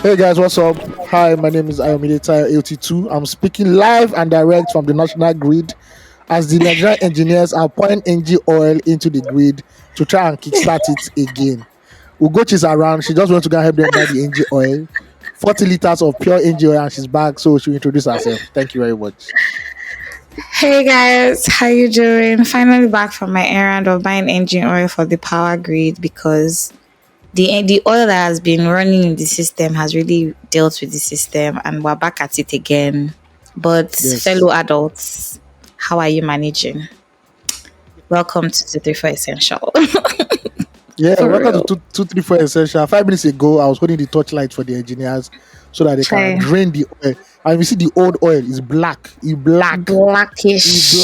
Hey guys, what's up? Hi, my name is AOT2. I'm speaking live and direct from the national grid as the Nigerian engineers are pouring engine oil into the grid to try and kickstart it again. Ugochi is around. She just wants to go and help them buy the engine oil. 40 liters of pure engine oil and she's back, so she'll introduce herself. Thank you very much. Hey guys, how you doing? Finally back from my errand of buying engine oil for the power grid because the oil that has been running in the system has really dealt with the system and we're back at it again. But Yes. fellow adults, how are you managing? Welcome to 234 Essential. Yeah, For welcome to real. 234 Essential. 5 minutes ago, I was holding the torchlight for the engineers so that they can Try drain the oil. And you see the old oil is black. It's black. It's black. blackish.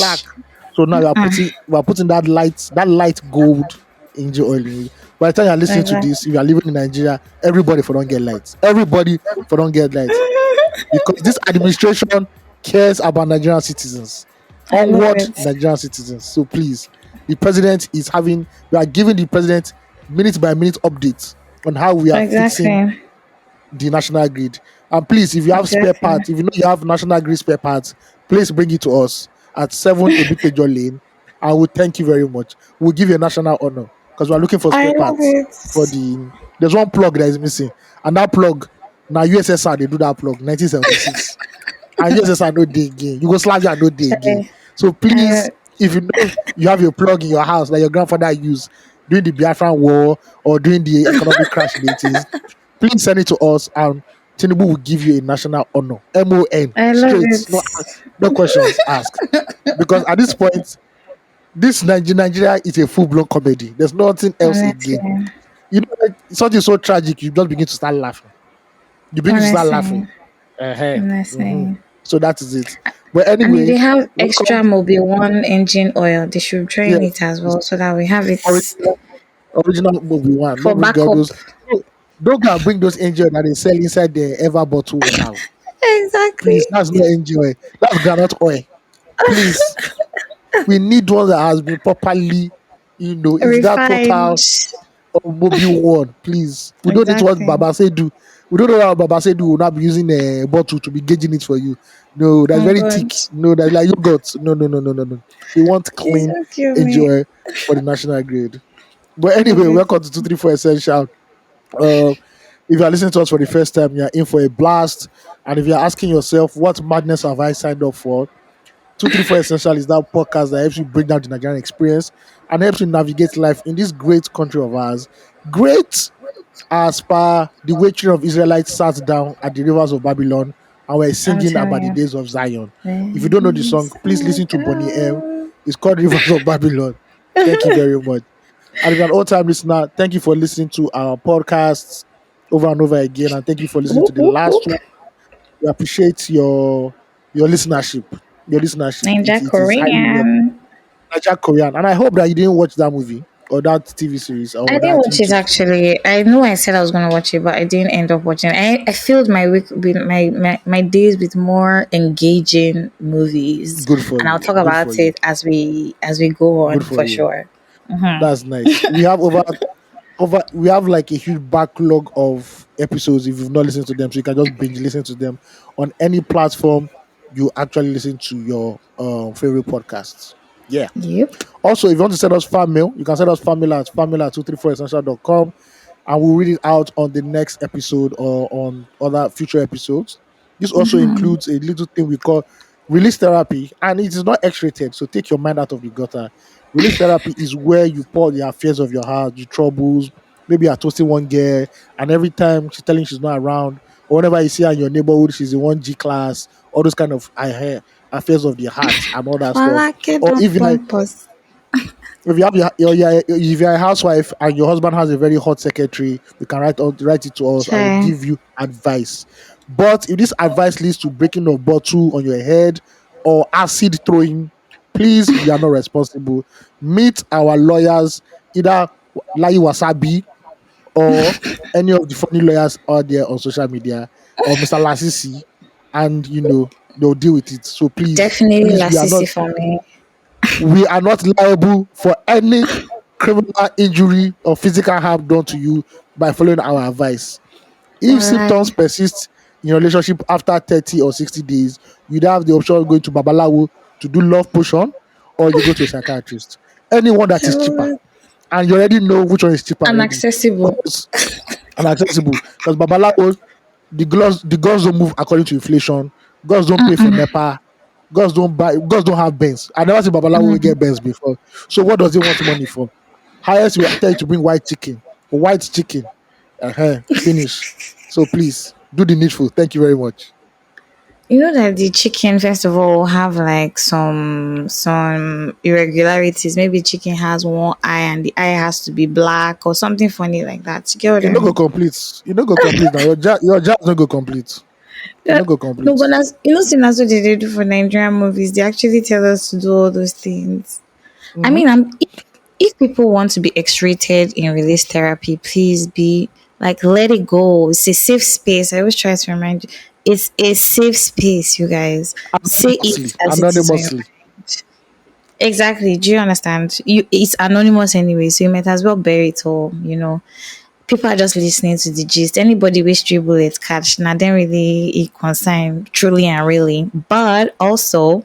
So now we are putting that light gold engine oil in it. By the time you're listening to Exactly. this, if you are living in Nigeria, everybody for don't get lights. Everybody for don't get lights. Because this administration cares about Nigerian citizens. I love Onward it. Nigerian citizens. So please, we are giving the president minute by minute updates on how we are fixing Exactly. the national grid. And please, if you have spare Exactly. parts, if you know you have national grid spare parts, please bring it to us at 7 Ebitejo Lane. I will thank you very much. We'll give you a national honor because we're looking for I spare love parts it. for there's one plug that is missing. And that plug, now USSR, they do that plug, 1976. And USSR no day again. Yugoslavia no day again. Try. So I, please, if you know you have a plug in your house that your grandfather used during the Biafran War or during the economic crash in the 80s, please send it to us and Tinubu will give you a national honor. MON. I love Straight. it. No questions asked. Because at this point, this Nigeria is a full-blown comedy. There's nothing else again. Honestly. You know, like, something so tragic, you just begin to start laughing. You begin to start laughing. Honestly. Uh-huh. Mhm. Honestly. So that is it. But And if anyway, they have welcome. extra Mobile One engine oil, they should Yeah, drain it as well so that we have it original movie one. for Don't bring all backup. those. Don't go and bring those engine that they sell inside the ever bottle water. Please, Exactly. that's not engine oil. That's granite oil. Please, we need one that has been properly, is that Refined. total or mobile one. Please, we don't need what Exactly. Baba say do. We don't know how Baba say do. Will not be using a bottle to be gauging it for you. No, that's Oh very God. thick. No, that's like yogurt. No, no, no, no, no, no. We want Please clean don't kill engine me. oil for the national grade. But Love anyway, it. welcome to 234 Essential. Uh, if you are listening to us for the first time, you're in for a blast. And if you're asking yourself, what madness have I signed up for? 234 Essential is that podcast that helps you break down the Nigerian experience and helps you navigate life in this great country of ours. Great as per the way children of Israelites sat down at the rivers of Babylon and were I'm singing about the telling days of Zion. If you don't know the you. song, please listen to Bonnie M. It's called Rivers of Babylon. Thank you very much. And if you're an old time listener, thank you for listening to our podcasts over and over again. And thank you for listening to Whoop, the whoop, last whoop. one. We appreciate your listenership. Your listenership. Ninja It is highly welcome. Korean. Niger Korean. And I hope that you didn't watch that movie or that TV series I or didn't that watch it YouTube. actually. I know I said I was gonna watch it, but I didn't end up watching it. I filled my week with my days with more engaging movies. Good for And I'll you. talk Good for about you. it as we go Good on for for you. sure. Hmm. That's nice. We have like a huge backlog of episodes if you've not listened to them, so you can just binge listen to them on any platform you actually listen to your favorite podcasts. Yeah. Yep. Also, if you want to send us fan mail, you can send us fan mail at 234essential.com and we'll read it out on the next episode or on other future episodes. This also includes a little thing we call release therapy, and it is not X-rated, so take your mind out of the gutter. Release therapy is where you pour the affairs of your heart, your troubles. Maybe you're toasting one girl, and every time she's telling she's not around, or whenever you see her in your neighborhood, she's in 1G class, all those kind of affairs of the heart and all that stuff. Falake Or don't even pump us. if you have if you're a housewife and your husband has a very hot secretary, you can write it to us and we'll Try. give you advice. But if this advice leads to breaking of bottle on your head or acid throwing, please, we are not responsible. Meet our lawyers, either Lai Wasabi or any of the funny lawyers out there on social media or Mr. Lasisi, and they'll deal with it. So Definitely please, Lasisi for me. we are not liable for any criminal injury or physical harm done to you by following our advice. If symptoms Alright. persist in your relationship after 30 or 60 days, you'd have the option of going to Babalawo to do love potion, or you go to a psychiatrist. Anyone that is cheaper, and you already know which one is cheaper already. Unaccessible. Because and accessible. Because Babalawo, the gods don't move according to inflation. Gods don't pay for NEPA. Gods don't buy. Gods don't have Benz. I never seen Babalawo will get Benz before. So what does he want money for? Highest will tell you to bring white chicken. White chicken. Finish. So please do the needful. Thank you very much. You know that the chicken, first of all, will have like some irregularities. Maybe chicken has one eye and the eye has to be black or something funny like that. You get what You I no go mean? complete. You no go complete now. Your jazz no go complete. You Uh, no go no, complete. but that's see that's what they do for Nigerian movies. They actually tell us to do all those things. I Mm-hmm. mean, if people want to be X-rated in release therapy, please be like let it go. It's a safe space. I always try to remind you, it's a safe space. You guys say Anonymously. it as it is on your Anonymously. mind. Exactly. Do you understand? It's anonymous anyway, so you might as well bear it all. People are just listening to the gist. Anybody wish three bullets catch, now then really it concern truly and really. But also,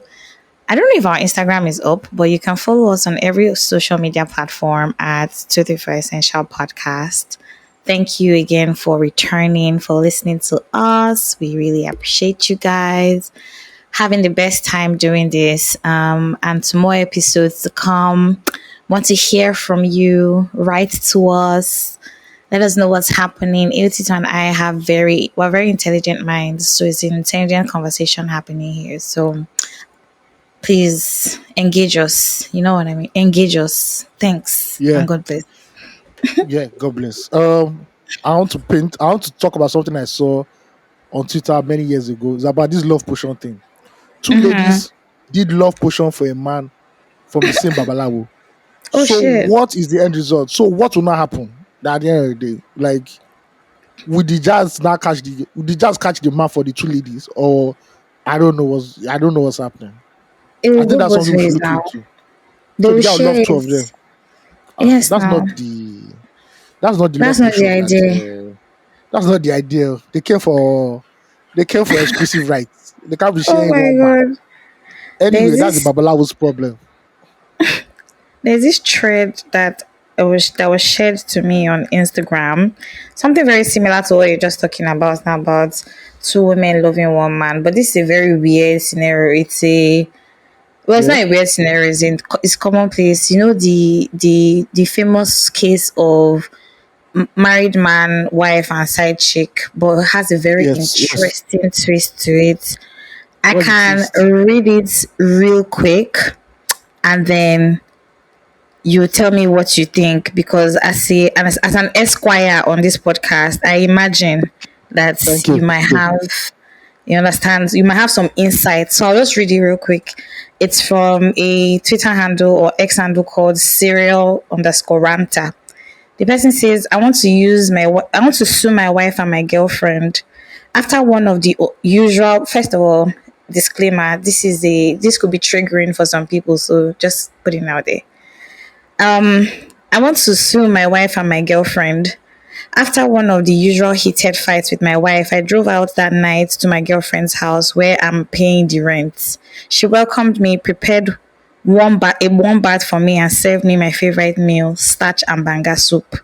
I don't know if our Instagram is up, but you can follow us on every social media platform at 234 Essential Podcast. Thank you again for returning, for listening to us. We really appreciate you guys having the best time doing this. And to more episodes to come. Want to hear from you? Write to us. Let us know what's happening. AOT2 and I we're very intelligent minds, so it's an intelligent conversation happening here. So please engage us. You know what I mean? Engage us. Thanks Yeah. and God bless. Yeah. God bless. I want to talk about something I saw on Twitter many years ago. It's about this love potion thing. Two ladies did love potion for a man from the same babalawo. Oh So shit. what is the end result? So what will not happen at the end of the day? Like, would the jazz catch the man for the two ladies, or I don't know what's happening. It I will think go that's both something we should ways look now. into. They So will the guy will love share two of them. it. Yes That's now. not the That's love not the potion that idea. that's not the idea. They came for exclusive rights. They can't be Oh sharing my one man. god. Anyway, There's that's the this babalawo's problem. there's this thread that was shared to me on Instagram. Something very similar to what you're just talking about two women loving one man. But this is a very weird scenario. It's Yeah. not a weird scenario. It's commonplace. You know the famous case of married man, wife, and side chick, but it has a very Yes. Yes. interesting twist to it. I What's the can twist? read it real quick and then you tell me what you think because as an esquire on this podcast, I imagine that Thank you you. might have you understand you might have some insight. So I'll just read it real quick. It's from a Twitter handle or X handle called serial underscore ranta. The person says, I want to sue my wife and my girlfriend after one of the usual. First of all, disclaimer: this could be triggering for some people, so just putting it out there. Um, I want to sue my wife and my girlfriend. After one of the usual heated fights with my wife, I drove out that night to my girlfriend's house where I'm paying the rent. She welcomed me, prepared a warm bath for me, and served me my favorite meal, starch and banga soup.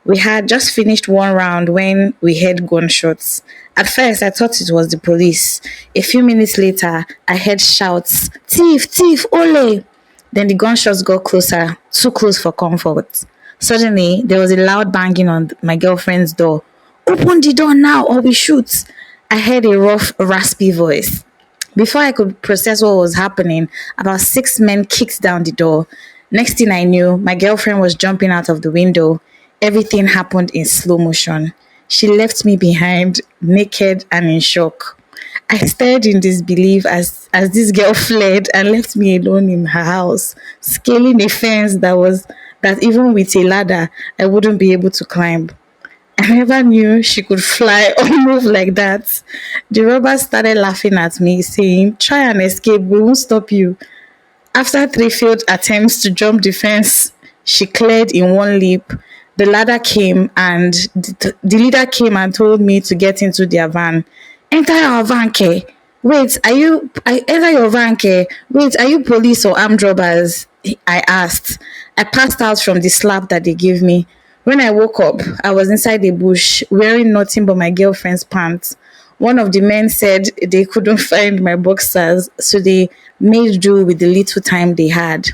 We had just finished one round when we heard gunshots. At first, I thought it was the police. A few minutes later, I heard shouts, "Thief, thief, ole!" Then the gunshots got closer, too close for comfort. Suddenly, there was a loud banging on my girlfriend's door. "Open the door now or we shoot." I heard a rough, raspy voice. Before I could process what was happening, about six men kicked down the door. Next thing I knew, my girlfriend was jumping out of the window. Everything happened in slow motion. She left me behind, naked and in shock. I stared in disbelief as this girl fled and left me alone in her house, scaling a fence that even with a ladder I wouldn't be able to climb. I never knew she could fly or move like that. The robbers started laughing at me, saying, "Try and escape, we won't stop you." After three failed attempts to jump the fence, she cleared in one leap. The ladder came and the leader came and told me to get into their van. Enter our van, Ke. Wait, I enter your van, Ke. Wait, are you police or armed robbers? I asked. I passed out from the slap that they gave me. When I woke up, I was inside a bush wearing nothing but my girlfriend's pants. One of the men said they couldn't find my boxers, so they made do with the little time they had.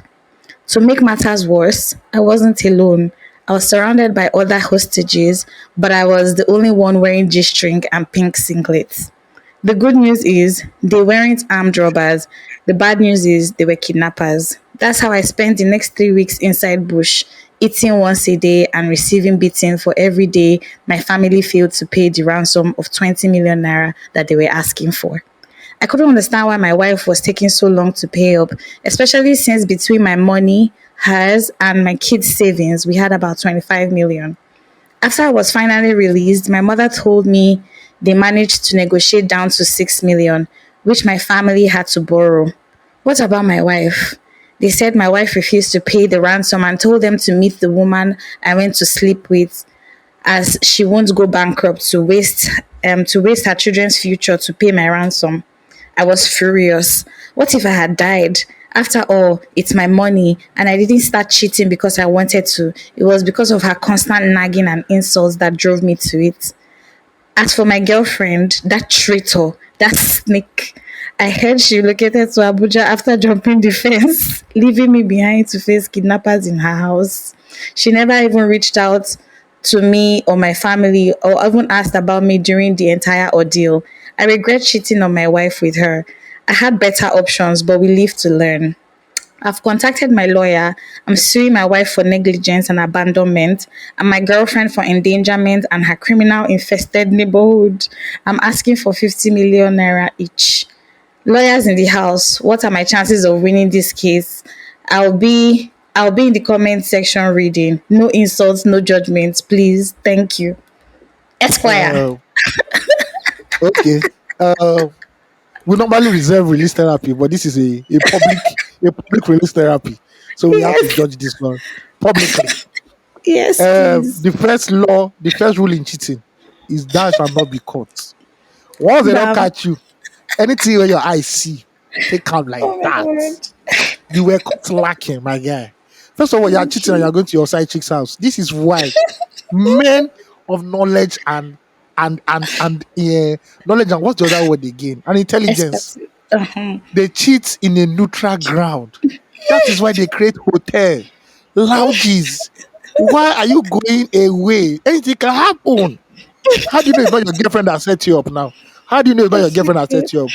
To make matters worse, I wasn't alone. I was surrounded by other hostages, but I was the only one wearing G string and pink singlets. The good news is they weren't armed robbers. The bad news is they were kidnappers. That's how I spent the next 3 weeks inside bush, eating once a day and receiving beating for every day my family failed to pay the ransom of 20 million naira that they were asking for. I couldn't understand why my wife was taking so long to pay up, especially since between my money, hers, and my kids' savings, we had about 25 million. After I was finally released, my mother told me they managed to negotiate down to 6 million, which my family had to borrow. What about my wife? They said my wife refused to pay the ransom and told them to meet the woman I went to sleep with, as she won't go bankrupt to waste her children's future to pay my ransom. I was furious. What if I had died? After all, it's my money, and I didn't start cheating because I wanted to. It was because of her constant nagging and insults that drove me to it. As for my girlfriend, that traitor, that snake, I heard she relocated to Abuja after jumping the fence, leaving me behind to face kidnappers in her house. She never even reached out to me or my family or even asked about me during the entire ordeal. I regret cheating on my wife with her. I had better options, but we live to learn. I've contacted my lawyer. I'm suing my wife for negligence and abandonment, and my girlfriend for endangerment and her criminal infested neighborhood. I'm asking for 50 million naira each. Lawyers in the house, what are my chances of winning this case? I'll be in the comment section reading. No insults, no judgments, please. Thank you. Esquire. Uh, okay. Uh, we normally reserve release therapy, but this is a public release therapy, so we have to Yes. judge this one publicly. Yes, please. The first rule in cheating is thou shall not be caught. Once they don't Bam. catch you, anything where your eyes see, take out like Oh my that. god. You were caught lacking, my guy. First of all, you are cheating and you are going to your side chick's house. This is why men of knowledge and knowledge and what's the other word again? And intelligence. Expert. Uh-huh. They cheat in a neutral ground. That is why they create hotel, lounges. Why are you going away? Anything can happen. How do you know it's not your girlfriend that set you up now? How do you know it's not your girlfriend that set you up?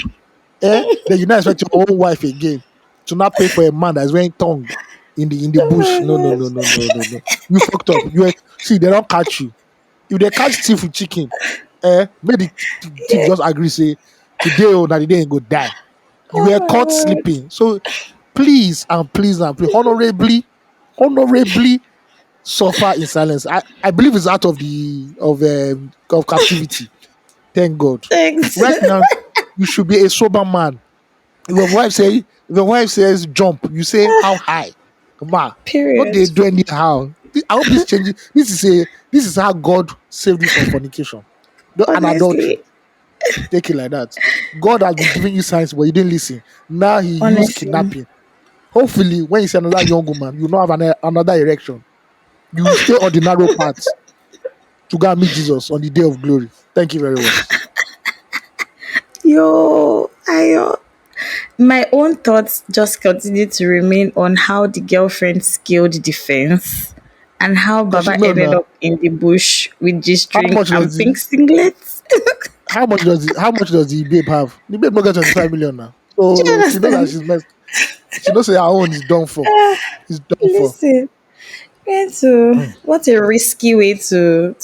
Then you not expect your own wife again to not pay for a man that's wearing tongue in the Oh bush. my No, no, god. no, no, no, no, no. You fucked up. See, they don't catch you. If they catch thief with chicken, make the thief just agree, say, today or that the day ain't go die. You Oh were my caught god. sleeping. So please, honorably suffer in silence. I believe it's out of of captivity. Thank God. Thanks. Right now, you should be a sober man. If your wife says jump, you say how high? Come on. Not Period. they do anyhow. I hope this changes. This is how God saved you from fornication. And adultery. Honestly. Take it like that. God has been giving you signs, but you didn't listen. Now he used Honestly. kidnapping. Hopefully, when you see another young woman, you not have another erection. You stay on the narrow path to go and meet Jesus on the day of glory. Thank you very much. Yo, I my own thoughts just continue to remain on how the girlfriend scaled the fence and how Does she Baba know ended now? up in the bush with G How string much and does pink the singlets. how much does the babe have? The babe not get 25 million now. Do you So she knows that understand? she's messed. She knows that her own is done for. It's done for. Listen, what a risky way to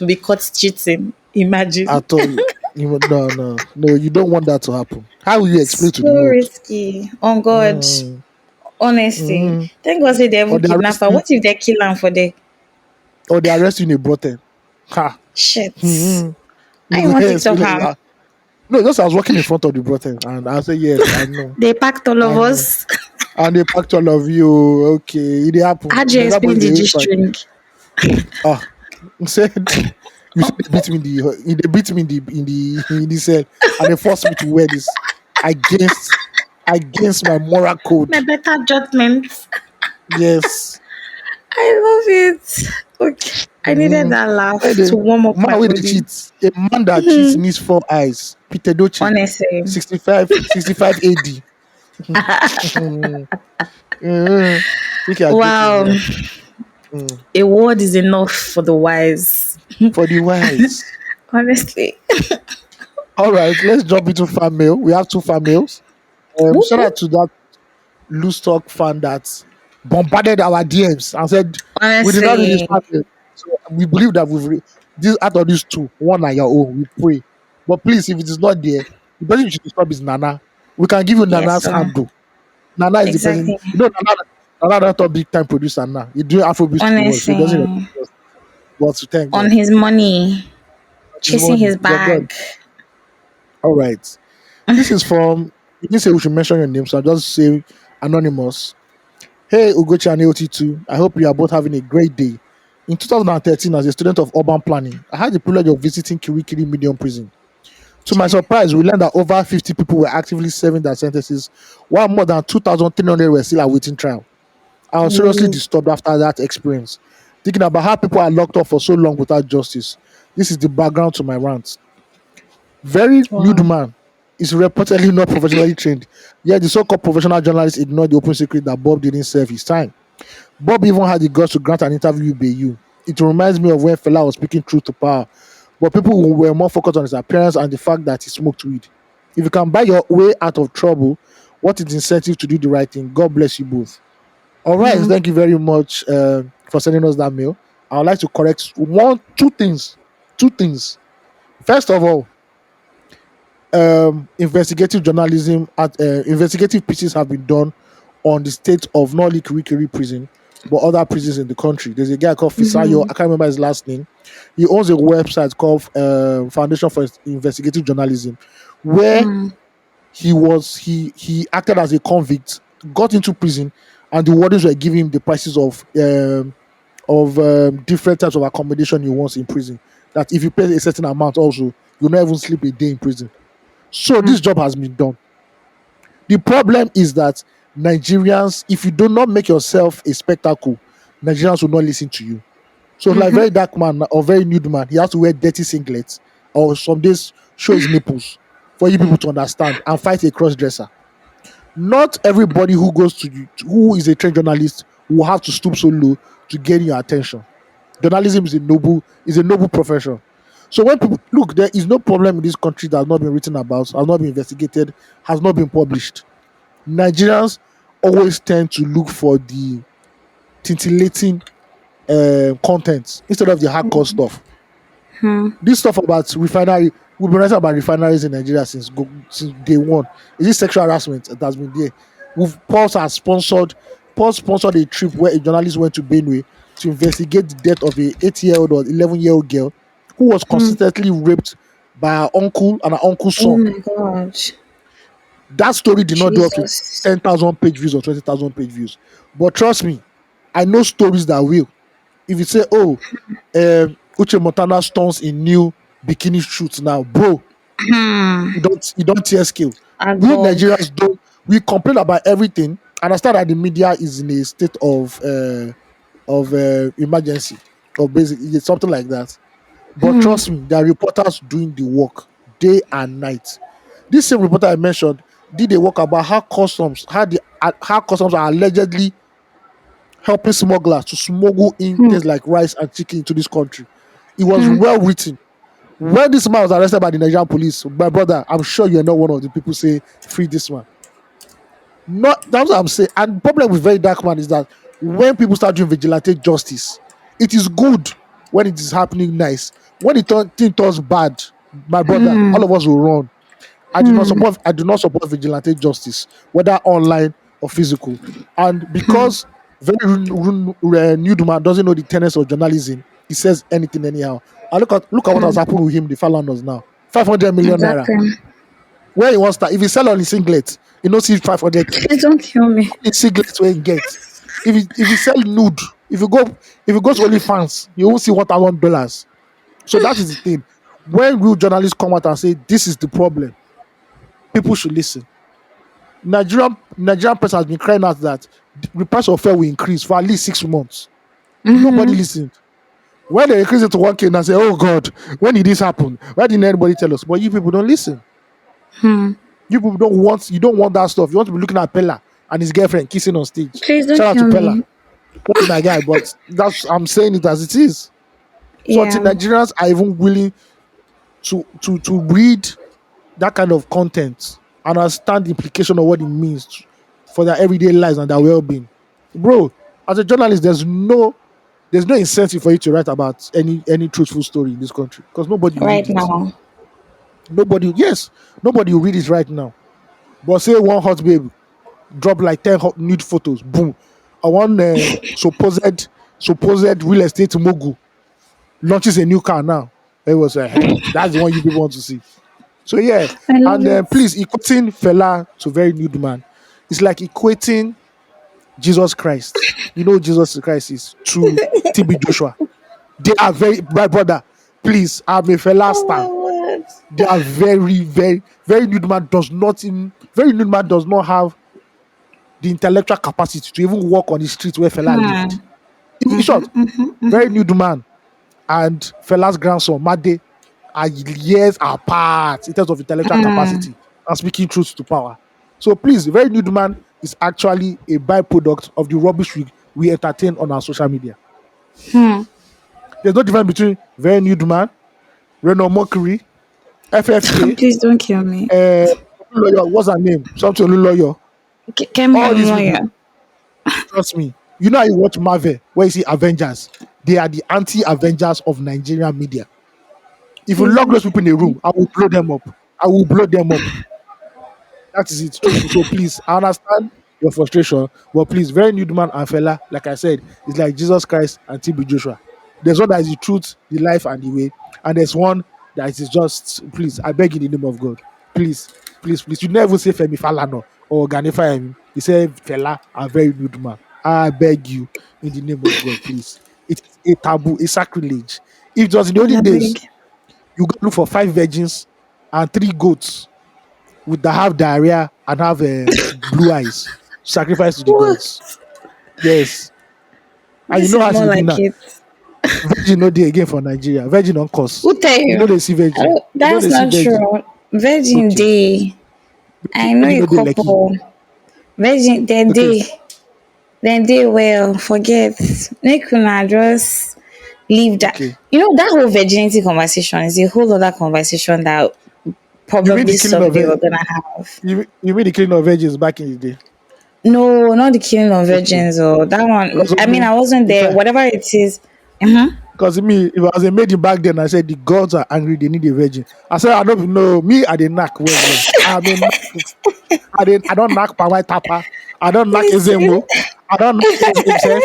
be caught cheating. Imagine. At all. No, no, no, you don't want that to happen. How will you explain to So the world? risky. On God. Mm, Honestly. mm. Thank God say they Or even they kidnap arrest her. you, What if they kill her for the or they arrest you in a brothel. Ha. shit? Mm, I you want will it of experience. her. No, just I was walking in front of the brothel, and I say yes, I know, They packed all of I know. us. And they packed all of you. Okay, it dey happen. How do you There's explain nobody the they G wait for. string? Ah, he said you said they beat me in they beat me in the cell and they forced me to wear this against against my moral My code. better judgment. Yes. I love it. Okay. I needed Mm-hmm. that laugh And the to warm up my man with the body. cheats, a man that cheats needs four eyes. Peter Doce, Honestly. 65 AD. Mm. Think you are joking Wow. here. Mm. A word is enough for the wise. For the wise. Honestly. All right, let's jump into fan mail. We have two fan mails. Whoop, Shout out whoop. to that loose talk fan that bombarded our DMs and said we did not read this Honestly. fan mail. So we believe that this out of these two, one are your own. We pray, but please, if it is not there, the person you should stop is Nana. We can give you Yes, Nana's sir. handle. Nana is the person. Exactly. Nana not a big time producer now. He doing Afrobeats to the world, so he doesn't Honestly. respect us. But to thank On God, his money. his Chasing money. his Your God. bag. All right. This is from. You didn't say we should mention your name, so I'll just say anonymous. Hey, Ugochi and AOT2. I hope you are both having a great day. In 2013, as a student of urban planning, I had the privilege of visiting Kirikiri Medium Prison. To my Okay. surprise, we learned that over 50 people were actively serving their sentences, while more than 2,300 were still awaiting trial. I was seriously Ooh. disturbed after that experience, thinking about how people are locked up for so long without justice. This is the background to my rant. Very nude Wow. man is reportedly not professionally trained, yet the so-called professional journalist ignored the open secret that Bob didn't serve his time. Bob even had the guts to grant an interview with Bayou. It reminds me of when Fela was speaking truth to power, but people were more focused on his appearance and the fact that he smoked weed. If you can buy your way out of trouble, what is the incentive to do the right thing? God bless you both. All right, Mm-hmm. thank you very much for sending us that mail. I would like to correct two things. Two things. First of all, investigative journalism at investigative pieces have been done on the state of not only Kirikiri prison but other prisons in the country. There's a guy called Fisayo. Mm-hmm. I can't remember his last name. He owns a website called Foundation for Investigative Journalism, where Mm-hmm. he acted as a convict, got into prison, and the wardens were giving him the prices of different types of accommodation he wants in prison. That if you pay a certain amount, also you'll not even sleep a day in prison. So this job has been done. The problem is that Nigerians, if you do not make yourself a spectacle, Nigerians will not listen to you. So like Mm-hmm. very dark man or very nude man, he has to wear dirty singlets or some days show his nipples for you people to understand and fight a cross dresser. Not everybody who goes to you, who is a trained journalist, will have to stoop so low to gain your attention. Journalism is a noble profession. So when people look, there is no problem in this country that has not been written about, has not been investigated, has not been published. Nigerians always tend to look for the titillating content instead of the hardcore stuff. This stuff about refinery, we've been writing about refineries in Nigeria since day one. Is this sexual harassment that has been there? Paul sponsored a trip where a journalist went to Benue to investigate the death of a 8-year-old or 11-year-old girl who was consistently raped by her uncle and her uncle's Oh son. my gosh. That story did not do up to Jesus. 10,000 page views or 20,000 page views. But trust me, I know stories that will. If you say, oh, Uche Montana stunts in new bikini shoots now, bro, you don't tear skill. We Agog. Nigerians don't. We complain about everything. And I understand that the media is in a state of emergency or basically something like that. But trust me, there are reporters doing the work day and night. This same reporter I mentioned did a work about how customs are allegedly helping smugglers to smuggle in things like rice and chicken into this country. It was well written. When this man was arrested by the Nigerian police, my brother, I'm sure you're not one of the people say free this man. Not that's what I'm saying. And the problem with very dark man is that when people start doing vigilante justice, it is good when it is happening nice. When thing turns bad, my brother, all of us will run. I do not support vigilante justice, whether online or physical. And because nude man doesn't know the tenets of journalism, he says anything anyhow. And look at what has happened with him, the Falanos now. 500 million naira. Exactly. Where he wants to if he sell on his singlet, he knows see 500k. Please don't kill me. The singlet where he get. If he sell nude, If you go to OnlyFans, you won't see $1,000. So that is the thing. When real journalists come out and say this is the problem, people should listen. Nigerian press has been crying out that the price of fuel will increase for at least 6 months. Nobody listened. When they increase it to 1K and say, oh God, when did this happen? Why didn't anybody tell us? But you people don't listen. You people don't want that stuff. You want to be looking at Pella and his girlfriend kissing on stage. Please don't Shout out to kill Pella. me. Not my guy, but I'm saying it as it is. So until Yeah. Nigerians are even willing to read that kind of content and understand the implication of what it means for their everyday lives and their well-being. Bro, as a journalist, there's no incentive for you to write about any truthful story in this country because nobody will Right read it. now. Nobody will read it right now. But say one hot babe drop like 10 hot nude photos, boom. I want supposed real estate mogul launches a new car now. It was hey, that's the one you people want to see. So yeah, I love and it. please equating Fela to very nude man. It's like equating Jesus Christ. You know who Jesus Christ is to TB Joshua. They are very my brother. Please, I'm a Fela stan. Oh my word. They are very nude man does not have the intellectual capacity to even walk on the street where Fela lived. In short, very nude man and Fela's grandson Made are years apart in terms of intellectual capacity and speaking truth to power. So please, very nude man is actually a byproduct of the rubbish we entertain on our social media. There's no difference between very nude man, Renault Mercury, FFA, Please don't kill me. lawyer, what's her name? Something lawyer. Kemi All these people, lawyer. trust me. You know how you watch Marvel, where you see Avengers. They are the anti-Avengers of Nigerian media. If you Please lock don't those kill people in a room, me. I will blow them up. I will blow them up. That is it, truthful. So please, I understand your frustration, but please, very nude man and fella, like I said, is like Jesus Christ and TB Joshua. There's one that is the truth, the life, and the way, and there's one that is just, please, I beg in the name of God, please, please, please. You never say Femi Falana or Ganifa him. You say fella, a very nude man. I beg you in the name of God, please. It is a taboo, a sacrilege. If it was in the Please, olden I days, beg. you go look for 5 virgins and 3 goats would that have diarrhea and have blue eyes, sacrifice to the What? gods. Yes, and you This know is how more it be like now. it. Virgin no day again for Nigeria. Virgin on course. Who tell You know you? they see I virgin. don't, You know that's they see not virgin. true. Virgin Okay, Day. I know virgin a no day lucky. couple. Virgin then Okay, they well forget. Make una just leave that. okay. You know that whole virginity conversation is a whole other conversation that You mean probably the killing of someday we're gonna have. you mean the killing of virgins back in the day? No, not the killing of Okay, virgins or that one. because I mean, me, I wasn't if there. I Whatever it is. Mm-hmm. because me, if I was a maiden back then, I said the gods are angry. They need a virgin. I said I don't know. Me, I did knock well. I mean, I don't knock Pawai Tapa. I don't knock Ezemo. I don't knock himself.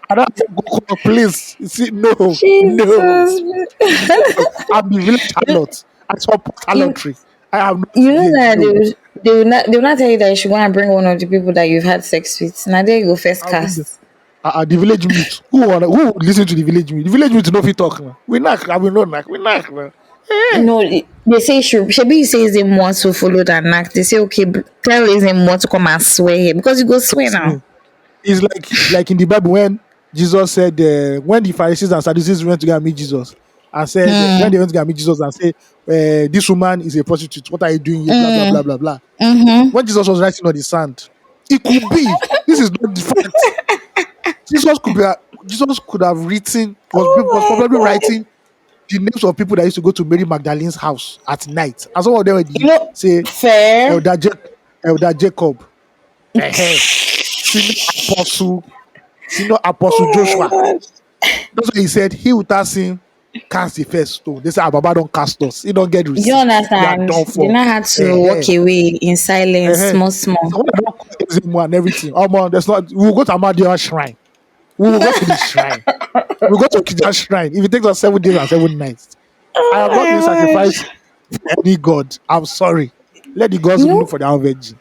I don't say go please. You see, no, no, Jesus. no. I'm the village harlot. I support you, harlotry. I have no you know fear. that No. they will not tell you that you should go and bring one of the people that you've had sex with. Now there you go first I'll bring cast. the village mute. Who would listen to the village mute? The village mute no fit talk now. We knock. I will not knock. We knock now. Eh. No, they say Shebi says him want to follow that knack. They say okay, tell him want to come and swear here because you go swear Trust now. me. It's like in the Bible when Jesus said when the Pharisees and Sadducees went to go and meet Jesus and said when they went to go and meet Jesus and say this woman is a prostitute. What are you doing here? Blah blah blah blah blah. When Jesus was writing on the sand, it could be. This is not the fact. Jesus could be. Jesus could have written was Oh probably my god! writing the names of people that used to go to Mary Magdalene's house at night. And some of them were You the know, say fair. Elder Jacob, eh, senior apostle, senior apostle Oh Joshua. my god! That's what he said. He without sin cast the first stone. They say, Baba don't cast us. He don't get You receipt. You are understand? done They for. now had to Eh, walk away in silence, eh. small, small. So when I don't call Ezemo and everything, oh man, there's not. We will go to Amadioha shrine. We will go to the shrine. We'll go to Okija shrine. If it takes us 7 days and 7 nights, I Oh am not doing my word! sacrifice for any god. I'm sorry. Let the gods You look know, for their own virgin.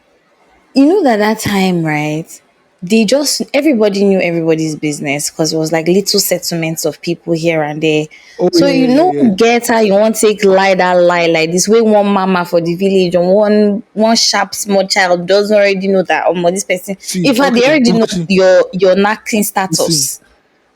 you know that time, right? they just everybody knew everybody's business because it was like little settlements of people here and there. Oh So yeah, you yeah, know, yeah, yeah. get how you want take lie that lie like this way one mama for the village and one sharp small child doesn't already know that this person. See, In fact, they okay, already know imagine. your knacking See, status.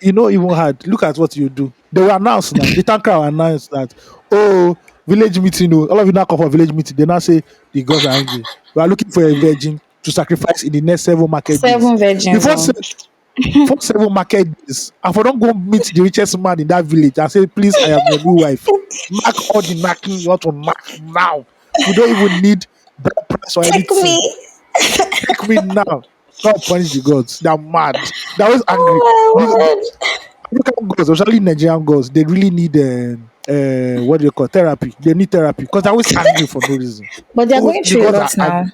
you know, even hard. Look at what you do. They will announce now. The tanker will announce that, oh, village meeting. Oh, all of you now come for village meeting. They now say the gods are angry. We are looking for a virgin to sacrifice in the next 7 market days. Seven virgins. Before for 7 market days, and for don't go meet the richest man in that village and say, please, I am your new wife. Mark all the knocking you want to mark now. We don't even need that price or Take anything. me. Take me now. God punish the gods. They're mad. They're always angry. Oh my word. African girls, especially Nigerian girls, they really need what do you call therapy? They need therapy because they're always angry for no reason. But they're Always, going the through a girls are lot now. angry.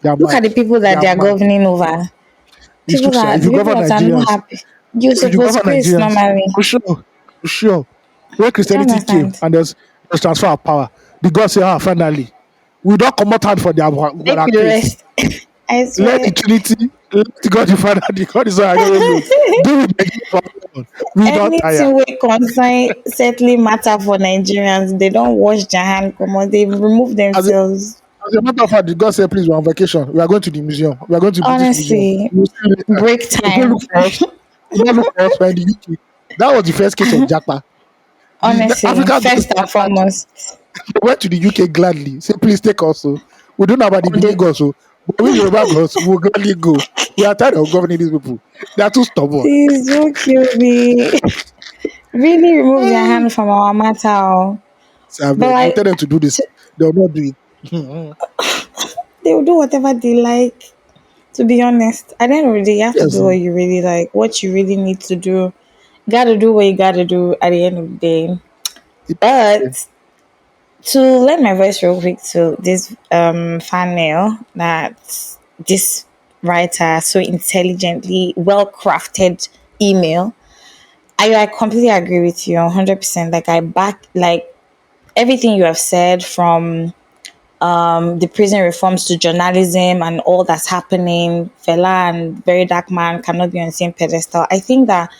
They are Look mad. at the people They that are they are mad. governing over. It's true, sir. If The you people govern that are not Nigerians, happy. You're if you supposed govern to praise Nigerians, normally. for sure, when I don't Christianity came understand. and there's transfer of power, the God say, ah, finally, we don't come out hard for Make our you case. rest. I Let swear. the Trinity, let the God the Father, the God the Son, and the Holy Ghost do with Nigeria for us. We don't tire. Anything we concern certainly matter for Nigerians. They don't wash their hand, come on, they remove As a, themselves. as a matter of fact, the God said, please, we're on vacation. We are going to the museum. We are going to British Museum. Honestly, We'll see you later. break So go time. look for us. Go look for us. We're in the UK. That was the first case of Japa. The Honestly, African first and government foremost. went to the UK gladly. Say, please take us. So we don't know about the Oh, Benin gods. So, but we Yoruba gods will gladly go. We are tired of governing these people. They are too stubborn. please don't kill me. Really remove their hand from our matter. Oh. So I But beg, you tell like, them to do this. They will not do it. they will do whatever they like. To be honest, at the end of the day, you have to Yes. do what you really like, what you really need to do. Gotta do what you gotta do at the end of the day. But to lend my voice real quick to this fan mail that this writer so intelligently, well crafted email. I completely agree with you 100%. Like I back like everything you have said from the prison reforms to journalism and all that's happening. Fela and Very Dark Man cannot be on the same pedestal. I think that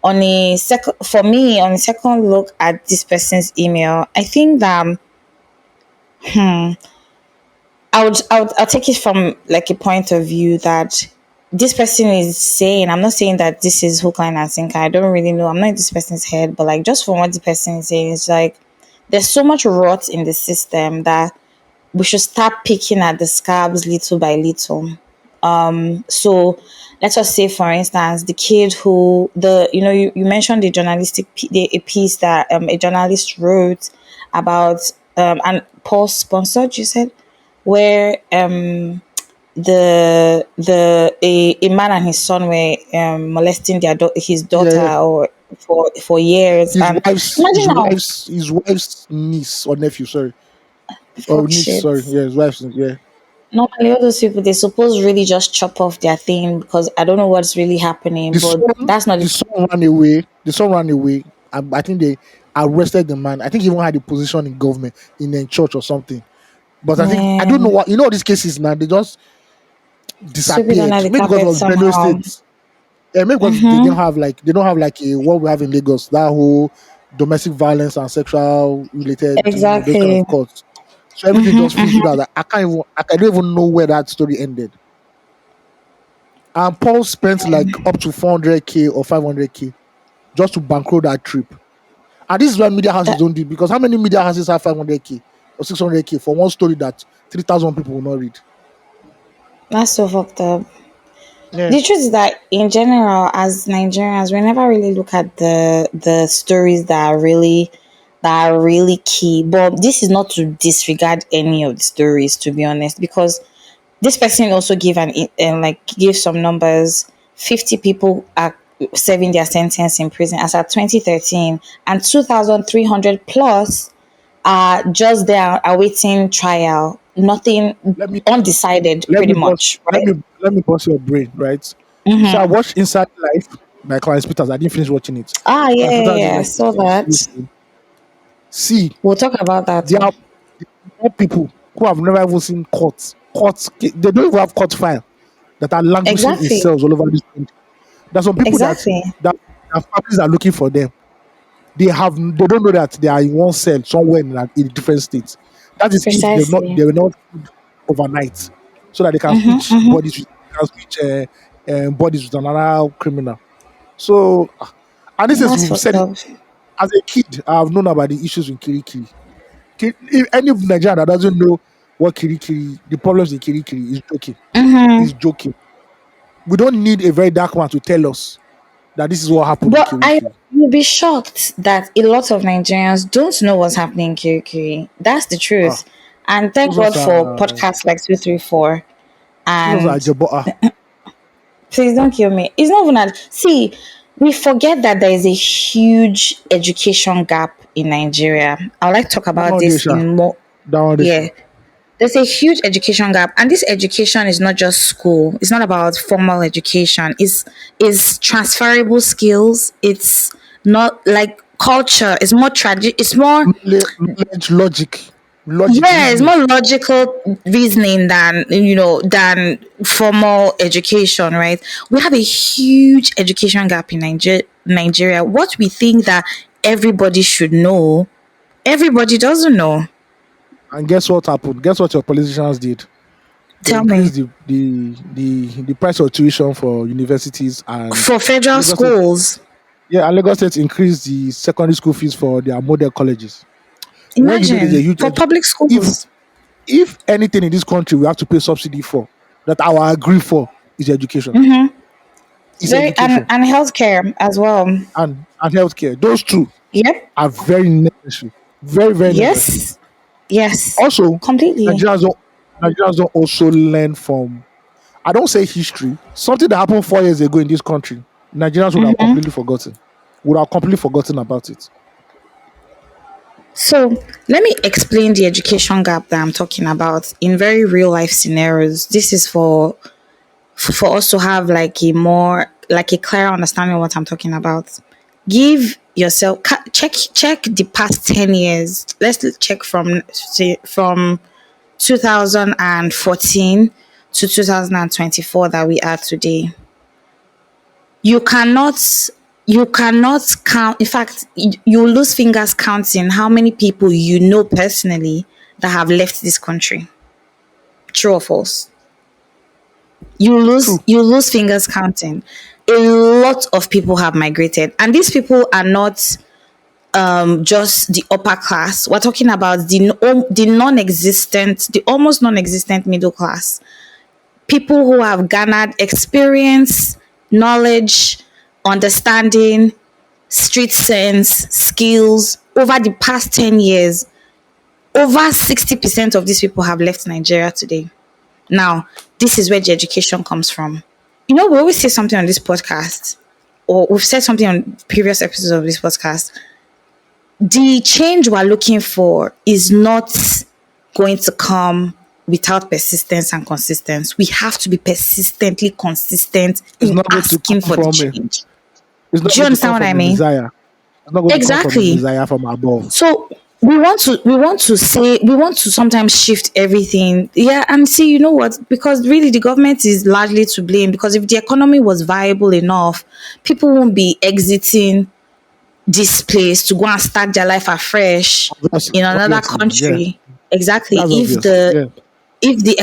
for me, on a second look at this person's email, I think that I'll take it from like a point of view that this person is saying. I'm not saying that this is hook, line, and sinker. I don't really know. I'm not in this person's head, but like just from what the person is saying, it's like there's so much rot in the system that we should start picking at the scabs little by little. So let us say, for instance, the kid who you mentioned the a piece that a journalist wrote about and Paul sponsored. You said where a man and his son were molesting his Yeah, yeah. daughter or for years, His and wife's imagine his how wife's his wife's niece or nephew, sorry. Or fuck niece, shit. sorry. Yeah, his wife's yeah. Normally, all those people, they suppose really just chop off their thing because I don't know what's really happening, The but son that's not the the son ran away. The son ran away. I think they arrested the man. I think he even had a position in government in a church or something. But I think I don't know man. what all these cases now, they just Sweep it under disappeared. the Maybe because it carpet was Benue somehow. State. Yeah, maybe because they don't have like a what we have in Lagos, that whole domestic violence and sexual related, those kind Exactly. of courts. So everything just fizzled out. Like, I don't even know where that story ended. And Paul spent like up to 400K or 500K just to bankroll that trip. And this is why media houses That, don't do it, because how many media houses have 500K or 600K for one story that 3,000 people will not read? that's so fucked up. Yeah. The truth is that in general, as Nigerians, we never really look at the stories that are really key. But this is not to disregard any of the stories, to be honest, because this person also give some numbers. 50 people are serving their sentence in prison as at 2013, and 2,300 plus are just there awaiting trial. Nothing Let me undecided, let pretty me bust much, right? let me bust your brain, right? So I watched Inside Life by Clarence Peters. I didn't finish watching it. Ah, yeah, Clarence yeah, Peters is yeah. I like saw that. seriously. See, We'll talk about that there too. are more people who have never even seen courts. They don't even have court file that are languishing in Exactly. cells all over this country. There's some people Exactly. that families are looking for them. They don't know that they are in one cell somewhere in different states. That is if Precisely. they were not killed overnight, so that they can switch Mm-hmm. bodies with another criminal. So and this is That's we've fucked said it up. as a kid. I've known about the issues in Kirikiri. If any Nigerian that doesn't know what Kirikiri, the problems in Kirikiri is joking. Is Mm-hmm. joking. We don't need a very dark man to tell us that this is what happened in But I Kirikiri. will be shocked that a lot of Nigerians don't know what's happening in Kirikiri. That's the Ah, truth. And thank those God ones for are podcasts like 234. And Jeboa. please don't kill me. It's not even that. See, we forget that there is a huge education gap in Nigeria. I would like to talk That about one dey this sha. in more. That one dey Yeah. sha. There's a huge education gap, and this education is not just school. It's not about formal education. It's transferable skills. It's not like culture. It's more tragic. It's more, Knowledge, logic, yeah. It's reasoning. more logical reasoning than than formal education, right? We have a huge education gap in Nigeria. What we think that everybody should know, everybody doesn't know. And guess what happened? Guess what your politicians did? They Tell me, increased the price of tuition for universities and for federal Lagos State. schools, Yeah, and Lagos State increased the secondary school fees for their model colleges. When you know there's a imagine huge for public if schools. anything in this country we have to pay subsidy for that I will agree for is education. It's Is very, education and healthcare as well. and healthcare. Those two Yep. are very necessary. Very, very necessary. Yes. Yes. Also, Completely. Nigerians don't Nigerians don't also learn from I don't say history. Something that happened 4 years ago in this country, Nigerians would have completely forgotten. Would have completely forgotten about it. So let me explain the education gap that I'm talking about in very real life scenarios. This is for us to have like a more like a clearer understanding of what I'm talking about. Give yourself check the past 10 years. Let's check from say from 2014 to 2024 that we are today. You cannot you cannot count. In fact, you lose fingers counting how many people you know personally that have left this country. True or false? True. You lose fingers counting. A lot of people have migrated, and these people are not just the upper class. We're talking about the non-existent, the almost non-existent middle class. People who have garnered experience, knowledge, understanding, street sense, skills over the past 10 years. Over 60% of these people have left Nigeria today. Now, this is where the education comes from. You know, we always say something on this podcast, or we've said something on previous episodes of this podcast. The change we're looking for is not going to come without persistence and consistency. We have to be persistently consistent It's in not going to asking come for the from change. it's not Do you going to understand come what I from a mean? Messiah. It's not going to come from a Exactly. Messiah from above. So we want to sometimes shift everything. Yeah, and see, you know what? Because really the government is largely to blame, because if the economy was viable enough, people won't be exiting this place to go and start their life afresh in another Obviously, yeah. country. Exactly. That's obvious. Yeah. If the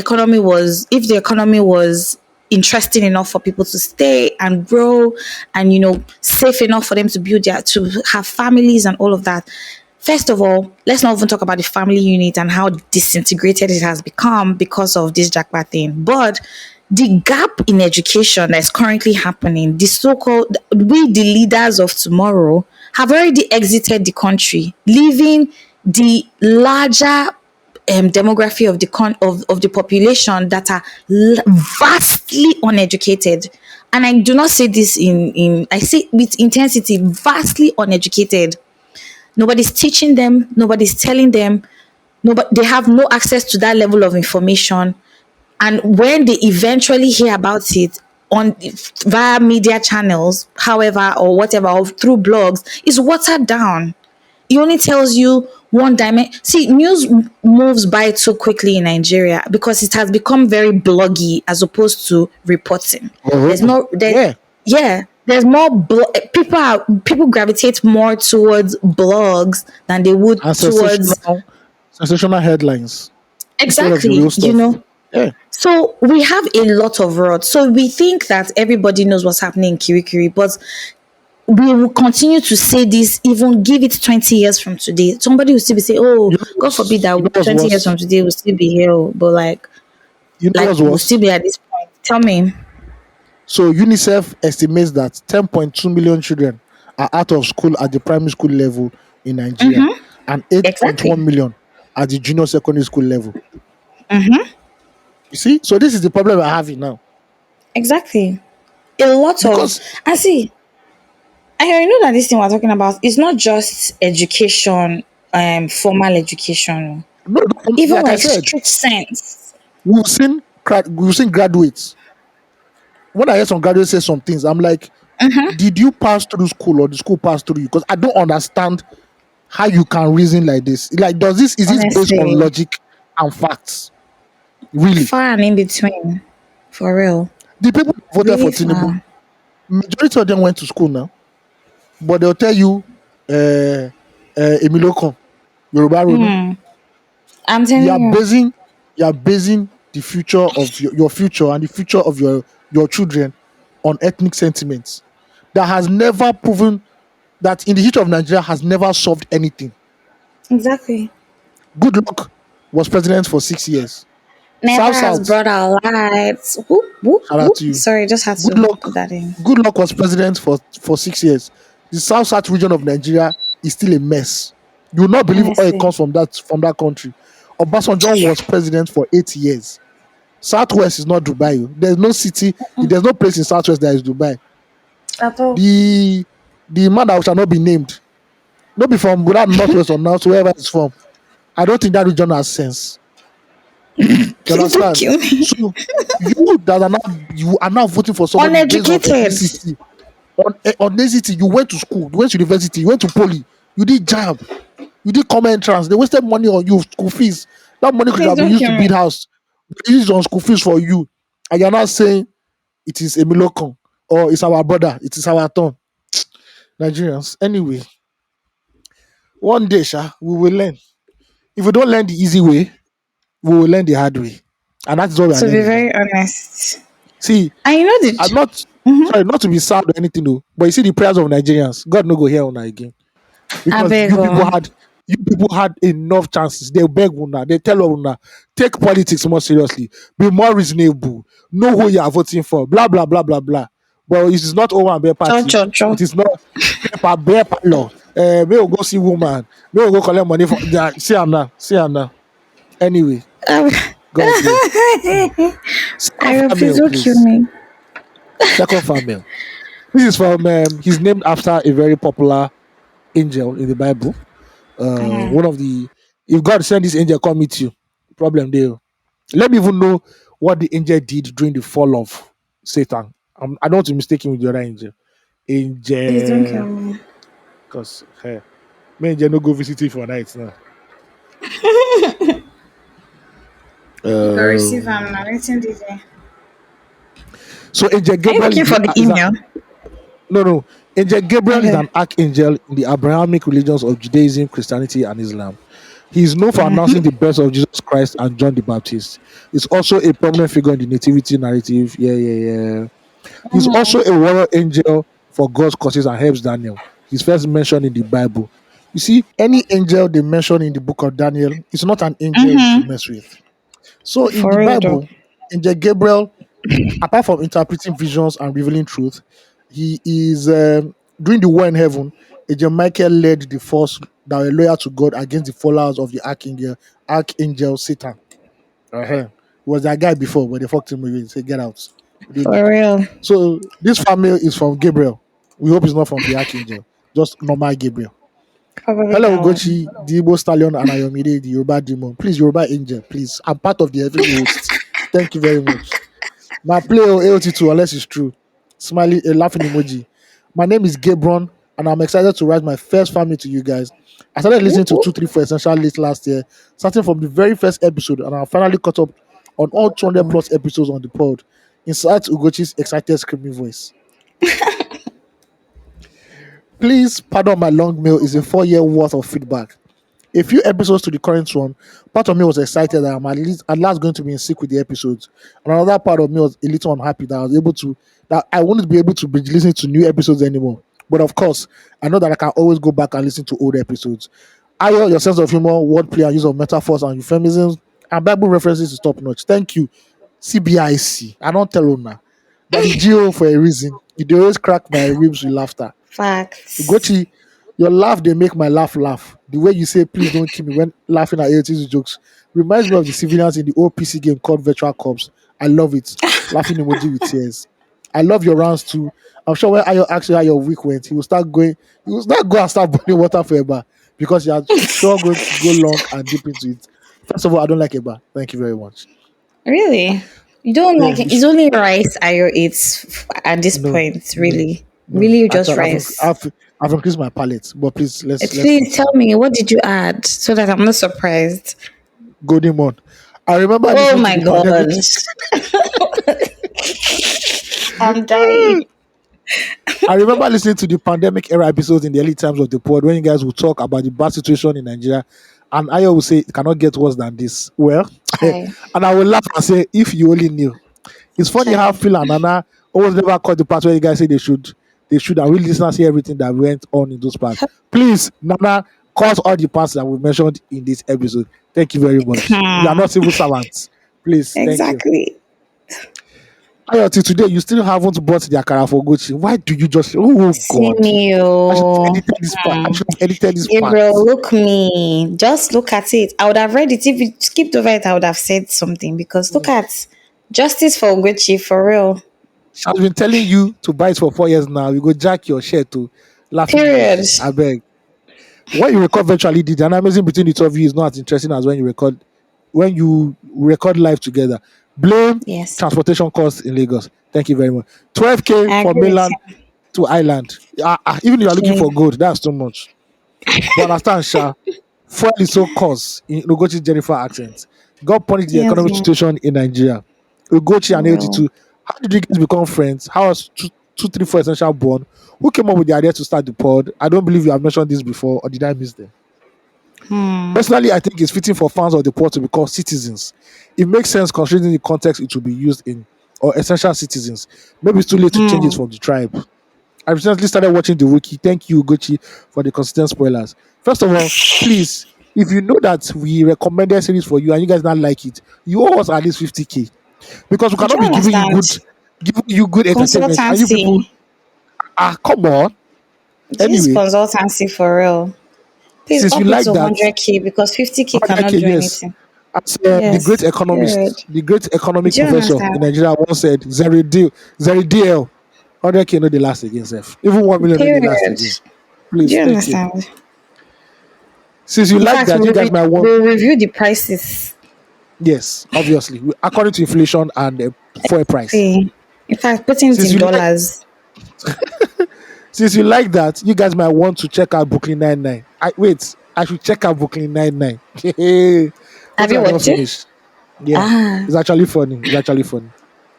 economy was interesting enough for people to stay and grow, and safe enough for them to to have families and all of that. First of all, let's not even talk about the family unit and how disintegrated it has become because of this jackpot thing. But the gap in education that's currently happening, the so-called we the leaders of tomorrow have already exited the country, leaving the larger demography of the population that are vastly uneducated. And I do not say this in I say with intensity, vastly uneducated. Nobody's teaching them, nobody's telling them, nobody, they have no access to that level of information. And when they eventually hear about it on via media channels, however, or whatever, or through blogs, is watered down. It only tells you one dimension. See, news moves by too quickly in Nigeria because it has become very bloggy as opposed to reporting. There's Oh, no there. yeah. Yeah, there's more. People gravitate more towards blogs than they would And towards sensational headlines instead of the exactly. real stuff. Yeah. So we have a lot of rods. So we think that everybody knows what's happening in Kirikiri, but we will continue to say this, even give it 20 years from today. Somebody will still be saying, oh, God forbid that You know what's 20 years worse? from today will still be here. Oh, but You know like what's we'll still worse? be at this point. Tell me. So UNICEF estimates that 10.2 million children are out of school at the primary school level in Nigeria and 8.1 Exactly. million at the junior secondary school level. You see? So this is the problem we're having now. Exactly. A lot of, Because and see, I know that this thing we're talking about is not just education, formal education, no, even like I like said, street sense. we've seen graduates. When I hear some graduates say some things, I'm like, did you pass through school or the school passed through you? Because I don't understand how you can reason like this. Like, is this based on Honestly, logic and facts? Really? far and in between. For real. The people who voted Really for Tinubu, far. majority of them went to school now, but they'll tell you, Emilokon, Yoruba Ronu, I'm you are telling you. basing, the future of your future and the future of your children on ethnic sentiments that has never proven that in the history of Nigeria has never solved anything. Exactly. Good luck was president for 6 years. Never South has South, brought our lights. Whoop, whoop, shout out whoop. to you. Sorry, just had Good to put luck. that in. Good luck was president for 6 years. The South South region of Nigeria is still a mess. You will not believe oil Honestly. comes from that country. Obasanjo was president for 8 years. Southwest is not Dubai. There's no city, there's no place in Southwest that is Dubai. At all. The man that shall not be named, not be from whether Northwest or North, wherever it's from. I don't think that region has sense. You Please don't understand? kill me. So you are now voting for somebody based on Uneducated. ethnicity. On ethnicity, you went to school, you went to university, you went to poly, you did job, you did common entrance. They wasted money on you, school fees. That money could Please have been don't used to kill build me. house. They used it on school fees for you, and you're not saying it is Emilokon or it's our brother, it is our turn. Nigerians. Anyway, one day, we will learn. If we don't learn the easy way, we will learn the hard way, and that is what we are To be learning now. very honest. See, And you know I'm the not sorry, not to be sad or anything, though, but you see the prayers of Nigerians, God no go hear una again I because beg you people had enough chances. They beg una, they tell una, take politics more seriously, be more reasonable, know who you are voting for, blah blah blah blah blah. Well, it is not over and bear cho party. cho cho. It is not bear law. May we go see woman, may we go collect money for that. See am now. Anyway, Um, God bless. Second I fan please mail, don't kill please. me. Second fan mail. This is from he's named after a very popular angel in the Bible. One of the if God send this angel come meet you, problem there. Let me even know what the angel did during the fall of Satan. I don't want to mistake him with the other angel. Please don't kill Angel, me. because hey, me angel no go visit you for night now. You can receive I'm Um, narrating DJ. so Angel Are you Gabriel looking for the is a email? no no. Angel Gabriel is Okay. an archangel in the Abrahamic religions of Judaism, Christianity, and Islam. He is known for announcing the birth of Jesus Christ and John the Baptist. He's also a prominent figure in the nativity narrative. Yeah, yeah, yeah. He's also a warrior angel for God's causes and helps Daniel. He's first mentioned in the Bible. You see, any angel they mention in the book of Daniel is not an angel you should mess with. So in the For real though. Bible, Angel Gabriel, apart from interpreting visions and revealing truth, he is during the war in heaven. Angel Michael led the force that were loyal to God against the followers of the archangel Satan. Uh-huh. Was that guy before, but they fucked him away. Say, get out. We didn't For need. real. So this family is from Gabriel. We hope it's not from the archangel, just normal Gabriel. Probably Hello, that one. Ugochi, the Igbo Stallion, and Ayomide, the Yoruba Demon. Please, Yoruba Angel, please. I'm part of the heavenly hosts. Thank you very much. Now play AOT2 unless it's true. Smiley, a laughing emoji. My name is Gabron, and I'm excited to write my first family to you guys. I started listening to 234 Essential late last year, starting from the very first episode, and I finally caught up on all 200 plus episodes on the pod. Inside Ugochi's excited screaming voice. Please pardon my long mail is a 4 year worth of feedback. A few episodes to the current one, part of me was excited that I'm at last going to be in sync with the episodes. And another part of me was a little unhappy that I wouldn't be able to be listening to new episodes anymore. But of course, I know that I can always go back and listen to old episodes. Ayo, your sense of humor, wordplay, and use of metaphors and euphemisms and Bible references is top notch. Thank you. CBIC. I don't tell Una. That the GO for a reason. You dey always crack my ribs with laughter. Facts. Ugochi, your laugh they make my laugh. The way you say please don't kill me when laughing at AOT2 jokes reminds me of the civilians in the old PC game called Virtual Cops. I love it. Laughing emoji with tears. I love your rounds too. I'm sure when Ayo asks you how your week went, he will start go and start boiling water for Eba because you are sure going to go long and deep into it. First of all, I don't like Eba. Thank you very much. Really? You don't Yeah, like it? It's only rice Ayo eats at this no, point, no, really. no. Really just Actually, rice. I've increased my palate, but please let's Please tell continue. me, what did you add so that I'm not surprised? Golden Mon. I remember Oh listening to my the pandemic. gosh. I'm dying. I remember listening to the pandemic era episodes in the early times of the pod when you guys would talk about the bad situation in Nigeria, and I always say it cannot get worse than this. Well, Hi. and I will laugh and say, if you only knew. It's funny how Chai. Phil and Nana always never caught the part where you guys say they should, and we listeners hear everything that went on in those parts. Please, Nana, cause all the parts that we mentioned in this episode. Thank you very much. We are Hmm. not civil servants. Please, thank you. Exactly. Till today, you still haven't bought the akara for Gucci. Why do you just? Oh See God! me, I should have oh. edited this part. I Hmm. should have edited this part. Gabriel, look me. Just look at it. I would have read it. If you skipped over it, I would have said something because look Mm. at justice for Ugochi, for real. I've been telling you to buy it for 4 years now. You go jack your share to laughing Period. emoji. I beg. When you record virtually, the dynamism between the two of you is not as interesting as when you record live together. Blame Yes. transportation costs in Lagos. Thank you very much. 12K I for agree with mainland you. to island. Even if you are looking for Please. gold, that's too much. But understand, Sha, fuel is so cost in Ugochi's Jennifer accent. God punish the Yes, economic no. situation in Nigeria. Ugochi and For real. AOT2, how did you guys become friends? How was 234 Essential born? Who came up with the idea to start the pod? I don't believe you have mentioned this before, or did I miss them? Hmm. Personally, I think it's fitting for fans of the pod to be called citizens. It makes sense considering the context it will be used in, or essential citizens. Maybe it's too late to change it Hmm. from the tribe. I recently started watching The Wiki. Thank you, Gochi, for the consistent spoilers. First of all, please, if you know that we recommended series for you and you guys not like it, you owe us at least 50K because we Do cannot you be understand? giving you good entertainment, and you people, Consultancy. come on. This is Anyway, consultancy for real. Please since you up it like to that, 100K because 50K cannot 100K, do yes, anything. as the great Yes. Period. economist, the great economic Do you professor understand? in Nigeria once said, Zeri DL, 100K no the last again, Sef. Even 1 million no the last Period. again. Do Please, you thank you. understand? Since you In like fact, that, you guys might want. we'll review the prices. Yes, obviously, according to inflation and fuel price. See, in fact, putting it Since in you like, dollars. since you like that, you guys might want to check out Brooklyn 99. I should check out Brooklyn 99. Wait, Have you I don't watched it? finish. Yeah, Ah. it's actually funny. It's actually funny.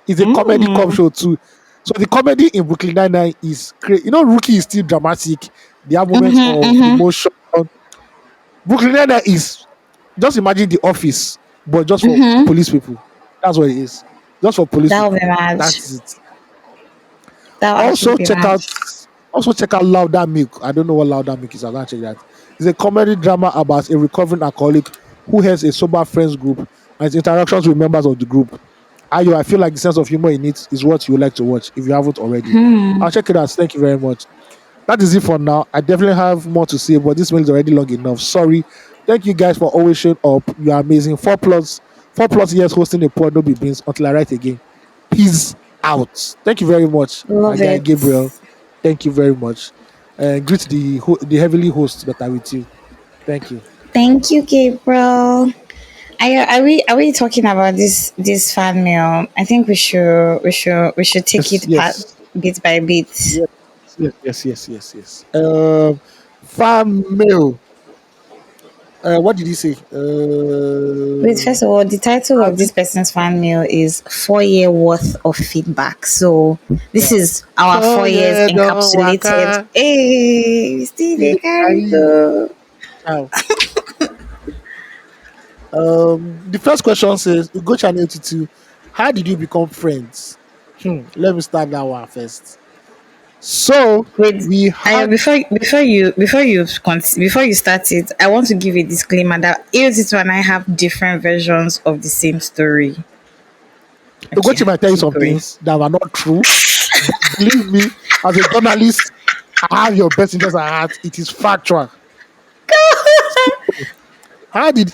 It's a comedy cop Mm. show too. So the comedy in Brooklyn 99 is great. Rookie is still dramatic. There are moments Mm-hmm, of mm-hmm. emotion. Brooklyn 99 is just imagine the office, but just for Mm-hmm. police people. That's what it is. Just for police That would people. be mad. That's it. That would actually Also be check mad. out also check out Louder Milk. I don't know what Louder Milk is. I'm gonna check that. It's a comedy drama about a recovering alcoholic who has a sober friends group and his interactions with members of the group. I feel like the sense of humor in it is what you would like to watch if you haven't already. Hmm. I'll check it out. Thank you very much. That is it for now. I definitely have more to say, but this mail is already long enough. Sorry. Thank you guys for always showing up. You are amazing. 4+ years hosting a pod, no be beans until I write again. Peace out. Thank you very much, my Love guy it. Gabriel. Thank you very much. Greet the heavenly hosts that are with you. Thank you. Thank you, Gabriel. Are we talking about this fan mail? I think we should take Yes, it part yes, bit by bit. yes. yes. Fan mail. What did he say? Wait, first of all, the title of this person's fan mail is 4 year worth of feedback. So this is our 4 years yeah, don't encapsulated. waka. Hey, we still See they the carry carry. go. Ciao. The first question says, Ugochi and AOT2, how did you become friends? Let me start that one first. So Wait, we I had before you start it, I want to give a disclaimer that AOT2 and I have different versions of the same story. Okay, Ugochi might tell you keep some going. things that are not true, but believe me, as a journalist, I have your best interest at heart. It is factual. How did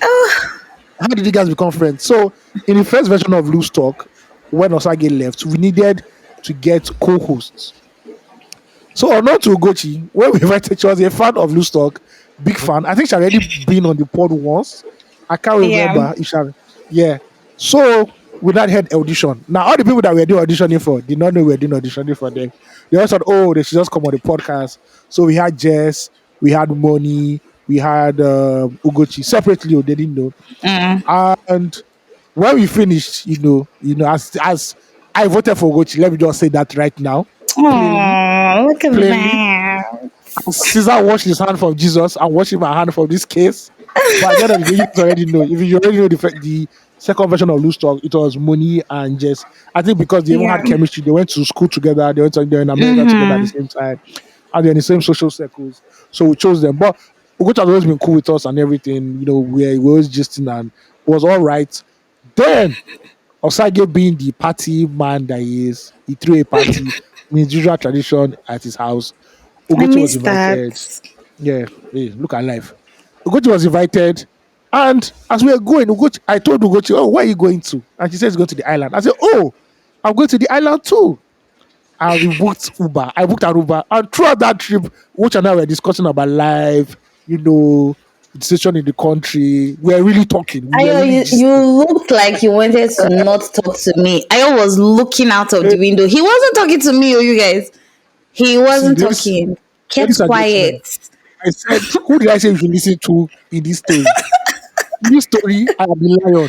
how did you guys become friends? So in the first version of Loose Talk, when Osage left, we needed to get co-hosts. So unknown to Ugochi, when we invited, she was a fan of Loose Talk, big fan. I think she already been on the pod once. I can't Yeah. remember if she had, yeah. So we not had audition. Now all the people that we were doing auditioning for did not know we were doing auditioning for them. They all thought, oh, they should just come on the podcast. So we had Jess, we had Money, we had Ugochi separately. Oh, they didn't know. Mm. And when we finished, as I voted for Ugochi, let me just say that right now, plainly, Oh, look at plainly. that. Caesar washed his hand from Jesus. I'm washing my hand from this case. But at the end of the day, you guys already know. If you already know the second version of Loose Talk, it was Money and Jess. I think because they even Yeah. had chemistry, they went to school together, they're in America together at the same time, and they're in the same social circles. So we chose them. But Ugochi has always been cool with us and everything. We always gisting and it was all right. Then Osage being the party man that he is, he threw a party in his usual tradition at his house. I Ugochi was missed that. invited. Yeah, hey, look at life. Ugochi was invited. And as we were going, I told Ugochi, oh, where are you going to? And she says, go to the island. I said, oh, I'm going to the island too. And we booked Uber. I booked an Uber. And throughout that trip, Ugochi and I were discussing about life, the situation in the country. We were really talking. We were Ayo, really you gisting. looked like you wanted to not talk to me. Ayo was looking out of Eh, the window. He wasn't talking to me, oh, you guys. He See, wasn't talking. ladies Kept and gentlemen, quiet. I said, who did I say you should listen to in this story? In this story, I am the lion.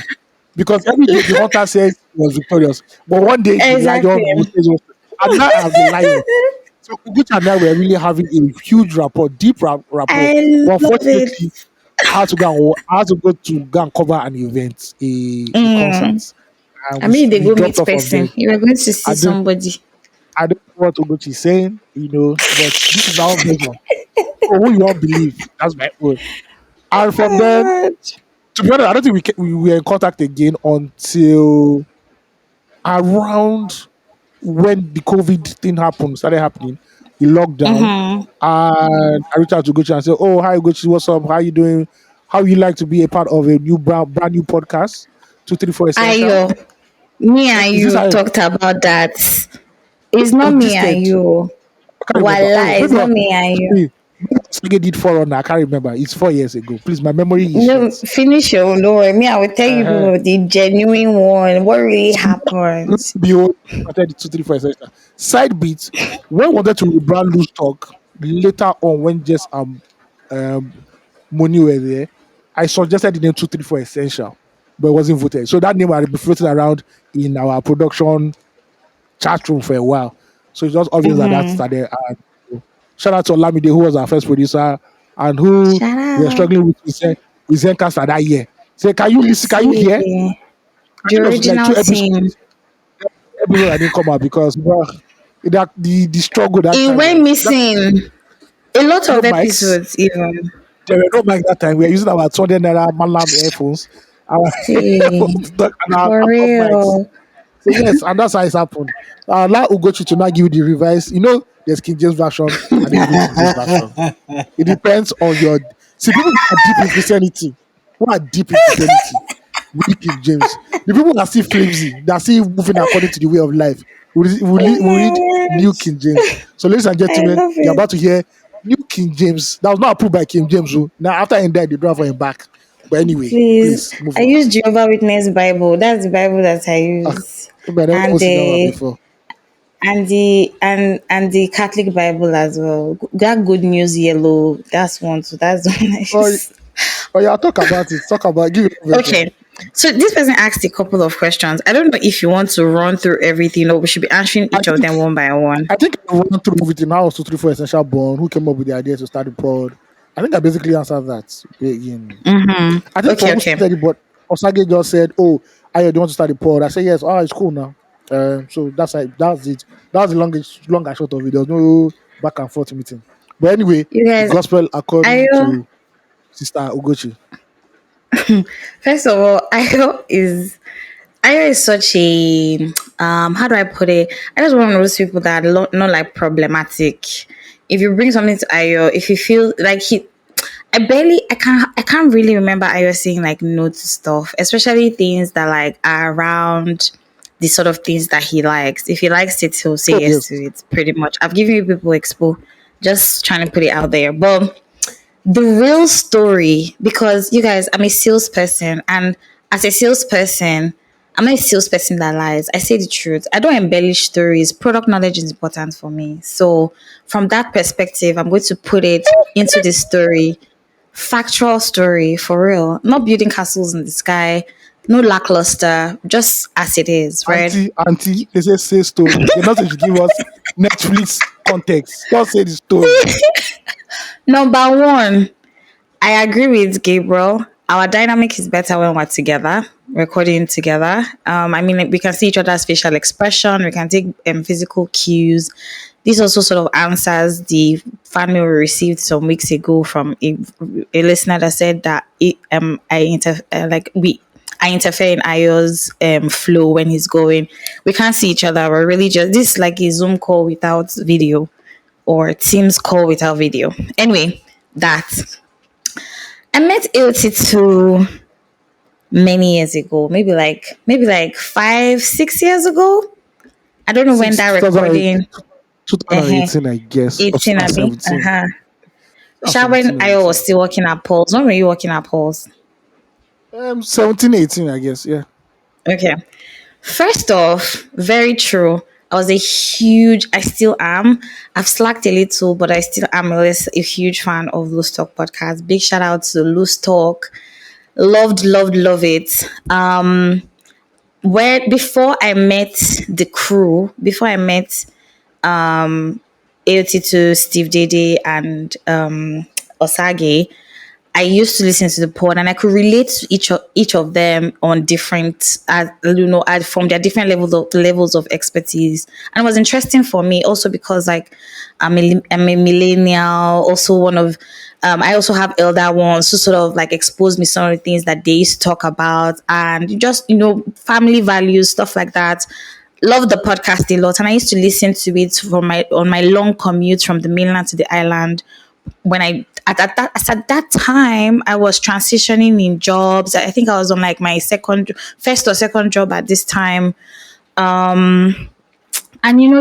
Because every day the hunter says he was victorious, but one day the lion will Exactly. say so. And now I am the lion. So Ugucha and I were really having a huge rapport, deep rapport. I But love it. unfortunately, I had to go and cover an event, a concert. Mm. And I we, mean, they we go dropped meet off from there. person. You were going to see I don't somebody. I don't know what Uguchi is saying, but this is our version. So who you want believe? That's my own. And from then, God. to be honest, I don't think we were in contact again until around when the COVID thing started happening, the lockdown. Mm-hmm. And I reached out to Gucci and said, oh, hi, Gucci, what's up? How you doing? How you like to be a part of a new brand new podcast, 234 Essential? Ayo, me and Is this you how talked about that. It's not we me and gisted? you. I can't remember. Oh, Voila, it's maybe not me and you. sorry, maybe Sege did Forerunner. I can't remember. It's 4 years ago. Please, my memory is No, short. finish your no. Me, I will tell you Uh-huh. the genuine one. What really So happened? behold, started the 234 Essential. Side beat, when we wanted to rebrand Loose Talk later on when just um money were there, I suggested the name 234 Essential, but it wasn't voted. So that name had been floating around in our production chat room for a while. So it's just obvious that Mm-hmm. started. And shout out to Olamide, who was our first producer and who Shut we were up. struggling with Zencaster that year. Say, can you listen? Can you See, hear? I the think it was like original two episodes. team. Episode I didn't come out because that the struggle that It time went was that missing. A lot no of mics. episodes, even. There were no mics that time. We were using our 200 naira Malam earphones, our See, earphones and our for laptop mics. real. So yes, and that's how it's happened. Allow Ugochi to now give you the revise. There's King James version and there's no King James version. It depends on your see people who are deep in Christianity, who are deep in Christianity, read King James. The people that are still flimsy, that are still moving according to the way of life, will read New Yes. King James. So, ladies and I gentlemen, love you're it. about to hear New King James. That was not approved by King James. Oh. Now, after he died, they drive for him back. But anyway, Please, please move I on. use Jehovah Witness Bible. That's the Bible that I Ah, use. maybe I never And seen that one before. and the Catholic Bible as well. That Good News Yellow. That's one. So that's the one I Oh, use. oh yeah, talk about it. Talk about give it a version. Okay. So this person asked a couple of questions. I don't know if you want to run through everything or we should be answering I each of think them one by one. I think I went through everything. How was 234 essential born? Who came up with the idea to start the pod? I think I basically answered that. I think for Okay, who okay. started it, but Osage just said, "Oh, I do you want to start the pod?" I said, "Yes." Oh, it's cool now. So that's it. That's the long and short of it. There was no back and forth meeting. But anyway, You the guys, gospel I according to Sister Ugochi. first of all, Ayo is such a how do I put it? I just one of those people that are not like problematic. If you bring something to Ayo, if you feel like I can't really remember Ayo saying like no to stuff, especially things that like are around the sort of things that he likes. If he likes it, he'll say Oh yes to yes, it. Pretty much, I've given you people expo, just trying to put it out there, but the real story, because you guys, I'm a salesperson, and as a salesperson, I'm not a salesperson that lies. I say the truth. I don't embellish stories. Product knowledge is important for me. So, from that perspective, I'm going to put it into the story, factual story for real, not building castles in the sky, no lackluster, just as it is, right? auntie, they say story. They not say you give us Netflix context. Just say the story. Number one, I agree with Gabriel. Our dynamic is better when we're together, recording together. I mean, like, we can see each other's facial expression. We can take physical cues. This also sort of answers the fan mail we received some weeks ago from a listener that said that I interfere in Ayo's flow when he's going. We can't see each other. We're really just this is like a Zoom call without video or Teams call without video. Anyway, that I met AOT2 many years ago, maybe like 5, 6 years ago. I don't know when Six that 2008, recording 2018, I guess, or 18 Abby. 2017. Sha when 2017 or I was 18. still working at Paul's. When were you working at Paul's? 17, 18, I guess. Yeah. Okay. First off, very true. I still am. I've slacked a little, but I still am a huge fan of Loose Talk podcast. Big shout out to Loose Talk. Loved, loved, love it. Where before I met the crew, before I met AOT2, Steve Dede, and Osage, I used to listen to the pod and I could relate to each of them on different, from their different levels of expertise. And it was interesting for me also because like I'm a millennial, also one of I also have elder ones who sort of like expose me some of the things that they used to talk about and just family values, stuff like that. Love the podcast a lot, and I used to listen to it for my on my long commute from the mainland to the island when at that time I was transitioning in jobs. I think I was on like my first or second job at this time. And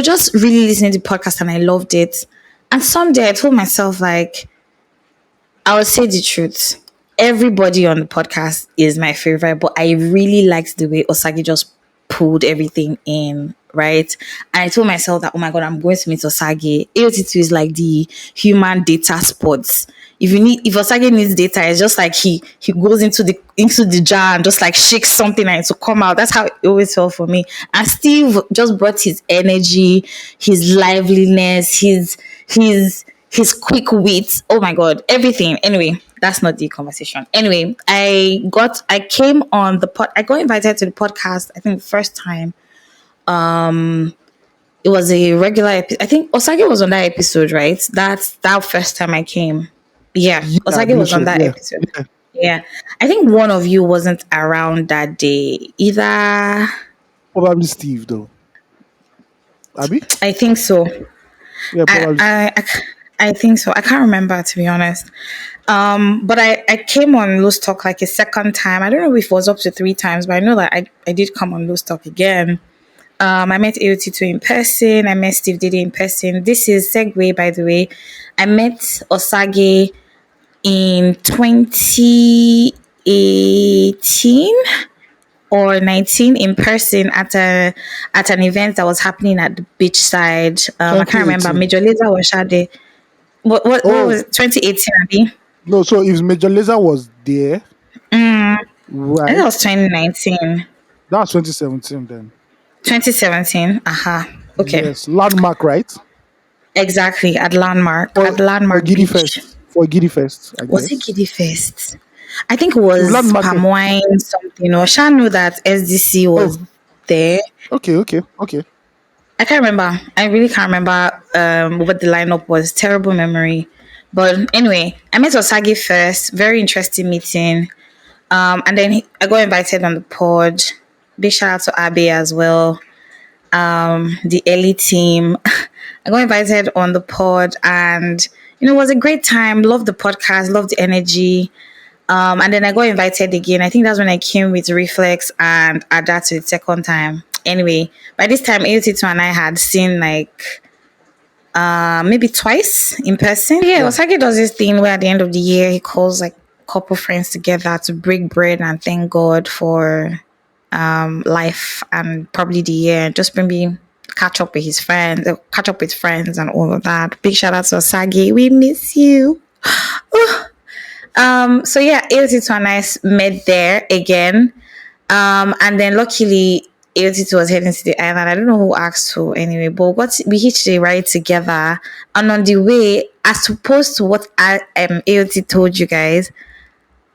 just really listening to the podcast and I loved it. And someday I told myself like I will say the truth. Everybody on the podcast is my favorite, but I really liked the way Osagi just pulled everything in, right? And I told myself that, oh my God, I'm going to meet Osagi. AOT2 is like the human data spots. If Osagi needs data, it's just like he goes into the jar and just like shakes something and to come out. That's how it always felt for me. And Steve just brought his energy, his liveliness, his quick wit. Oh my God, everything. Anyway, that's not the conversation. Anyway, I came on the pod. I got invited to the podcast. I think the first time. It was a regular. I think Osage was on that episode, right? That's that first time I came. Yeah, Yeah, I Osage believe was on so. that Yeah. episode. Yeah, I think one of you wasn't around that day either. Probably Steve, though. Abby? I think so. Yeah, I probably Steve. I, I, I think so. I can't remember to be honest. But I came on Loose Talk like a second time. I don't know if it was up to 3 times, but I know that I did come on Loose Talk again. I met AOT2 in person. I met Steve Diddy in person. This is segue, by the way. I met Osage in 2018. or 19 in person at an event that was happening at the beachside. I can't remember. 2018. Major Lazer was Shade. What Oh was it? 2018, Abi? no, so if Major Lazer was there, I think it was right? 2019. That was 2017 then. 2017. Aha. Okay. Yes, landmark, right? Exactly. At Landmark. At For Landmark Giddy Beach. Fest. For Giddy Fest, I Was it guess. Giddy Fest? I think it If was landmark, palm wine something. Or Sha knew that SDC oh, was there. okay. I can't remember. I really can't remember what the lineup was. Terrible memory. But anyway, I met Osagi first. Very interesting meeting. And then I got invited on the pod. Big shout out to Abe as well. The elite team. I got invited on the pod, and it was a great time. Loved the podcast, loved the energy. And then I got invited again. I think that's when I came with Reflex and Ada to the second time. Anyway, by this time, AOT2 and I had seen like maybe twice in person. Yeah, Yeah. Osaki does this thing where at the end of the year he calls like couple friends together to break bread and thank God for life and probably the year, and just maybe catch up with his friends, catch up with friends and all of that. Big shout out to Osagi. We miss you. So yeah, AOT2 and I met there again. And then luckily AOT2 was heading to the island. I don't know who asked who anyway, but we hitched a ride together. And on the way, as opposed to what AOT told you guys,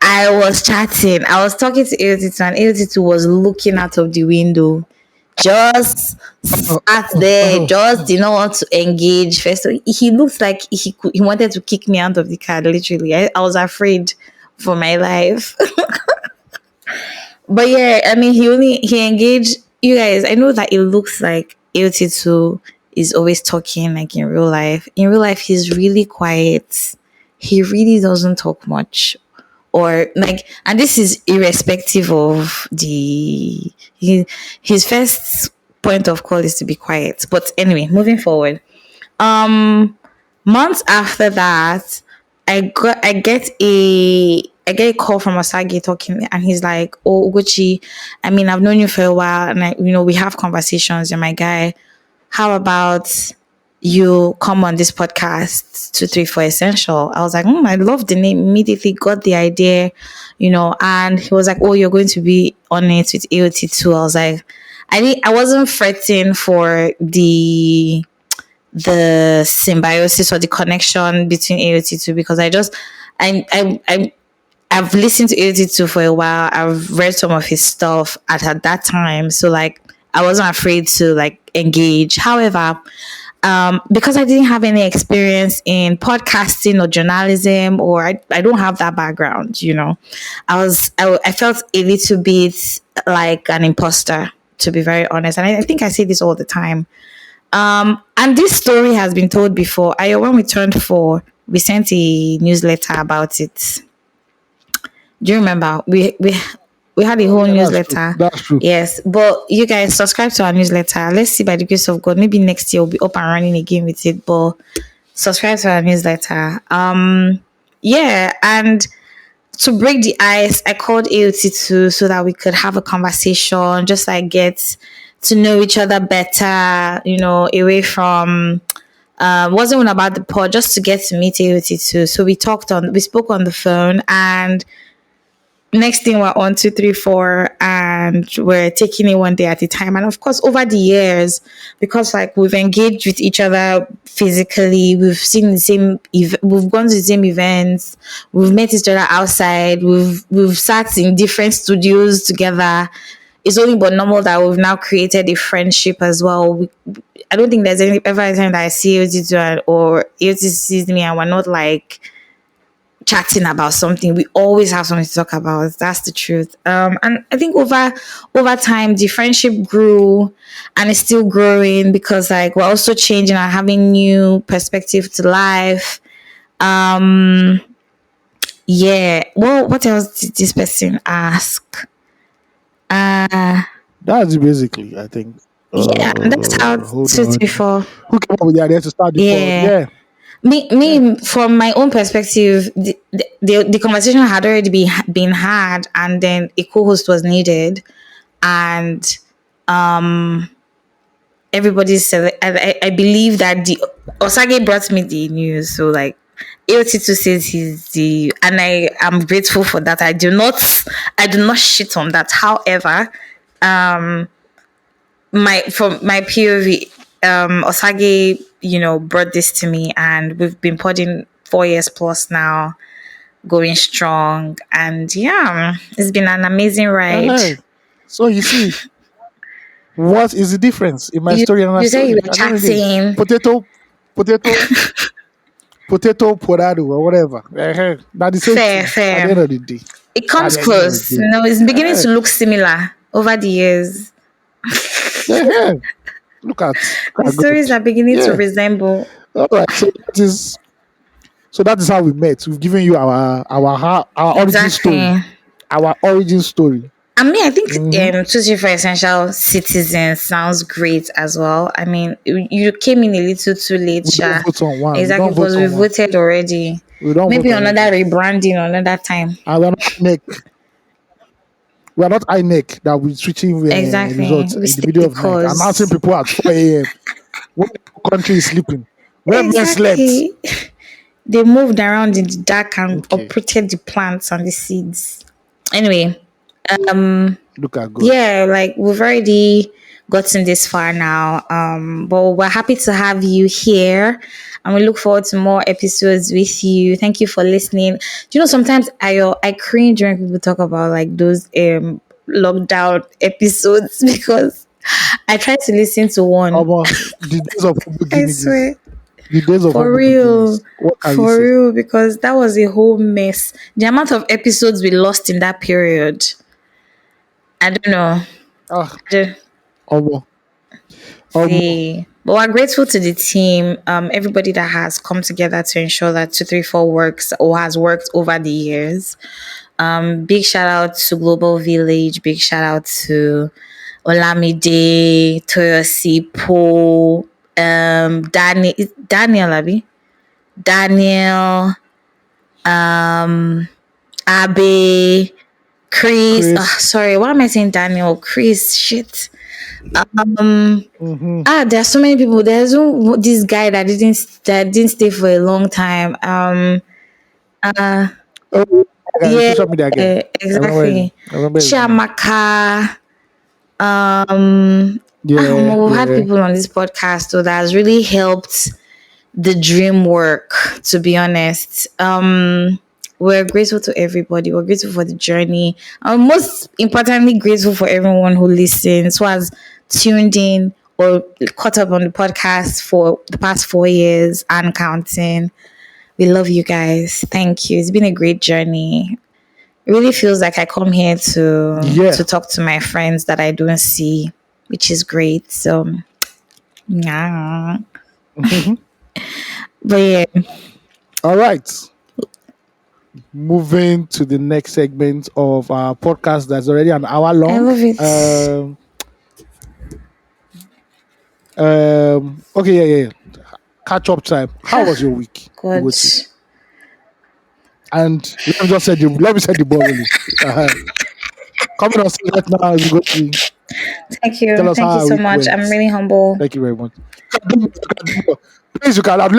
I was chatting. I was talking to AOT2 and AOT2 was looking out of the window. Just Oh, sat oh, there, oh, just did not want to engage first. So he looked like he wanted to kick me out of the car, literally. I was afraid for my life. But yeah, I mean, he engaged you guys. I know that it looks like AOT2 is always talking like in real life. In real life, he's really quiet. He really doesn't talk much, or like, and this is irrespective of his first point of call is to be quiet. But anyway, moving forward. Um, Months after that, I get a call from Osagi talking, and he's like, "Oh, Ugochi, I mean, I've known you for a while, and we have conversations. You're my guy. How about you come on this podcast, 234 Essential?" I was like, I love the name. Immediately got the idea, and he was like, "Oh, you're going to be on it with AOT2." I was like, I wasn't fretting for the symbiosis or the connection between AOT2 because I I've listened to AOT2 for a while. I've read some of his stuff at that time, so like I wasn't afraid to like engage. However, because I didn't have any experience in podcasting or journalism, or I don't have that background, I felt a little bit like an imposter, to be very honest. And I think I say this all the time. And this story has been told before. When we turned 4, we sent a newsletter about it. Do you remember? We had a whole yeah, that's true. newsletter. That's true. Yes, but you guys subscribe to our newsletter. Let's see, by the grace of God, maybe next year we'll be up and running again with it. But subscribe to our newsletter. Yeah, and to break the ice, I called AOT2 so that we could have a conversation, just like get to know each other better, away from wasn't even about the pod, just to get to meet AOT2. So we spoke on the phone, and next thing we're on 234, and we're taking it one day at a time. And of course, over the years, because like we've engaged with each other physically, we've seen we've gone to the same events, we've met each other outside, we've sat in different studios together. It's only but normal that we've now created a friendship as well. I don't think there's ever a time that I see AOT2 or AOT sees me and we're not like chatting about something. We always have something to talk about. That's the truth. And I think over time the friendship grew, and it's still growing because like we're also changing and having new perspective to life. Yeah. Well, what else did this person ask? That's basically, I think. Yeah, that's how Hold two on. three four. Who came up with the idea to start the pod? Yeah. Yeah. Me, from my own perspective, the conversation had already been had, and then a co-host was needed. and I believe that the Osage brought me the news. So like AOT2 says he's the, and I am grateful for that. I do not shit on that. However, my from my POV, Osage, brought this to me, and we've been putting 4 years plus now, going strong, and yeah, it's been an amazing ride. Uh-huh. So you see, what is the difference in my You story and my you say you story? were At the end of the day, chatting. potato, potato, potato, potato, or whatever. That's the same Fair, thing. At the end fair. of the day. It At comes the end of the close. day. It's beginning Uh-huh. to look similar over the years. Uh-huh. Look The at God. stories are beginning to Yeah. resemble. All right. So that is how we met. We've given you our origin story. Exactly. Our origin story. I mean, I think Mm-hmm. Tuesday for Essential Citizens sounds great as well. I mean, you came in a little too late, We don't Sha. vote on one. We Exactly, don't vote because we on one. voted already. We don't vote Maybe another already. rebranding another time. And we're not INEC. We are not INEC that we're switching Exactly. results We in the stay middle the of night, announcing cause. people at 4 a.m. when the country is sleeping. When men slept. Exactly. They moved around in the dark and Okay. uprooted the plants and the seeds. Anyway, Look at God. yeah, like we've already gotten this far now. But we're happy to have you here, and we look forward to more episodes with you. Thank you for listening. Do you know sometimes I cringe when people talk about like those lockdown episodes because I try to listen to one. The days of humble I beginnings. swear. The days of For humble real. beginnings. What can you For say? real, because that was a whole mess. The amount of episodes we lost in that period. I don't know. Ah, I don't Omo. Omo. see. But we're grateful to the team, everybody that has come together to ensure that 234 works or has worked over the years. Big shout out to Global Village, big shout out to Olamide, Toyosi, Paul, Daniel Abi. Daniel, Abe, Chris. Oh, Chris. sorry, why am I saying Daniel? Chris, shit. Mm-hmm. There are so many people. There's this guy that didn't stay for a long time. Oh, the Yeah, social media guy. I remember his name. exactly. I remember his name. Chiamaka. Yeah, We've had yeah. people on this podcast so that has really helped the dream work, to be honest. We're grateful to everybody. We're grateful for the journey. Most importantly, grateful for everyone who listens, who has tuned in or caught up on the podcast for the past 4 years and counting. We love you guys. Thank you. It's been a great journey. It really feels like I come here to Yeah. talk to my friends that I don't see, which is great. So yeah. But yeah, All right. Moving to the next segment of our podcast that's already an hour I long. love it. Okay, yeah. Catch up time. How was your week, God. Ugochi? And let me set the ball rolling. Coming on stage right now, Ugochi. Thank you. Tell us how Thank you our so week much. went. I'm really humble. Thank you very much. You can do more, you can do more. Please, you can let me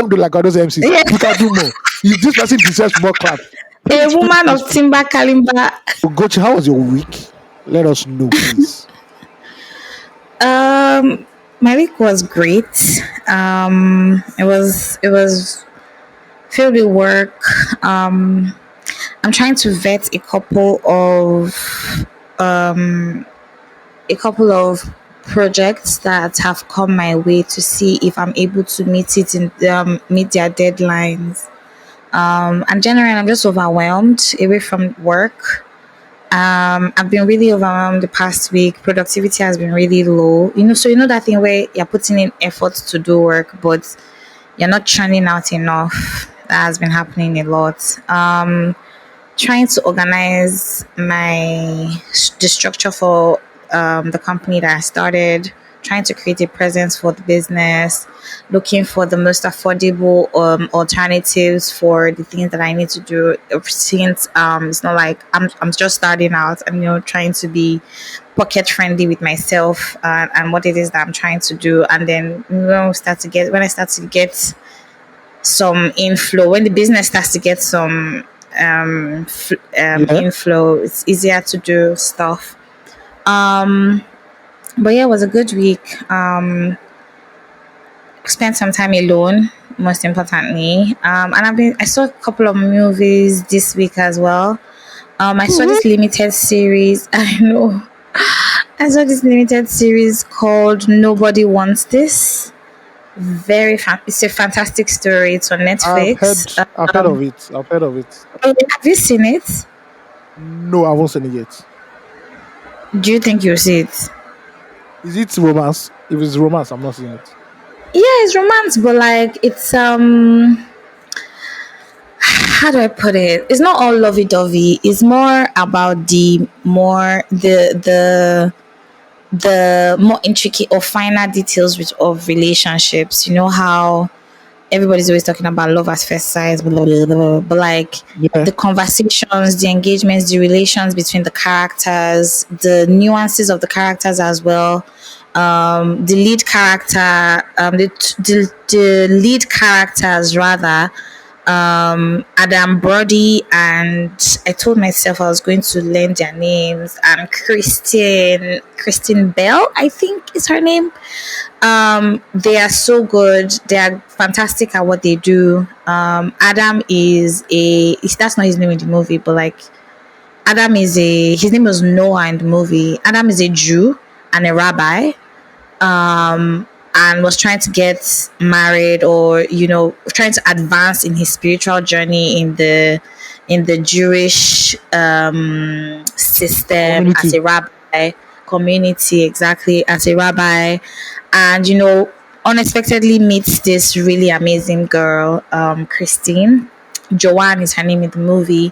do like all those MCs. Yeah. You can do more. If this person deserves more clap. A Please, woman please, of please. Timber Kalimba. Ugochi, how was your week? Let us know, please. My week was great. It was filled with work. I'm trying to vet a couple of projects that have come my way to see if I'm able to meet their deadlines. And generally, I'm just overwhelmed away from work. I've been really overwhelmed the past week. Productivity has been really low. So that thing where you're putting in effort to do work, but you're not churning out enough. That has been happening a lot. Trying to organize the structure for the company that I started. trying to create a presence for the business, looking for the most affordable alternatives for the things that I need to do. Since it's not like I'm just starting out, and trying to be pocket friendly with myself, and what it is that I'm trying to do. And then when I start to get some inflow, when the business starts to get some Yeah. inflow, it's easier to do stuff. um but yeah, it was a good week. Spent some time alone, most importantly. And I saw a couple of movies this week as well. I saw Mhm. this limited series. I know. I saw this limited series called Nobody Wants This. It's a fantastic story. It's on Netflix. I've heard of it. I've heard of it. Have you seen it? No, I won't seen it yet. Do you think you'll see it? Is it romance? If it's romance, I'm not seeing it. Yeah, it's romance, but like it's how do I put it? It's not all lovey dovey. It's more about the more intricate or finer details of relationships. You know how everybody's always talking about love at first sight, blah, blah, blah, blah, but like Yeah. the conversations, the engagements, the relations between the characters, the nuances of the characters as well. The lead character, the lead characters rather, Adam Brody, and I told myself I was going to learn their names. Christine Bell, I think is her name. They are so good. They are fantastic at what they do. Adam that's not his name in the movie, but like his name was Noah in the movie. Adam is a Jew and a rabbi, and was trying to get married, or trying to advance in his spiritual journey in the Jewish system as Community. a rabbi community, exactly, as a rabbi. And unexpectedly meets this really amazing girl, Christine. Joanne is her name in the movie,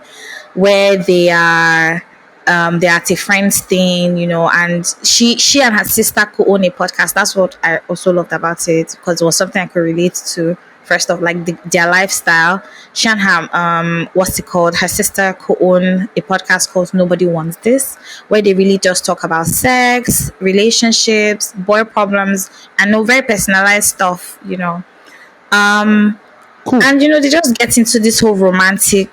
where they're at a friend's thing, and she and her sister co-own a podcast. That's what I also loved about it, because it was something I could relate to. First off, like their lifestyle. She and what's it called? Her sister co-own a podcast called Nobody Wants This, where they really just talk about sex, relationships, boy problems, and no very personalized stuff. Cool. And they just get into this whole romantic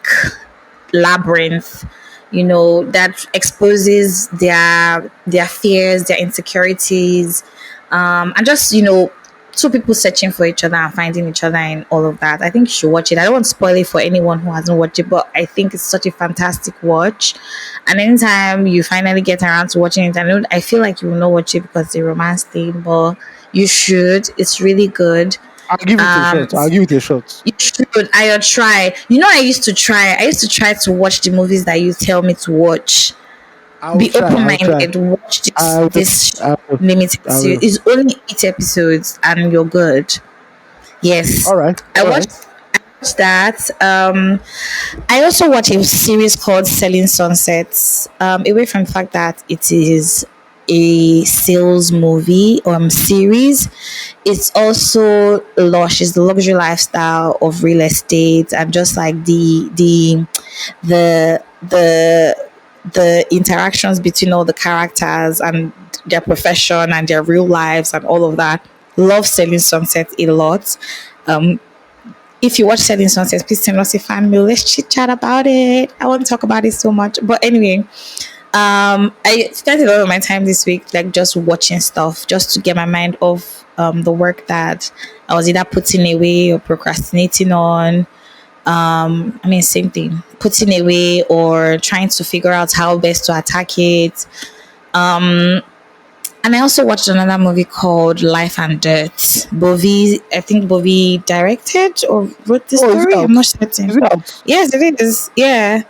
labyrinth, that exposes their fears, their insecurities, and just two people searching for each other and finding each other in all of that. I think you should watch it. I don't want to spoil it for anyone who hasn't watched it, but I think it's such a fantastic watch. And anytime you finally get around to watching it, I feel like you will not watch it because it's a romance thing, but you should. It's really good. I'll give it a Um, shot. I'll give it a shot. you should. I try. I used to try to watch the movies that you tell me to watch. I will Be try. open I will try. minded. Watch I will. this I will. limited I series. will. It's only 8 episodes, and you're good. Yes, All right. I All watched right. that. I also watched a series called Selling Sunsets. Away from the fact that it is a sales movie series, it's also lush. It's the luxury lifestyle of real estate, and just like the the the interactions between all the characters and their profession and their real lives and all of that. Love Selling Sunset a lot. Um, if you watch Selling Sunset, please send us a fan mail. Let's chit chat about it. I want to talk about it so much. But anyway, I spent a lot of my time this week like just watching stuff, just to get my mind off the work that I was either putting away or procrastinating on. Same thing, putting away or trying to figure out how best to attack it. And I also watched another movie called Life and Dirt. I think Bovi directed or wrote the Oh, is it story. I'm out? not certain. Is it out? Yes, it is. Yeah,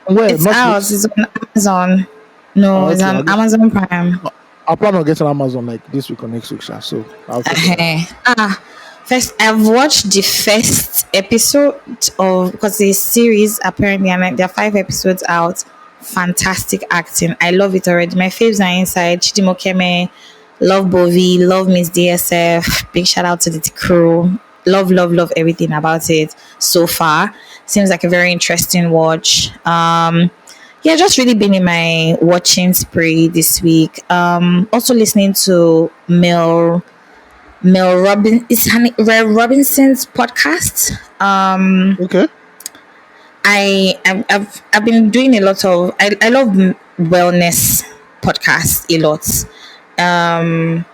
Where? it's out. Netflix. It's on Amazon. No, it's Okay. on Amazon Prime. I plan on getting Amazon like this week or next week, sha, so I'll check it out. First, I've watched the first episode of, because the series apparently, and there are 5 episodes out. Fantastic acting. I love it already. My faves are inside. Chidimokeme, Love Bovi, love Miss DSF. Big shout out to the crew. Love, love, love everything about it so far. Seems like a very interesting watch. Yeah, just really been in my watching spree this week. Also listening to Mel Robinson's podcast. Okay. I've been doing a lot of I love wellness podcasts a lot. Um,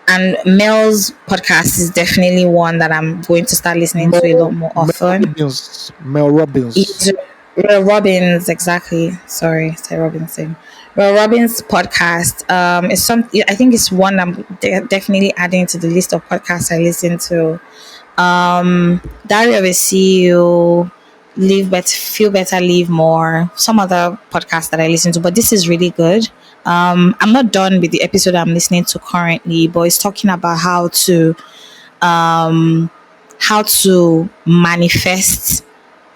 and Mel's podcast is definitely one that I'm going to start listening to a lot more Mel often. Robbins. Mel Robbins. It's Roy Robbins, exactly. Sorry, say Robinson. Roy Robbins podcast. It's some. I think it's one I'm definitely adding to the list of podcasts I listen to. Diary of a CEO, Live Better, Feel Better, Live More. Some other podcasts that I listen to, but this is really good. I'm not done with the episode I'm listening to currently, but it's talking about um, how to manifest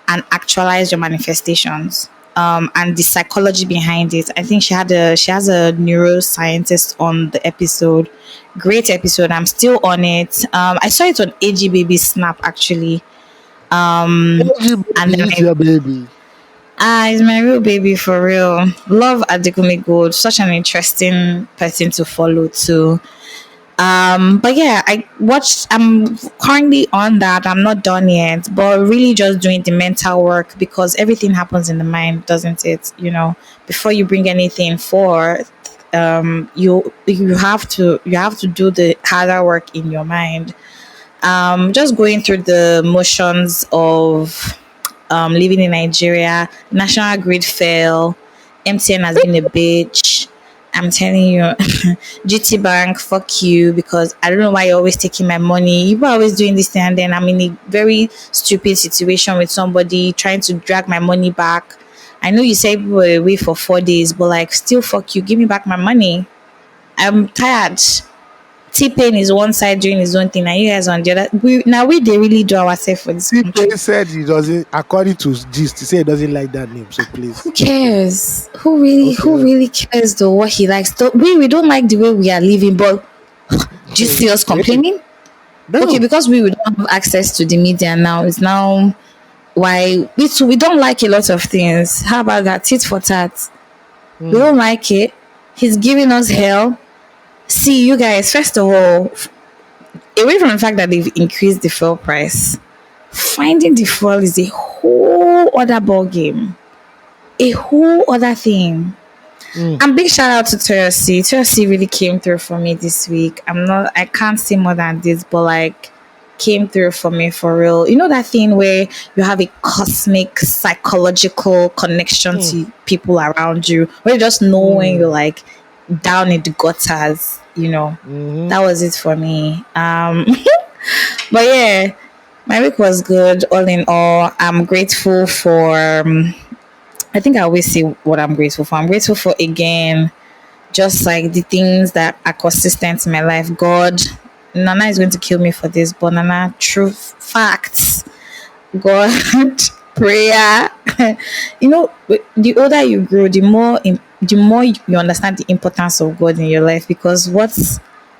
and actualize your manifestations, and the psychology behind it. I think she has a neuroscientist on the episode. Great episode. I'm still on it. I saw it on AG Baby Snap actually. Energy And baby, then it's your baby. it's my real baby for real. Love Adekunle Gold. Such an interesting person to follow too. But yeah, I'm currently on that. I'm not done yet, but really just doing the mental work because everything happens in the mind, doesn't it? Before you bring anything forth, you have to do the harder work in your mind. Just going through the motions of living in Nigeria. National grid fell. MTN has been a bitch. I'm telling you, GT Bank, fuck you, because I don't know why you're always taking my money. You are always doing this thing, and then I'm in a very stupid situation with somebody trying to drag my money back. I know you said we were away for 4 days, but like, still, fuck you. Give me back my money. I'm tired. T-Pain is one side doing his own thing, and you guys on the other. We they really do ourselves for this T-Pain country. said he doesn't, according to Gist, he said he doesn't like that name. So please. Who cares? Who Okay. really cares though what he likes? We don't like the way we are living, but do you see us Okay. complaining? Okay, No. because we don't have access to the media now. It's now why we too, we don't like a lot of things. How about that? Tit for tat. We Hmm. don't like it. He's giving us hell. See, you guys, first of all, away from the fact that they've increased the fuel price, finding the fuel is a whole other ball game. A whole other thing. Hmm. And big shout out to Toyosi. Toyosi really came through for me this week. I can't say more than this, but like, came through for me for real. You know that thing where you have a cosmic psychological connection Hmm. to people around you, where you just know when Hmm. you're like down in the gutters. Hmm. That was it for me. But yeah, my week was good all in all. I'm grateful for I think I always say what I'm grateful for. I'm grateful for, again, just like the things that are consistent in my life. God, Nana is going to kill me for this, but Nana, truth, facts, God, prayer. The older you grow, the more you understand the importance of God in your life, because what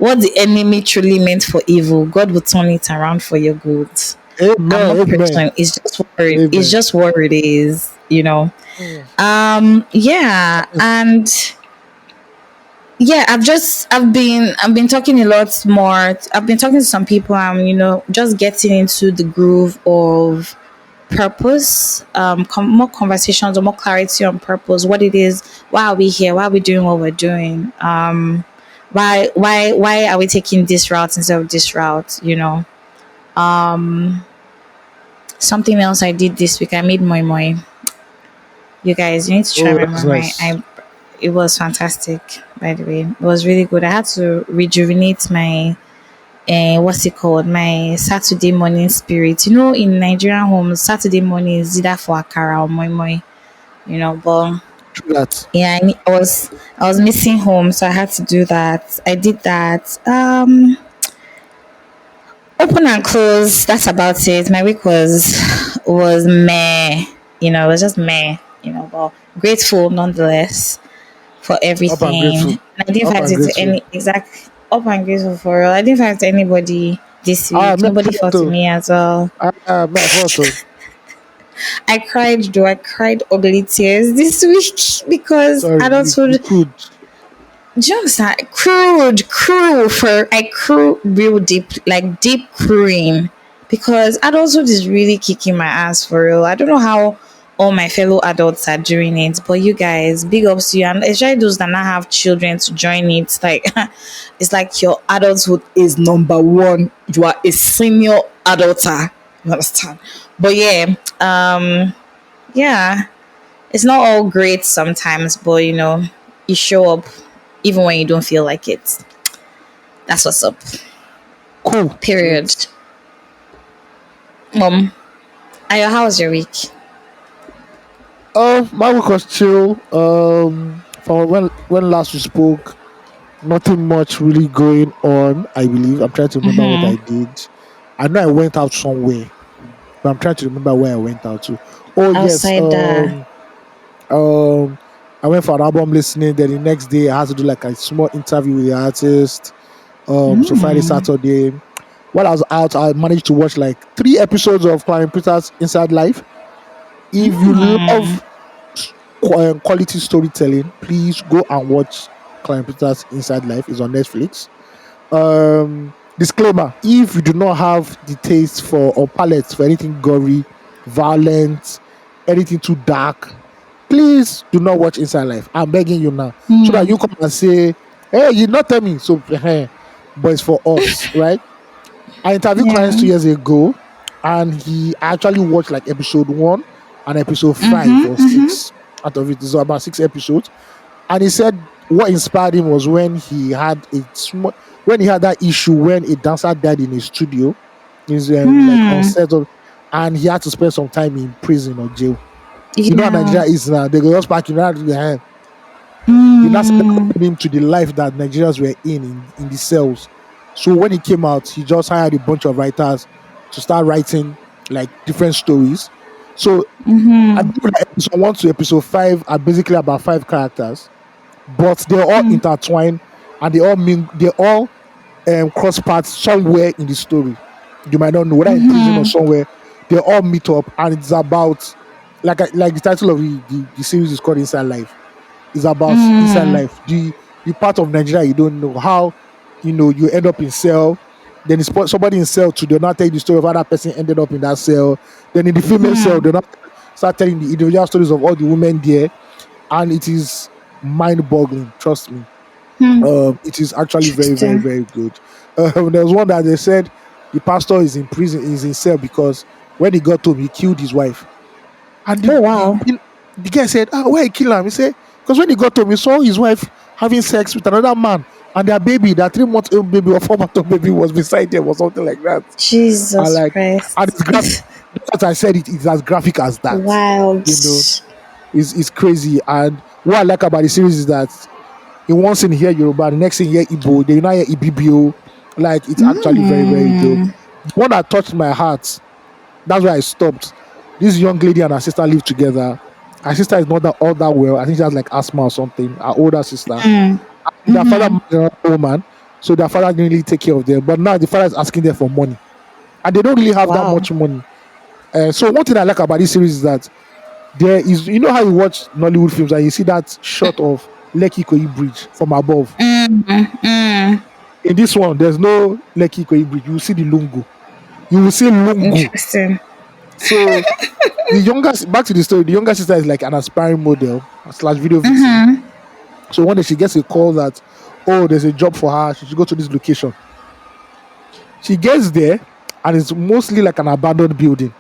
the enemy truly meant for evil, God will turn it around for your good. I'm Amen. not Amen. person. It's Amen. just what it is. Hmm. Yeah, and yeah, I've been talking a lot more. I've been talking to some people. Just getting into the groove of purpose. More conversations or more clarity on purpose. What it is. Why are we here? Why are we doing what we're doing? Why are we taking this route instead of this route? Something else I did this week. I made moi. You guys, you need to try Oh, my that's moi. nice. It was fantastic, by the way. It was really good. I had to rejuvenate my what's it called? My Saturday morning spirit. In Nigerian homes, Saturday morning is either for akara or moi. But True that. yeah, I was missing home, so I had to do that. I did that. Open and close. That's about it. My week was meh. It was just meh. But grateful nonetheless for Up and everything. grateful. And I didn't Up find and it to grateful. any exact. up and grateful for real. I didn't fight anybody this Ah, week. me I Nobody fought fought with too. me as well. Me I fought too. I cried though. I cried ugly tears this week because Sorry, you adulthood could. just like cruel for I crew real deep, like deep crewing, because adulthood is really kicking my ass for real. I don't know how all my fellow adults are doing it, but you guys, big ups to you, and especially those that now have children to join it. Like it's like your adulthood is number one. You are a senior adulter. You understand? But yeah, yeah, it's not all great sometimes, but you show up even when you don't feel like it. That's what's up. Cool. Period. Great. Ayo, how was your week? My week was chill. From when last we spoke, nothing much really going on. I believe I'm trying to remember what I did. I know I went out somewhere, but I'm trying to remember where I went out to. Oh yes, Outside um, I went for an album listening. Then the next day, I had to do like a small interview with the artist. So Friday, Saturday. While I was out, I managed to watch like 3 episodes of Clarence Peters Inside Life. If you love quality storytelling, please go and watch Clarence Peters Inside Life. It's on Netflix. Disclaimer: if you do not have the taste for or palate for anything gory, violent, anything too dark, please do not watch Inside Life. I'm begging you now, so that you come and say, "Hey, you not tell me." So, but it's for us, right? I interviewed clients yeah. 2 years ago, and he actually watched like episode 1 and episode 5 Mm-hmm. or Mm-hmm. 6 out of it. So about 6 episodes, and he said what inspired him was when he had that issue when a dancer died in his studio, is like on set of, and he had to spend some time in prison or jail. You know how Yeah. Nigeria is now; they go just pack him out. He now started Mm. comparing him to the life that Nigerians were in the cells. So when he came out, he just hired a bunch of writers to start writing like different stories. So I believe like episode 1 to episode 5 are basically about 5 characters, but they're all intertwined, and they all cross paths somewhere in the story. You might not know whether in prison or somewhere. They all meet up, and it's about like the title of the series is called Inside Life. Is about inside life. The part of Nigeria you don't know, how you end up in cell. Then it's somebody in cell too. They'll not tell you the story of how that person ended up in that cell. Then in the female cell, they'll not start telling the individual stories of all the women there, and it is mind-boggling. Trust me. It is actually very, very, Interesting. very good. There was one that they said the pastor is in prison, is in cell because when he got home, he killed his wife. And Oh wow. the guy said, why he kill him? He said, because when he got home, he saw his wife having sex with another man, and their baby, their 3 month old baby or 4 month old baby was beside them or something like that. And Jesus like, and Christ. it's graphic. Because I said it's as graphic as that. Wild. You know, it's crazy. And what I like about the series is that in one scene here Yoruba, the next scene here Igbo, they now hear Ibibio. Like it's actually very, very dope. The one that touched my heart, that's why I stopped. This young lady and her sister live together. Her sister is not that all that well. I think she has like asthma or something. Her older sister. Their father married another woman, so their father didn't really take care of them. But now the father is asking them for money, and they don't really have that Wow. much money. So one thing I like about this series is that there is, how you watch Nollywood films and you see that shot of Lekki Ikoyi Bridge from above. In this one, there's no Lekki Ikoyi Bridge. You will see the Lungu. You will see Lungu. Interesting. So back to the story, the younger sister is like an aspiring model slash video vixen. So one day she gets a call that, oh, there's a job for her. She should go to this location. She gets there, and it's mostly like an abandoned building.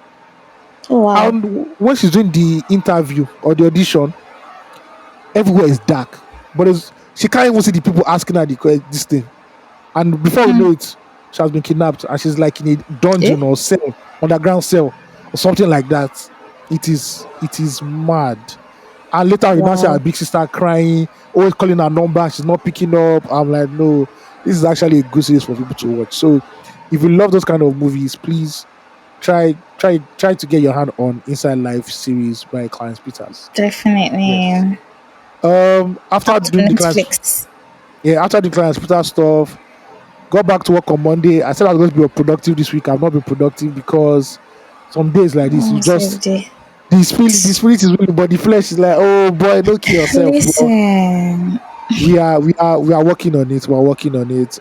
Oh wow. And when she's doing the interview or the audition, everywhere is dark. But she can't even see the people asking her this thing. And before we know it, she has been kidnapped, and she's like in a Eh? dungeon or cell, underground cell, or something like that. It is mad. And later on, you now see her Wow. big sister crying, always calling her number. She's not picking up. I'm like, no, this is actually a good series for people to watch. So, if you love those kind of movies, please try to get your hand on Inside Life series by Clarence Peters. Yes. Definitely. After Out to doing the Clarence, Netflix. Peters stuff, Got back to work on Monday. I said I was going to be productive this week. I've not been productive because some days like this, you Oh, just save day. the spirit is willing, but the flesh is like, oh boy, don't kill yourself. But Listen. we are working on it. We're working on it.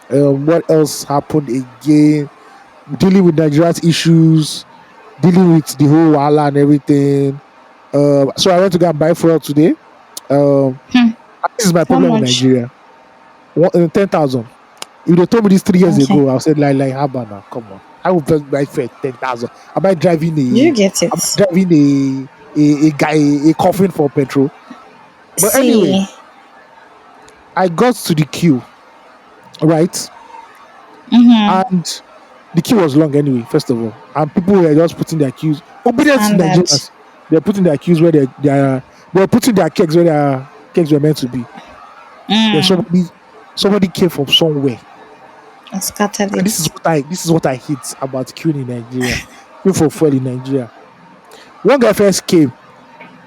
What else happened again? Dealing with Nigeria's issues, dealing with the whole wala and everything. So I went to go and buy fuel today. Um, Hmm. this is my How problem with much? Nigeria. 10,000. If they told me this 3 years Okay. ago, I said like how about now? Come on, I will first buy for 10,000. Am I driving Do you get am it? I driving a guy a coffin for petrol? But anyway, See. I got to the queue, right? Mm-hmm. And the queue was long anyway, first of all. And people were just putting their queues. Obedience to Standard. Nigerians. They're putting their queues where they're putting their kegs where their kegs were meant to be. Then Mm. somebody came from somewhere. I scattered And it. this is what I hate about queuing in Nigeria. Queuing for fuel in Nigeria. One guy first came,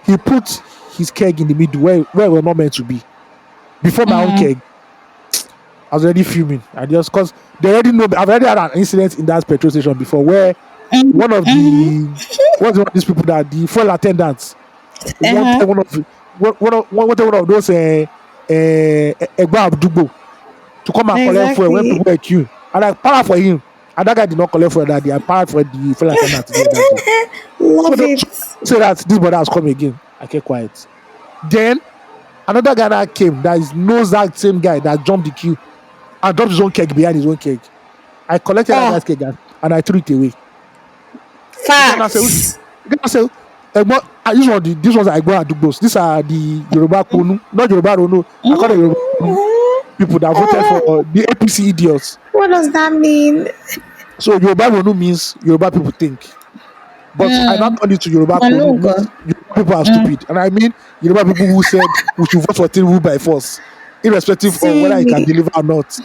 he put his keg in the middle where we're not meant to be. Before my own Mm. keg, I was already fuming. I just because they already know I've already had an incident in that petrol station before where Mm. one of Mm-hmm. the one of these people that the fuel attendants wanted Uh-huh. one of those Egba Abdugbo to come and collect fuel when Exactly. people were queuing. And I parad for him. And that guy did not collect fuel that day. I parad for the fuel attendant there that day. So Love they it. say that this brother has come again. I kept quiet. Then another guy that came that is knows that same guy that jumped the queue and dropped his own keg behind his own keg. I collected that Oh, guy's keg and I threw it away. The guy now said, facts. the guy now said, I use one these ones are Egbo Adugbos. These are the Yoruba Konu, not Yoruba Ronu. I call them Yoruba Konu people that voted for Oh, the APC idiots. what does that mean? So Yoruba Ronu means Yoruba people think. But I now Mm. turned it to Yoruba Konu Manugo. means Yoruba people are Mm. stupid. And I mean Yoruba people who said we should vote for Tinubu by force, irrespective of whether he can See. deliver or not.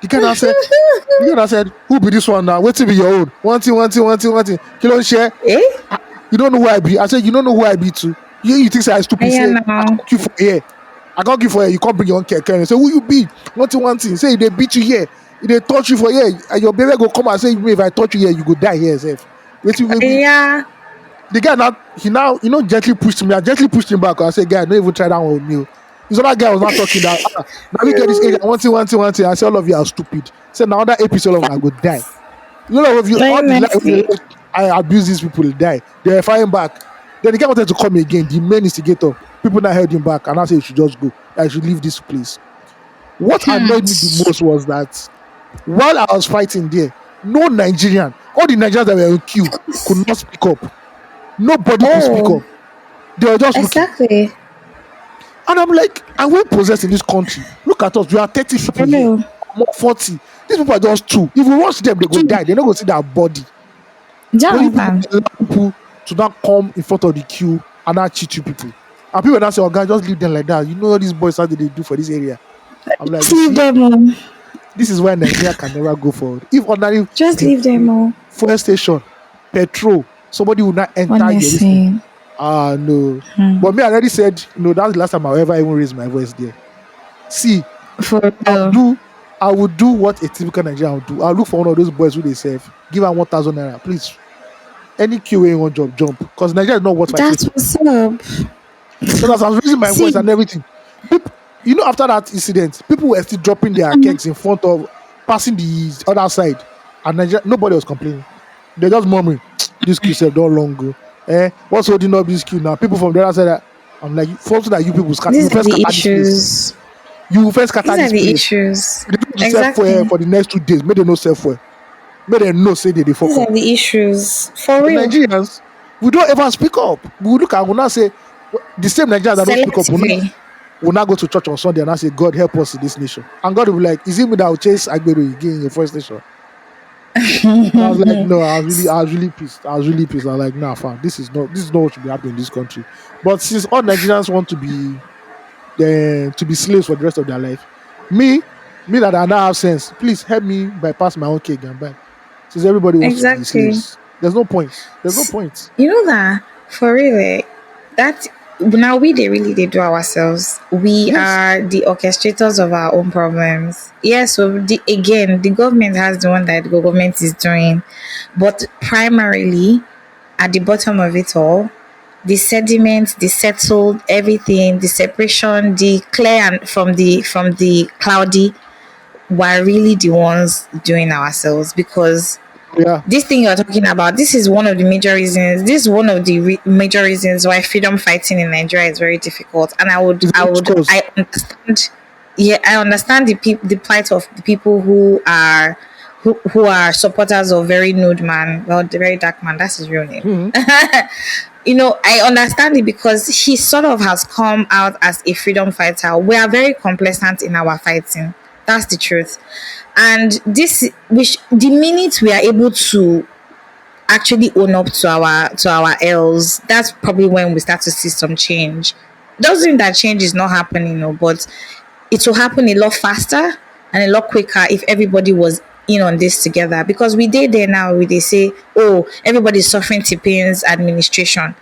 The guy now said, who be this one now? Wait till be your own. One thing. You don't share. Eh? You don't know who I be. I said, you don't know who I be too. You think say I stupid? Yeah, Say, I now. can't give for here. I can't give for here. You can't bring your own keke. You say, who you be? One thing. Say, they beat you here. If they touch you for here, and your baby go come and say, if I touch you here, you go die here, self. Wait till maybe Yeah. the guy now, gently pushed me. I gently pushed him back. I said, guy, don't even try that one with me. This other guy was not talking that. Now we get this area. One thing. I say, all of you are stupid. Say, now that episode of I go die. You know, if you all the Honestly. life I abuse these people, they die. They're firing back. Then the guy wanted to come again. The main instigator, people now held him back, and I said, you should just go. I should leave this place. What Hmm. annoyed me the most was that while I was fighting there, no Nigerian, all the Nigerians that were in queue could not speak up. Nobody could speak Oh, up. They were just looking. exactly. And I'm like, and we're possessed in this country. Look at us. We are 30 For people here. real. More 40. These people are just two. If we rush them, they go die. They're not going to see their body. But you people Jonathan. allow people to not come in front of the queue and not cheat you people. And people now say, oh, guys, just leave them like that. You know what these boys, how they do for this area. I'm like, Just you leave see, them all. this is why Nigeria can never go forward. If ordinary Just leave them all. fuel station, petrol, somebody will not enter your listening. Honestly. No. Hmm. But me, I already said, that's the last time I'll ever even raise my voice there. See, For I'll real. do I would do what a typical Nigerian would do. I'll look for one of those boys who they serve, give her 1,000 naira, please. Any QA one job, jump. Because Nigeria is not worth fighting That's for. what's up. So as I was raising my voice See. and everything, people, after that incident, people were still dropping their kegs in front of, passing the other side. And Nigeria, nobody was complaining. They just murmuring, this queue said don't long go. What's holding up this queue now? People from the other side, I'm like, first that you people scatter, you These are first the scatter this place. issues. You will first scatter These are this the place. issues. They don't self Exactly. for the next 2 days. Make them no self for. Make them know say they fuck These up. are the issues. For But real. Nigerians, we don't ever speak up. We look and we now say the same Nigerians that don't speak up Selectively. will now go to church on Sunday and I say, God help us in this nation. And God will be like, is it me that will chase Agbero again in your first nation? And I was like, no, I was really pissed. I was like, nah, fam, this is not what should be happening in this country. But since all Nigerians want to be slaves for the rest of their life, me that I now have sense, please help me bypass my own cake and buy. Since everybody wants to be Exactly. slaves, there's no point. There's no point. You know that for real, that now we they really they do ourselves. We Yes. are the orchestrators of our own problems. Yes, so again, the government has the one that the government is doing, but primarily at the bottom of it all, the sediment, the settled, everything, the separation, the clear and from the cloudy, we're really the ones doing ourselves because Yeah. this thing you're talking about, this is one of the major reasons. This is one of the major reasons why freedom fighting in Nigeria is very difficult. And It's just cause. I understand. Yeah, I understand the plight of the people who are supporters of very nude man, well, the very dark man. That's his real name. Mhm. I understand it because he sort of has come out as a freedom fighter. We are very complacent in our fighting. That's the truth. And this, which the minute we are able to actually own up to our L's, that's probably when we start to see some change. Doesn't mean that change is not happening, no, but it will happen a lot faster and a lot quicker if everybody was in on this together. Because we did there now, we they say, oh, everybody's suffering T-Pain's administration.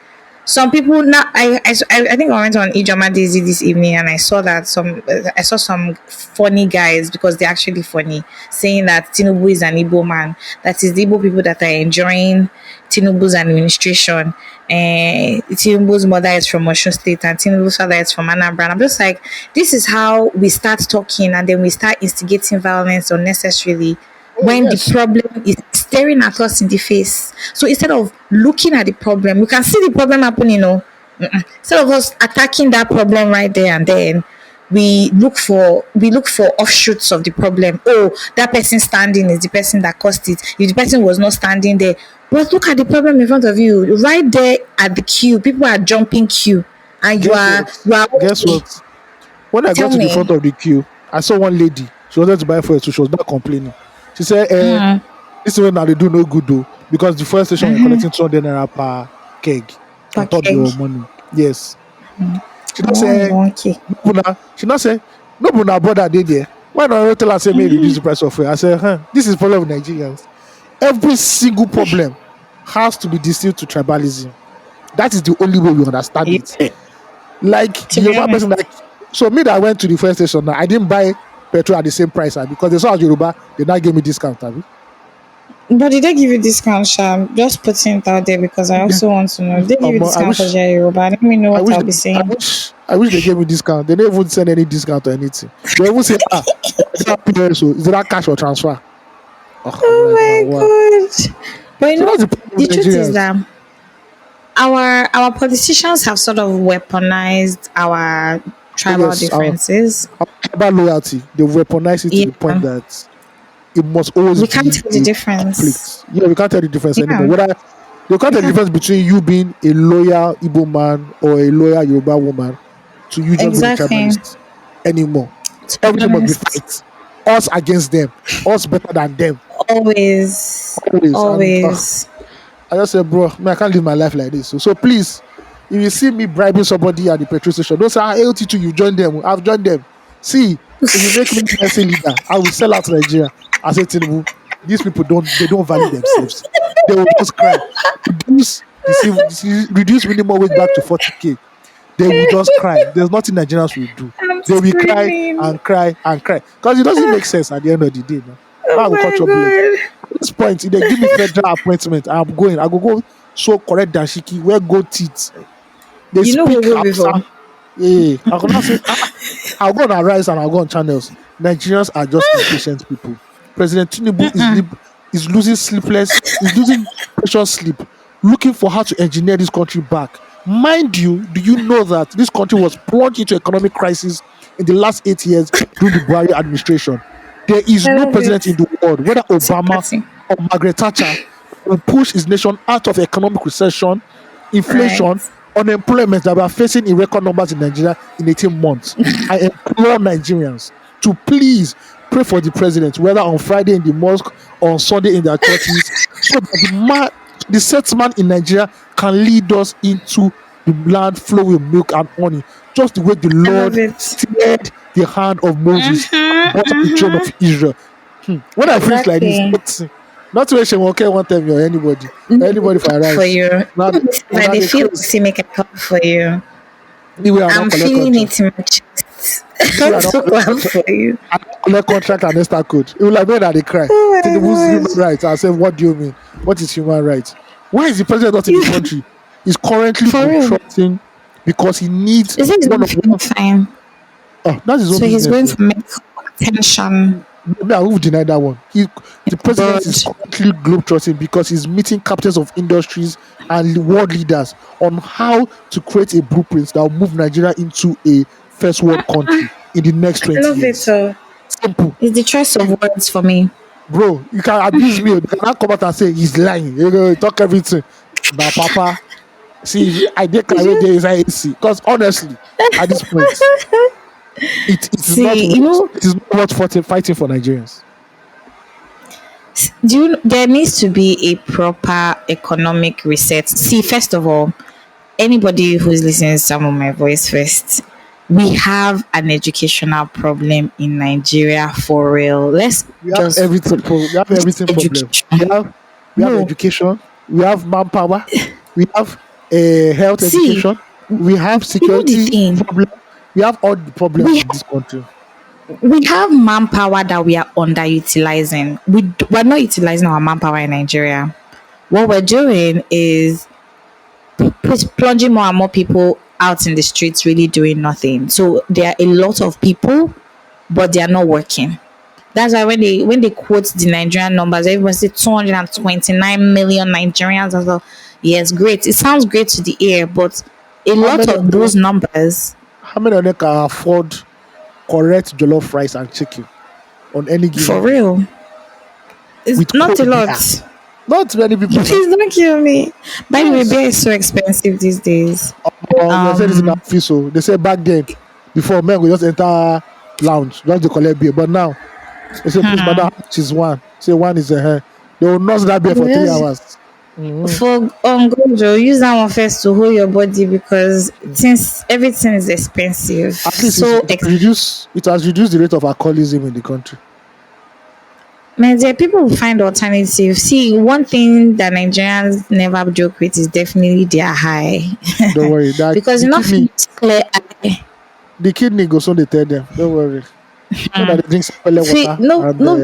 Some people now, I think I went on Ijoma Daisy this evening and I saw some funny guys because they're actually funny saying that Tinubu is an Igbo man. That is the Igbo people that are enjoying Tinubu's administration. Tinubu's mother is from Osun State and Tinubu's father is from Anambra. And I'm just like, this is how we start talking and then we start instigating violence unnecessarily Oh when the yes. problem is staring at us in the face. So instead of looking at the problem, we can see the problem happening, Instead of us attacking that problem right there and then, we look for offshoots of the problem. Oh, that person standing is the person that caused it. If the person was not standing there, but look at the problem in front of you, right there at the queue. People are jumping queue, and Guess what? you are Guess okay. what? When I got Tell to the front me. of the queue, I saw one lady. She wanted to buy fuel, so she was not complaining. She said, this is when now they do no good though, because the fuel station were collecting 200 naira per keg on top of Okay. your money. Yes. She not One say, monkey. no, she not say, no, but now brother did there. Why not you tell her say, may reduce the price of fuel? I said, this is problem of Nigerians. Every single problem has to be distilled to tribalism. That is the only way we understand it. Yeah. Like To the be Yoruba honest, person, like so me that I went to the fuel station now, I didn't buy petrol at the same price because they saw as Yoruba, they now gave me discount. Abi. but did they give you discount, Sham? Just putting it out there because I Yeah. also want to know. Did they give you I discount because wish you're Yoruba? Let me know I what wish I'll they, be saying. I wish they gave me discount. They didn't even send any discount or anything. They even say, is that POS, is that cash or transfer? Oh, I'm like, now Oh my wow. god! But So that's the problem the with truth is Nigerians. that our politicians have sort of weaponized our tribal Yes, differences. our tribal loyalty, they weaponize it to Yeah, the point that it must always we can't be tell the a difference. conflict. Yeah, we can't tell the difference anymore. Yeah, Whether you can't we tell the can difference between you being a loyal Igbo man or a loyal Yoruba woman to you just being a exactly. tribalist anymore. To be Everything must be honest, fight. Us against them. Us better than them. always, Always. And always. I just said, bro, man, I can't live my life like this. So please, if you see me bribing somebody at the petrol station, don't say, AOT2, you join them. I've joined them. See, if you make me NC leader, I will sell out Nigeria. I said, Tinubu, these people they don't value themselves. They will just cry. Reduce reduce minimum wage back to 40K. They will just cry. There's nothing Nigerians will do. I'm They will cry screaming. and cry and cry. Because it doesn't make sense at the end of the day. Now. Oh I will cut my your blood. god! At this point, if they give me federal appointment, I'm going. I go so correct dashiki, wear gold teeth. They You know who speak go before? Hausa. Yeah. I will not say, I'll go on Arise and I'll go on channels. Nigerians are just impatient people. President Tinubu is losing is losing precious sleep, looking for how to engineer this country back. Mind you, do you know that this country was plunged into economic crisis in the last 8 years during the Buhari administration? There is I no love president in it. the world, whether Obama Sympathy. or Margaret Thatcher, will push his nation out of economic recession, Right. inflation, unemployment that we are facing in record numbers in Nigeria in 18 months. I implore Nigerians to please pray for the president, whether on Friday in the mosque or on Sunday in their churches, so that the set man in Nigeria can lead us into the land flowing with milk and honey, just the way the I love Lord it. steered the hand of Moses and brought out the children of Israel. When I finish like this, Exactly. not to mention okay, one time or anybody, No, anybody for for arise. you. Now, If now they they feel crazy. see make a call for you. Anyway, I don't I'm collect feeling contract. it in my chest. Anyway, I'm I don't so collect glad contract. for you. I don't collect contract and extra code. It will like me that they cry. Oh To the who's my human gosh. rights. I say, what do you mean? What is human rights? Why is the president not in the You, country? He's currently for real. globetrotting because he needs They say he's one going of to fine. that's his own So he's business. going So. for medical attention. Me, I will deny that one. The president Abroad. is currently globetrotting because he's meeting captains of industries and world leaders on how to create a blueprint that will move Nigeria into a first world country in the next I 20 love it. years. Simple. It's the choice of words for me. Bro, you can abuse me. You cannot come out and say he's lying. You know, talk everything. Now, Papa, see, I did Did carry you there is AC. Because honestly, at this point, it is not see? worth fighting for Nigerians. Do you, there needs to be a proper economic reset. See, first of all, anybody who's listening to some of my voice first, we have an educational problem in Nigeria for real. Let's We have just everything put we have this everything problem. education. We have No, education, we have manpower, we have health see, education, we have you know the security thing, problem, we have all the problems we in this country. we have manpower that we are underutilizing. We're not utilizing our manpower in Nigeria. What we're doing is plunging more and more people out in the streets really doing nothing. So there are a lot of people, but they are not working. That's why when they quote the Nigerian numbers, everyone say 229 million Nigerians. As well. Yes, great. It sounds great to the ear, but a How lot many of of them those numbers, how many of them can afford correct jollof rice and chicken on any for given day real, is with not a cold lot. beer? Not many people now. Please don't kill me. By the way, Yes. beer is so expensive these days. They said this in our Um, office. So they said back then, before men would just enter lounge, just to collect beer. But now they say, please, madam, how much is one? Say one is a hair. They will nurse that beer for 3 hours. Mhm. for Gojo, use that one first to hold your body because since everything is expensive, At least it has reduced the rate of alcoholism in the country. man, there people will find alternatives. See, one thing that Nigerians never joke with is definitely their high, Don't worry. That because the enough kidney, clear eye. the kidney goes on. They tell them. Don't worry. So that they drink sapele See, water no, and no,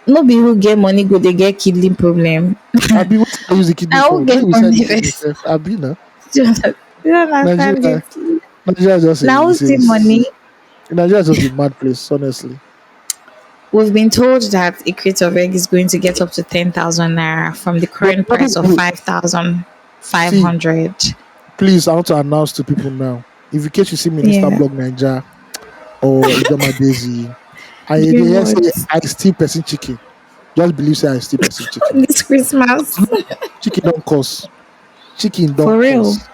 no be who get money go they get kidney problem. Abi what I use the kidney I will for? get When we sell the money kidney, first. sef, Abi na. You don't understand Nigeria, it. Nigeria is just Now who's the money? Nigeria is just a mad place. Honestly, We've been told that a crate of egg is going to get up to 10,000 naira from the but current what price of people see, 5,500. please, I want to announce to people now. If in case you see me in Insta Yeah. blog Nigeria or Ijoma Daisy, I You dey hear what? say I steal person chicken. Just believe say I steal person chicken. This Christmas. Chicken don't cost. Chicken For don't real. cost.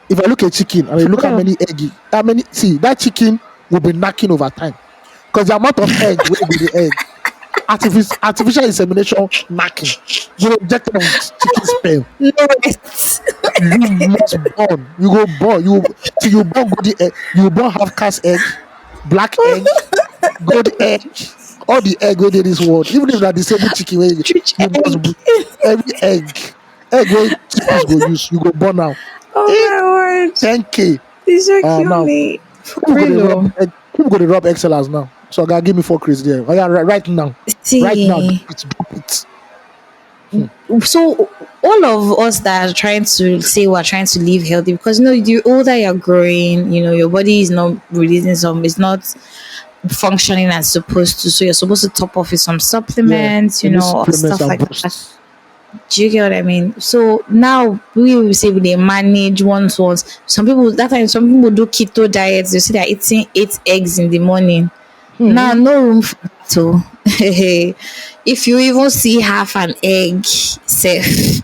If I look at chicken and I For look how real. many egg, how many see that chicken will be knacking over time because the amount of egg will be the egg. Artificial insemination knacking. You inject them with chicken sperm. No rest. You must born. You go born. You born good egg. You born half cast egg, black egg, gold egg, all the egg within this world. Even if that disabled chicken, Church you must egg. every egg where chickens go use. You go born now. Oh Eh, my word. 10K. This will kill Now me. For people go to real. rub egg. People go to rub XLers now. So God give me 4 crazy there. Oh, yeah, right now. Right now, See, drop it. so all of us that are trying to say we're trying to live healthy, because the older you're growing, your body is not releasing it's not functioning as supposed to. So you're supposed to top off with some Yeah, supplements, you need or supplements stuff and like that. boosts. Do you get what I mean? So now we will say they manage once. Some people that time some people do keto diets. You see they're eating 8 eggs in the morning. Now Mhm. no room for that. So if you even see half an egg safe,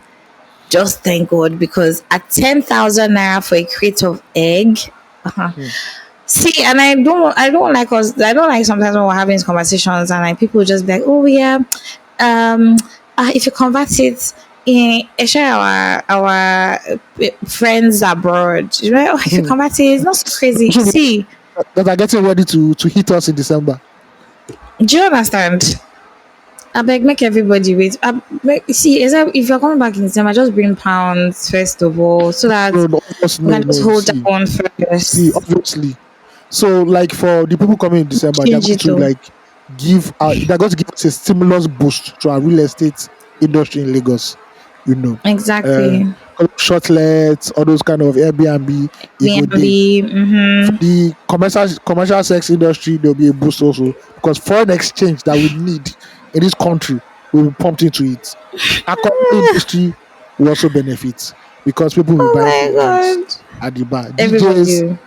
just thank God, because at 10,000 naira for a crate of egg. Hmm. See, and I don't like sometimes when we're having these conversations and like people just be like, oh yeah, um, if you convert it in share our friends abroad, if you convert it, it's not so crazy. See, That are getting ready to hit us in December. do you understand? I beg, make everybody wait. See, if you're coming back in December, just bring pounds first of all, so that No, Us, We no, can just no. hold that one first. Obviously. So, like for the people coming in December, they're Change going it to though. like they're going to give us a stimulus boost to our real estate industry in Lagos. You know, uh, Exactly. shortlets, all those kind of Airbnb, ego day. B&B. For Mm-hmm. the commercial sex industry, there'll be a boost also because foreign exchange that we need in this country will be pumped into it. Alcohol industry will also benefit because people will be Oh buying my cheap drinks god. at the bar. DJs Everybody.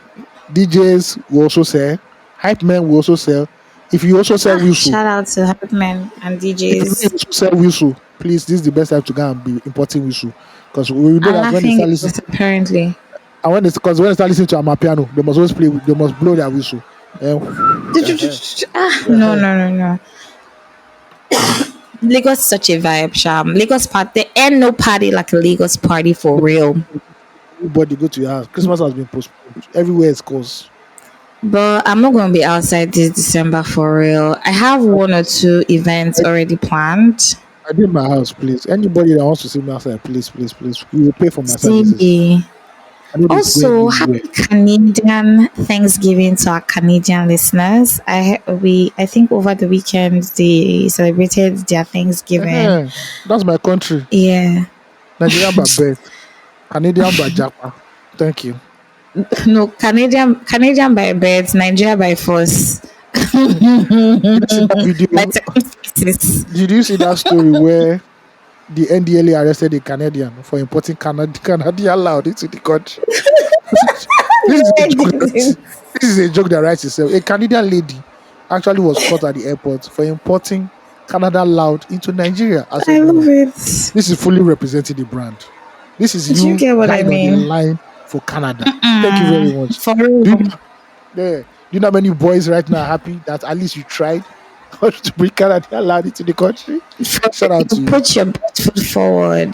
DJs will also sell. Hype men will also sell. If you also sell whistle, Shout out to Hype Men and if you DJs. also sell whistle, please, this is the best time to go and be importing whistle because we know I'm that when they laughing start listening, because apparently. and when they start listening to our piano, they must always they must blow their whistle. No, no, no, no. Lagos is such a vibe, Sham. Lagos party. There ain't no party like a Lagos party for real. Everybody go to your house. Christmas has been postponed. Everywhere is closed. But I'm not going to be outside this December for real. I have one or two events I, already planned. I did my house, please. Anybody that wants to see me outside, please, please, please. You will pay for my services. CB. I know this going Also, anywhere. happy Canadian Thanksgiving to our Canadian listeners. I think over the weekend they celebrated their Thanksgiving. That's my country. Yeah. Nigerian by birth. Canadian by Japa. Thank you. No, Canadian by birth, Nigeria by force. Did you see that By video? circumstances. Did you see that story where the NDLA arrested a Canadian for importing Canadian loud into the country? This is a I joke that, didn't. this is a joke that writes itself. A Canadian lady actually was caught at the airport for importing Canada loud into Nigeria. I I said, love no, it. this is fully representing the brand. This is Do you you get what I dying on the mean? line for Canada. Thank you very much. For Do you real. Yeah. Do you know how many boys right now are happy that at least you tried to bring Canada loud into the country? Shout out You to you. put your best foot forward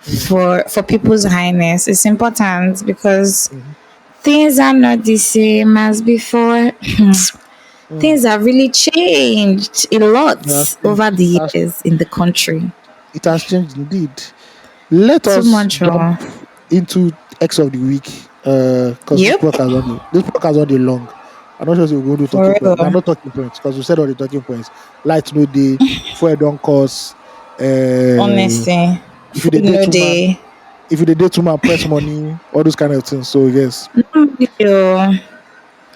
Mhm, for people's highness. It's important because mhm, things are not the same as before. mm. Things have really changed a lot It has changed. over the years in the country. It has changed indeed. Let Too us much. jump into X of the week. Because Yep. this podcast on the long. I'm not sure if we're going to do For talking points. Now real. not talking points because we said all the talking points. Light no day, fuel don't cost. Honestly. If you Food dey date no woman, day. if you dey date woman, press money, all those kind of things. So yes, Yo.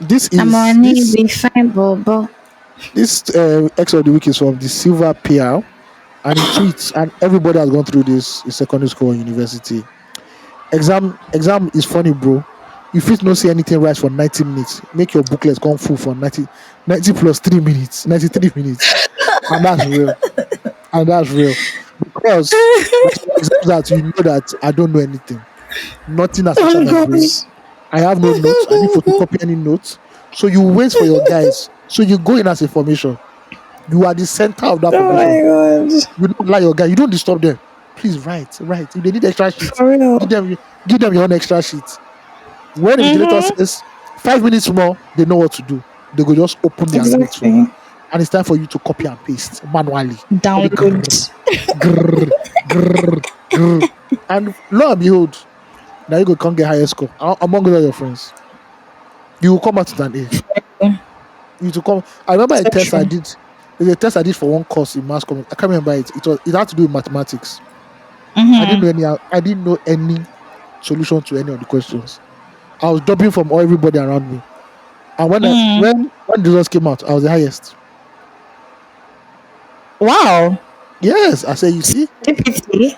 this The is money this be fine, Bobo. this X of the week is from the Silver PR, and he tweets, and everybody has gone through this in secondary school or university. Exam is funny, bro. You fit no see anything right for 90 minutes. Make your booklets come full for 90 plus 3 minutes, 93 minutes, and that's real. And that's real because there's some exams that you know that I don't know anything. Nothing has Oh entered my my brain. gosh. I have no notes. I didn't photocopy any notes. So you wait for your guys. So you go in as a formation. You are the center of that Oh formation. my god. You don't lie your guy. You don't disturb them. Please write, write. If they need extra sheets, For real. give them give them your own extra sheet. When the vigilator Mm-hmm. says 5 minutes more, they know what to do. They go just open their notes for you. Exactly. And it's time for you to copy and paste manually. Let it Download. grrr, grrr, grrr, grrr. And lo and behold, now you go can't get higher score among all your friends. You will come out with an A. You to come. I remember a So test I true. did. There's a test I did for one course in mass communication. I can't remember it. It had to do with mathematics. Mm-hmm. I didn't know any solution to any of the questions. I was dubbing from everybody around me. And Mm. when the results came out, I was the highest. Wow. Yes, I say you see, DPT.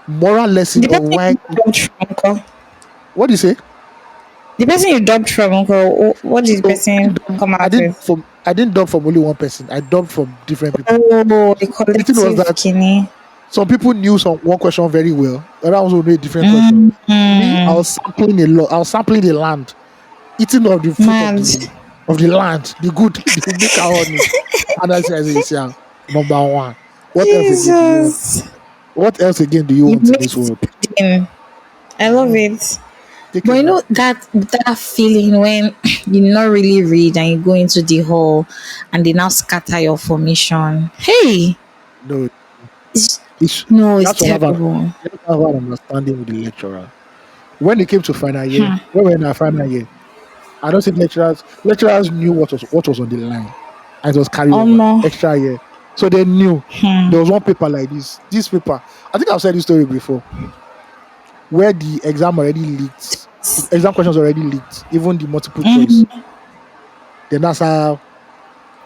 moral lesson The of person why. you dubbed from Uncle. What do you say? The person you dubbed from Uncle. What did the So person come out with? I didn't dub from only one person. I dubbed from different people. Oh, the The thing was collective that kidney. some people knew some one question very well. The other ones would know a different question. Me, I Mm-hmm. was sampling a lot. I was sampling the land, eating of the fruit Mad. of the land, the good, the milk and honey. And I say, you see, number one. What else again do you want? Jesus. What else again do you You want in this mixed world? it in. I love Mhm. it. Take But a you look. know that feeling when you not really read and you go into the hall and they now scatter your formation. Hey, No, it's, it's no, you it's have to have terrible. you have to have an understanding with the lecturer. When it came to final year, when we were in our final year, I don't think lecturers knew what was on the line, and it was carryover Omo. extra year, so they knew there was one paper like this. This paper, I think I've said this story before, where the exam already leaked, the exam questions already leaked, even the multiple choice. Then that's how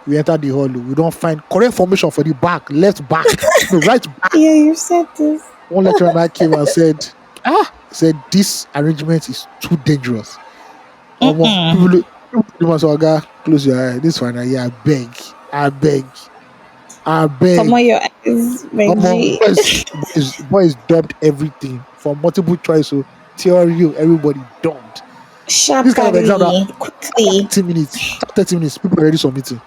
we entered the hall. We don't find correct formation for the back, left back, no right back. Yeah, you said this. One lecturer now came and said, said this arrangement is too dangerous. People must close your eye. This one, yeah, I beg, I Come beg. on, your eyes, Omo, Benji. boys dubbed everything from multiple choice, so theory, everybody dubbed. This kind of exam that Sharply, quickly. 30 minutes, after 30 minutes, people are already submitting.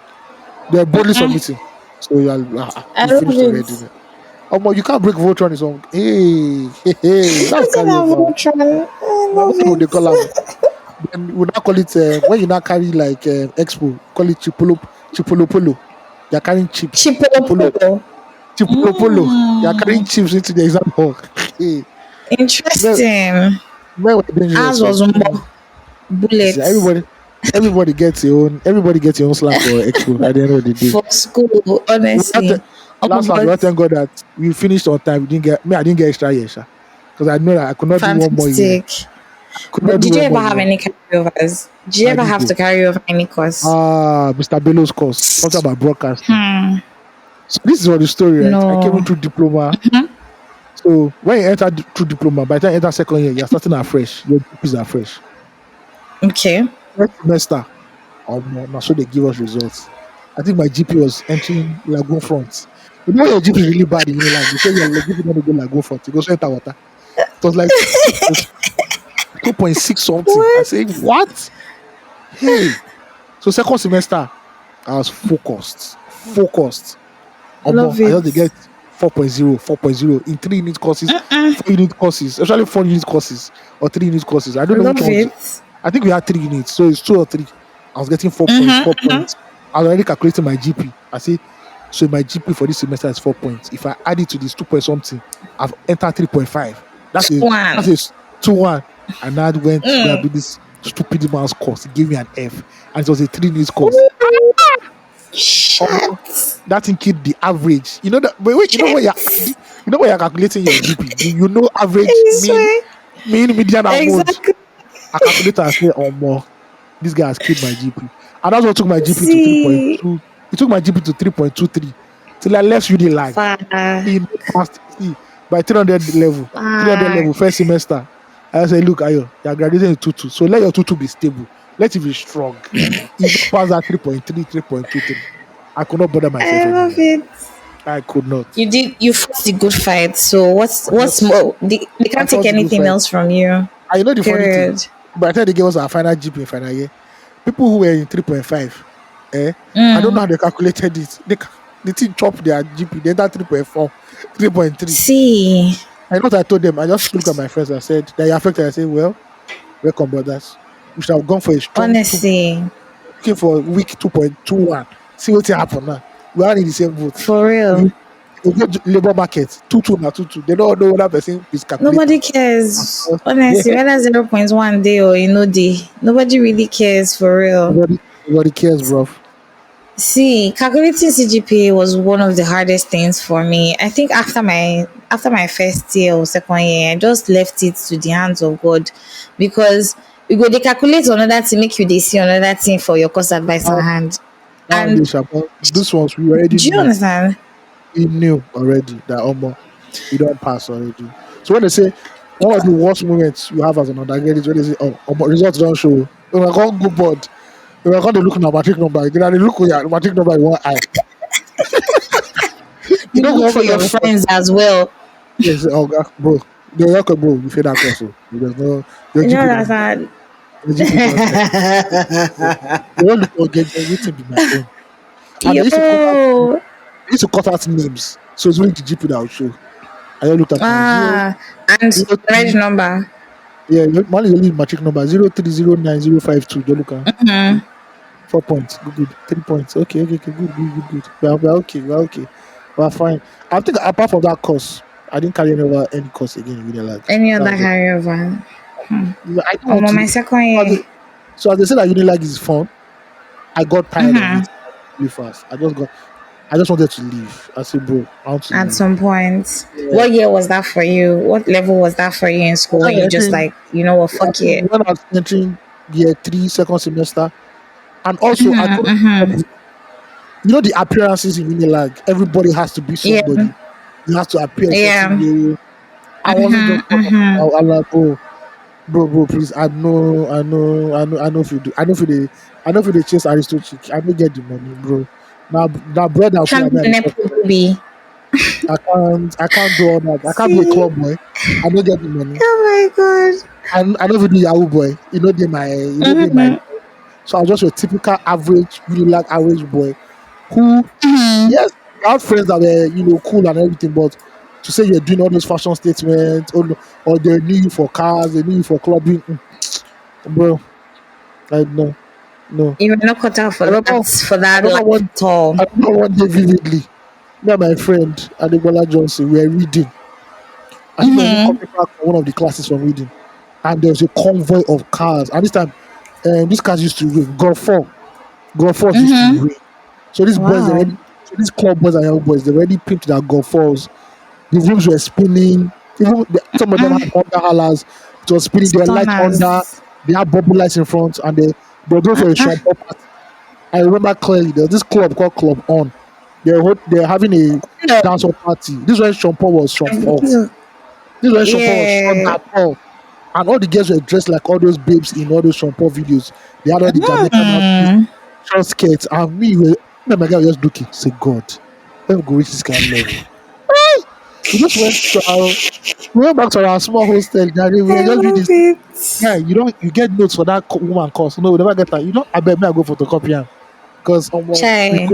They're boldly submitting. So I you love finished already. it. You can't break vote on his own. Hey, that's Look at that carryover. Voltron. I Now, love what they call it. them? Then we now call it when you now carry like expo, call it chipolo polo. You're carrying chips, chipolo Chipolo. polo. You're carrying chips into the exam hall. Hey, where Interesting. where we're dangerous Ours for? was more See, bullets everybody gets your own slap for expo at the end of the day. for school, We have to, honestly. Oh, last, we but have to thank God that we finished on time. We didn't get me. I didn't get extra year, because I know that I could not do one more year. fantastic. Could But not do did you one ever more have year. any carryovers? Did you I ever did have go. to carry over any course? Mr. Bellows course, something about broadcasting. So this is what the story, right? I came in No. through diploma. So when you enter through diploma, by the time you enter second year, you're starting afresh. Your GPs are fresh. Okay. First semester, now so they give us results. I think my GP was entering Lagoon Front. You know your GP is really bad in Unilag. You say your GP don't go Lagoon Front. It goes enter water. It was like 2.6 something. I What? say, what? Hey. So second semester, I was focused. Focused. Love I it. just dey get 4.0, 4.0 in 3 unit courses, 4 unit courses, especially 4 unit courses or 3 unit courses. I don't know which Love ones. it. I think we had 3 units, so it's 2 or 3. I was getting 4 points, 4 points. I was already calculating my GP. I say, so my GP for this semester is 4 points. If I add it to this 2 point something, I've entered 3.5. That's One. a 2-1. And I went to go and do this stupid man's course. He gave me an F, and it was a 3 unit course. Shut. That thing killed the average. You know that. But wait, you know when you're calculating your GP. You know average, I swear. median, and mode. Exactly. I calculate and say, oh more, this guy has killed my GP. And that's what took my GP to See. 3.2. It took my GP to 3.23 till I left UD lag. Father. He passed. See, by 300 level, 300 level first semester. I say, look, Ayo, you're graduating in 2.2, so let your 2.2 be stable. Let it be strong. He passed that 3.3, 3.23. I could not bother myself I love anymore. it. I could not. You fought the good fight. So what's But more? They can't fought take the good anything fight. else from you. And you know the funny thing? Period. By the time they gave us our final GP in final year, people who were in 3.5, I don't know how they calculated it. The thing chopped their GP. They entered 3.4, 3.3. See. I know what I told them. I just looked at my friends and said, they are affected. I said, well, welcome, brothers. We should have gone for a strong Honestly. looking for week 2.21. See what happened now. We are in the same boat. For real. You go to labor market, 2.2 na 2.2. They don't know what person is calculating. Nobody cares. Honestly, whether 0.1 day or day, nobody really cares for real. Nobody cares, bro. See, calculating CGPA was one of the hardest things for me. I think after my first year or second year, I just left it to the hands of God, because we go they calculate another thing, make you they see another thing for your course advisor hand. And This ones we already do you knew. understand? We knew already that we don't pass already. So when they say one of the worst moments you have as an undergraduate is when they say, results don't show. When I can't go board, when I can't look at my matric number, then I look at your matric number in one eye. You don't look go for your friends as well. Yes, bro. They're welcome, bro. You feel that also. There's no your You know GP what don't I'm your GP don't check. They don't look for get waiting be my own. And Yo. they used to cut out names. So it's only the GP that will show. I just looked at my And zero reg 03. number. Yeah, mine is only matric number 0309052. Just look at 4 points. Good. 3 points. Okay. Good. We're okay. We're fine. I think apart from that course, I didn't carry any course again with the lag. Any That other was it. carryover. I don't I'm want on to. my second So as year. they, so as they say that Unilag is fun, I got tired of Mm-hmm. it really fast. I just wanted to leave. I said, bro, I want to At leave. some point. Yeah. What year was that for you? What level was that for you in school when you I just think like, you know what, I fuck think it? when I was entering year three, second semester, and also I Mm-hmm, couldn't keep up mm-hmm. with, the appearances in Unilag. Everybody has to be Yeah, somebody. You have to appear a certain yeah. way. I wasn't Mm-hmm, just mm-hmm. comfortable. I'm like, oh, bro, please. I know if you do. I know if you dey chase Aristotle, I don't get the money, bro. Now bread and sugar, Can't be me, I a dey chop. nepo baby. I can't do all that. I can't be a See? club boy. I don't get the money. Oh my god. I know if you do Yahoo boy. My. Mm-hmm, So I was just a typical average, really like average boy who, mm-hmm. yes, I had friends that were, cool and everything, but to say you're doing all those fashion statements, or they knew you for cars, they knew you for clubbing, bro, no, no. You were not cut out I remember, for I that remember life one, at all. I remember one day vividly, me and my friend Adebola Johnson were reading. I think we were even Mm-hmm. coming back from one of the classes from reading, and there was a convoy of cars. And this time, these cars used to rain. God force used to Mm-hmm. rain. So these boys, they Wow. already, so these club boys and young boys, they already pimped their golf balls. The rims were spinning. Some of them had Honda Halas. It was spinning. They were light Honda. Stunners. They had bubble lights in front, and they were going for a Uh-uh. champagne party. I remember clearly. There was this club called Club On. They're having a No. dancehall party. This when Champagne was Champagne. This when Champagne was shot Yeah. that all. And all the girls were dressed like all those babes in all those Champagne videos. They had all the Jamaican outfits, Hmm. short skirts, and me and my guy were just looking. Say, God, when we go reach this kind of level. We just we went back to our small hostel. That we were I just doing love this. it. Yeah, you get notes for that woman course. No, we never get that. I bet me I go photocopy am because Chai.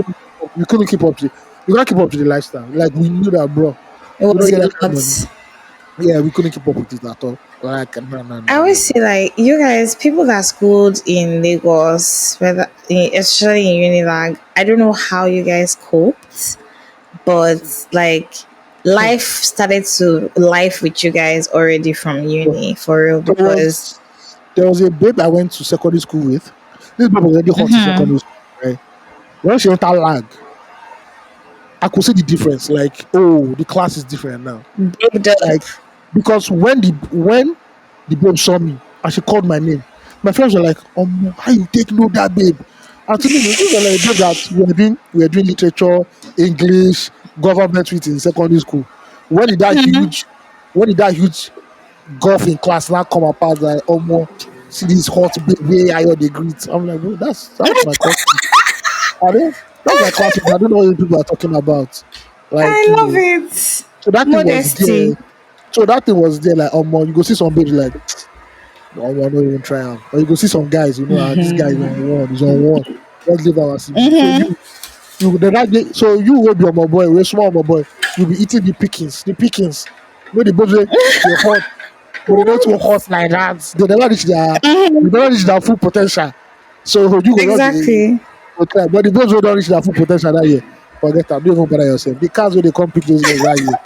we couldn't keep up to we can't keep up to the lifestyle. Like we knew that, bro. It We was don't a get that kind of money. lot. Yeah, we couldn't keep up with it at all. Like no, no, I no, no, always no. say like you guys, people that schooled in Lagos, whether especially in Unilag, I don't know how you guys coped, but like Hmm. life started to life with you guys already from So uni for real there because was there was a babe I went to secondary school with. This babe was already hot in mhm, secondary school, right? When she entered lag, I could see the difference. Like, oh, the class is different now. baked up. Like because when the babe saw me and she called my name, my friends were like, how you take know that babe? And to me, these were like babe that we were doing literature, English, government with in secondary school. When did that Mhm. huge when did that huge golf in class now come apart like see this hot babe where are your degrees? I'm like, bro, that's my classmate. I don't that's my classmate. I don't know what people are talking about. Like, I love it. so that thing was there. Modesty. So that thing was there, like you go see some babes like I don't even try am. Or you go see some guys, this guy is on one, he's on one. Let's leave our CV. So Mhm. you the that day, so you will be on my boy, we small my boy, you'll be eating the pickings. The pickings. The babes they hot, but they not too hot like that. They Mhm. never reach their full potential. So you go just Exactly. okay. But the babes who don't reach their full potential that year, forget that. Don't even bother yourself. The cars when they come pick those guys that year.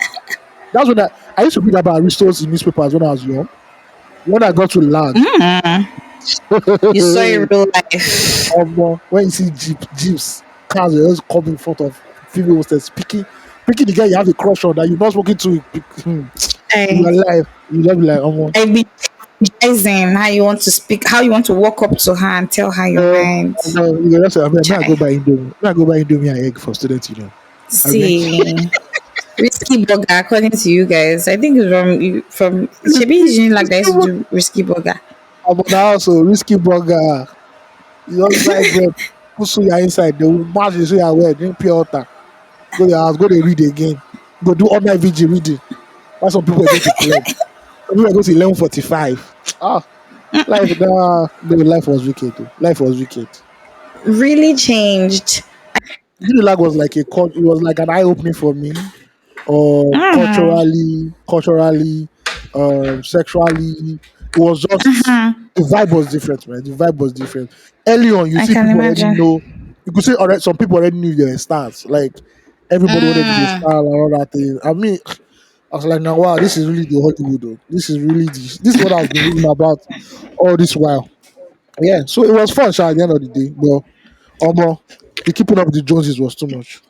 That's when I used to read about Aristos in newspapers when I was young. When I got to lag, You saw in real life. when you see jeeps, cars are just come in front of female hostess, picking the guy you have a crush on that you're not spoken to in I your life. You just be like, I be advising how you want to speak, how you want to walk up to her and tell her your mind. you just say, may I go Chai. buy Indomie? May I go buy Indomie and egg for student union? I beg. See, risky burger. According to you guys, I think it's from Shebi Jin like that used to do risky burger. I'm on the house, so risky burger. You just buy bread, put suya inside, they will mash the suya well, drink pure water. Go to your house, go to read again. Go do all night VG reading. Why some people are going to club. Some people are going to 11:45. Ah, life was wicked. Though. Life was wicked. Really changed. Unilag was like it was like an eye opening for me. Mm. Culturally, sexually, it was just Uh-huh. the vibe was different, man. The vibe was different. Early on, you I see can people already imagine. know. You could say already some people already knew they were stars. Like everybody wanted to be a Mm. star and all that thing. I mean, I was like, now wow, this is really the Hollywood though. This is what I've been reading about all this while. Yeah, so it was fun, sha, at the end of the day. But the keeping up with the Joneses was too much.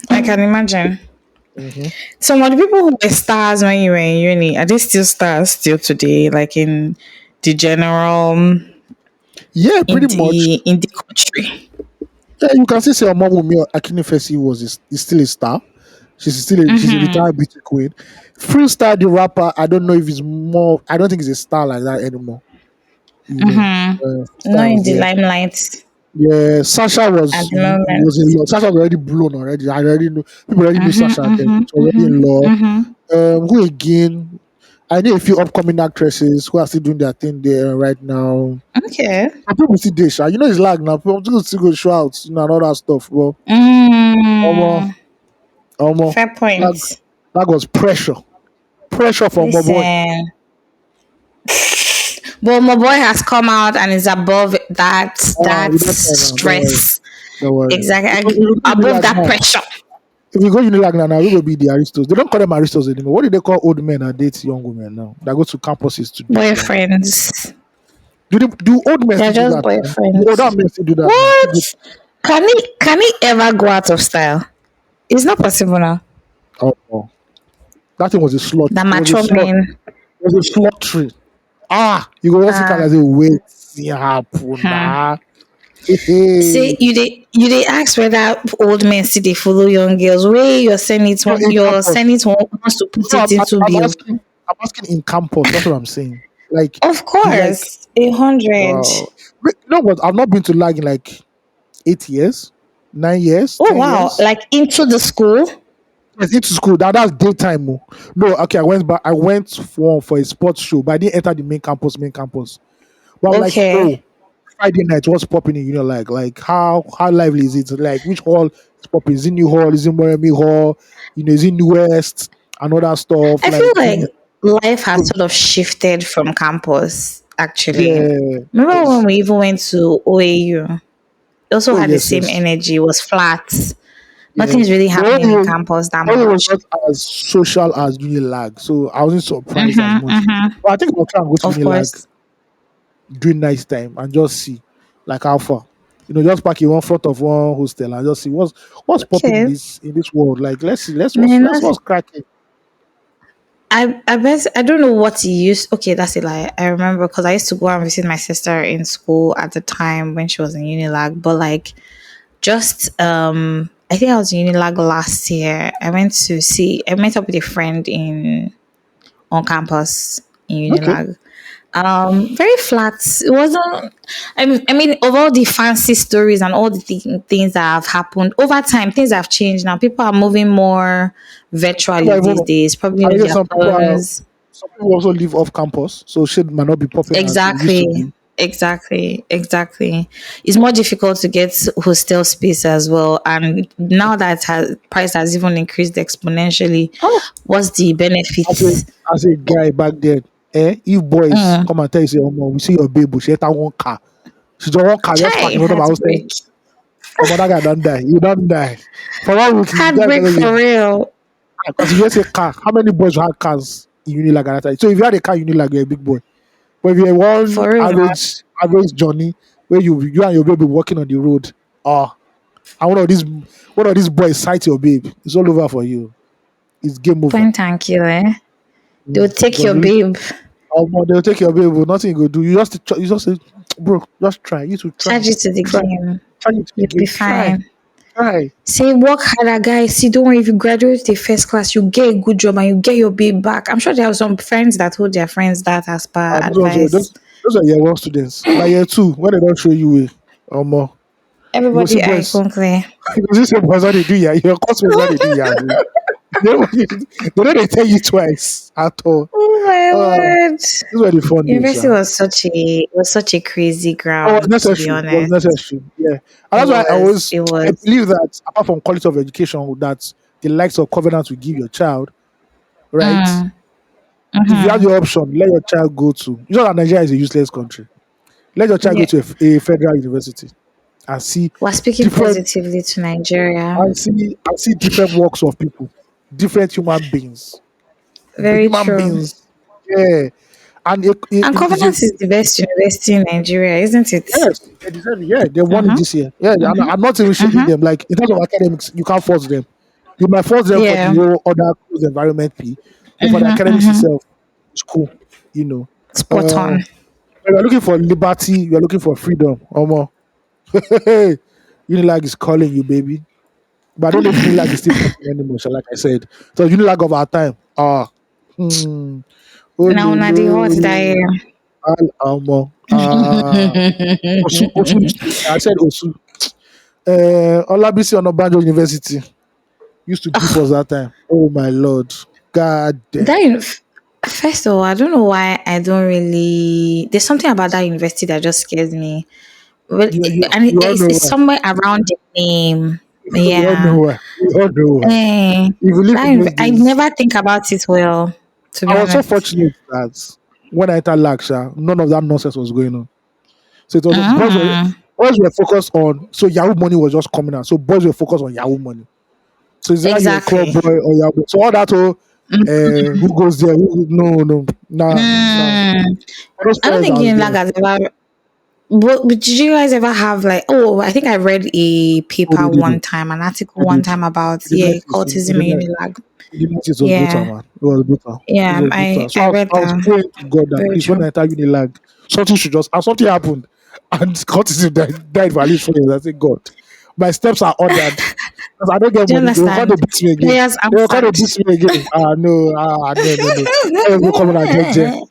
I can imagine. Hmm. Some of the people who were stars when you were in uni, are they still stars still today? Like in the general, Yeah, pretty much. in the country. Yeah, you can still say Omowumi Akinifesi is still a star. She's a retired beauty queen. Freestyle the rapper, I don't know if it's more. I don't think he's a star like that anymore. Not Freestyle in was the there. limelight Yeah, Sasha at was the was in moment. love. Sasha was already blown already. I already know people already knew Sasha then. She was already in love. Who again? I know a few upcoming actresses who are still doing their thing there right now. Okay. And people still dey sha. You know it's lag now. People still go show out, and all that stuff. Well, almost, Mm, almost fair that point. that was pressure, pressure from my boy. Listen, but my boy has come out and is above that We don't care now. Don't worry. stress. Don't worry. If Exactly, you go above Unilag that now, pressure. if you go Unilag now, we will be the Aristos. They don't call them Aristos anymore. What do they call old men that date young women now? That go to campuses to date them. Boyfriends. Do old men They're still do just that now? Do older boyfriends. men still do that now? What? Can he ever go out of style? It's not possible now. Oh, that thing was a slot. The It was a mature slot. men. It was a slot tree. You go also can Uh, I say wait see happen hmm. nah. Hey. Say you they ask whether old men still they follow young girls. Where In your campus. senate wants to put No, it into I'm bill. asking. I'm asking in campus. That's what I'm saying. Like Of you like. course, 100. Wait, you know what? I've not been to lag in like 8 years, 9 years, Oh ten wow! years. Like into the school. Yes, into school. That's daytime. Oh. No, okay. I went back. I went for a sports show, but I didn't enter the main campus. Main campus. But I'm like, Okay. oh, Friday night, what's popping in? Like how lively is it? Like which hall is popping? Is it New Hall? Is it Moremi Hall? Is it New West and all that stuff? I feel Like like life has sort of shifted from campus. Actually, yeah, remember when yes. we even went to OAU? It also Oh had the yes, same yes. energy. It was flat. Yeah. Nothing's really But happening in campus that Only was much. not as social as Unilag, so I wasn't surprised as much. But I think I'll try and go to Of Unilag course. during night time and just see like how far. Just park in one front of one hostel and just see what's popping Okay. in this world. Like let's see, Man, what's cracking. I bet I don't know what he used. Okay, that's a lie. I remember because I used to go and visit my sister in school at the time when she was in Unilag. But like, just I think I was in Unilag last year. I met up with a friend in on campus in Okay. Unilag. Very flat. It wasn't. I mean, of all the fancy stories and all the things that have happened over time, things have changed. Now people are moving more virtually People are these even days, probably I on guess their phones. some people also live off campus, so shit might not be popping as it used to Exactly. be. Exactly. It's more difficult to get hostel space as well. And now that price has even increased exponentially, Ah, what's the as a benefits? as a guy back then, if boys come and tell you say, oh no, we see your babe, but she enter one car. She just one car, just park Chai, in front of my house. heartbreak. Oh, but that guy don't die. You don't die. For 1 week, the guy Heartbreak gonna for say, real. because you just say car. How many boys had cars in Unilag at that time? So if you had a car in Unilag, you're a big boy. But if you're one For real now. average Johnny, where you and your baby walking on the road, ah, and one of these boys sight your babe, it's all over for you. It's game over. Point and kill, eh? They'll It take was your really. babe. They'll take your baby, but nothing you go do. You just say, bro, just try. You to Charge it to the try, game. try it to the You'll be game. fine. Try. Say work harder, guys. See, don't worry. If you graduate the first class, you get a good job and you get your babe back. I'm sure there are some friends that told their friends that as per And advice. those are year one students. By year two, when they don't show you way, more. You go see Everybody boys. iPhone clear. You go see boys what they do here. Your classmates what they do here. They don't tell you twice at all. Oh my Uh, word! these were the fun days, University sha. was such a crazy It was ground, to be necessary. It was honest. necessary. Yeah. And It that's why was. It I was. believe that apart from quality of education, that the likes of covenant will give your child, right? If you have the option, let your child go to. You know that Nigeria is a useless country. Let your child go Yeah. to a federal university and see We're speaking different positively to Nigeria. and see different walks of people, different human beings. The Very human true. beings. Yeah. And And it's Covenant is the best university in Nigeria, isn't it? yes, they deserve it. Yeah, they won it Uh-huh. this year. Yeah, and Uh-huh. I'm not even shaming Uh-huh. them. Like in terms of academics, you can't force them. You might force them for the Yeah. whole other closed environment fee, but for the Uh-huh. academics Uh-huh. itself, it's cool. You know, Spot on. when you're looking for liberty, you're looking for freedom. Omo, Unilag is calling you, baby. But I don't know if Unilag is still popping anymore. So like I said, so Unilag of our time. Hmm. Oh, Now na the hot lolo. that Omo. Osu. I said Osu. Olabisi Onabanjo University used to beef us that time. Oh my lord. God that damn. first of all, I don't know why I don't really. There's something about that university that just scares me. Well, and You all know it's why. somewhere around the name. You all know Yeah. why. You all know why. Eh, If you live in those I days, never think about it well, to be I was so honest. fortunate that when I entered Laksha, none of that nonsense was going on. So it was Mm, boys were focused on so Yahoo money was just coming out. So boys were focused on Yahoo money. So is that you're a club exactly. boy or Yahoo? So all that who goes there? No, nah. Mm, All those I don't friends think I was Unilag there. has ever. But did you guys ever have like? Oh, I think I read a Oh, paper they did one it. time, an article They one did. time about In the yeah, nineties, cultism in Unilag. in the 90s it was brutal, Yeah, man. It was brutal. It yeah, was brutal. So I read I was that. praying to God that Very please, when true. I enter Unilag, something should just and something happened, and autism died for at least 4 years. I said, God, my steps are ordered because I don't get Do you money. They will come to understand? beat me again. Prayers They will come to answered. beat me again. No, no. I will come and JJ.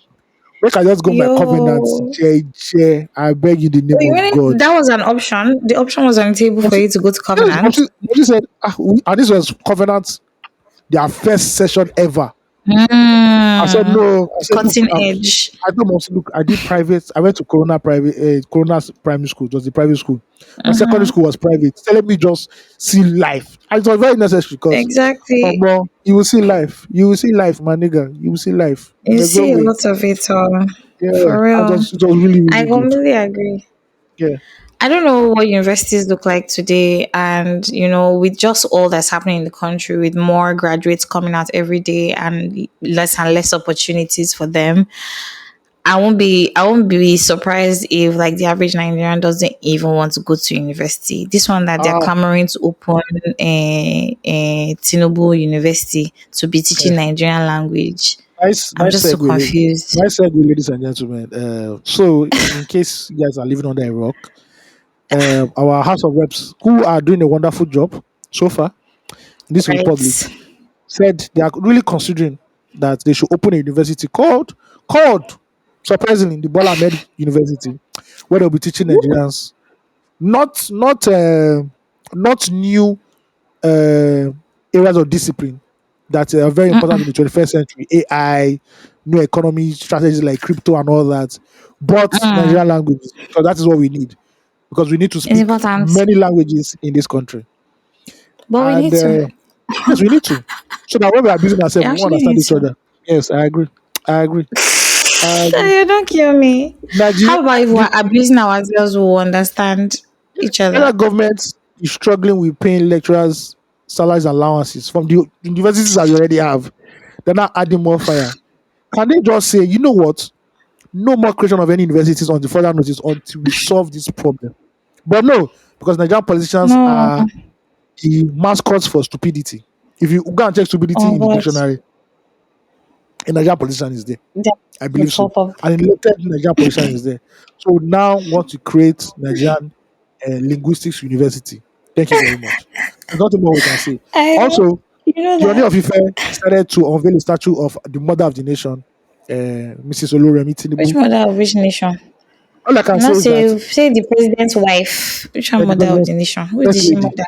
Make I just go my covenant, Yo. JJ. I beg you, in the So name you of mean God. that was an option? The option was on the table But for she, you to go to yes, Covenant. she said, and this was covenant, their first session ever. I said Mm, no. I said look. cutting edge. I don't want to look. I did private. I went to Corona primary school. It was the private school. My secondary Mm-hmm. school was private. Telling me just see life. And it was very necessary because, Exactly. well, you will see life. You will see life, my nigga. You will see life. You There's no see a way. lot of it Yeah, for real. it was really I really good. completely agree. Yeah. I don't know what universities look like today, and with just all that's happening in the country, with more graduates coming out every day and less opportunities for them, I won't be surprised if like the average Nigerian doesn't even want to go to university. This one that they're Ah, clamoring to open a Tinubu University to be teaching eh, Nigerian language. I'm nice just so segue, confused. nice segue, ladies and gentlemen. So in case you guys are living under a rock, our House of Reps, who are doing a wonderful job so far in this republic, Right. said they are really considering that they should open a university called surprisingly the Bola Ahmed University, where they'll be teaching Nigerians not new uh, areas of discipline that are very important in the 21st century, AI, new economy strategies like crypto and all that, but Mm, Nigerian languages because that is what we need because we need to it's speak important, many languages in this country. but we And need to. yes, we need to. So that when we are abusing We ourselves, we won't actually understand need each to. other. Yes, I agree. I agree. I agree. You don't kill me. Nigeria, How about if the we're abusing ourselves, we'll understand each other? federal government is struggling with paying lecturers salaries and allowances from the universities that we already have. They're not adding more fire. Can they just say, you know what? No more creation of any universities on the further notice until we solve this problem. But no, because Nigerian politicians No, are the mascots for stupidity. If you go and check stupidity on in the what? dictionary, a Nigerian politician is there. I The believe so. pop up. And elected Nigerian politician is there. So now want to create Nigerian linguistics university. Thank you very much. There's nothing more we can say. I, Also, you know the Oni that. of Ife decided to unveil a statue of the mother of the nation, Mrs. Oloremi Which Tinubu. mother of which nation? All I can say Not is that say the president's wife. Which one the mother of president, the nation? Who did first she lady, mother?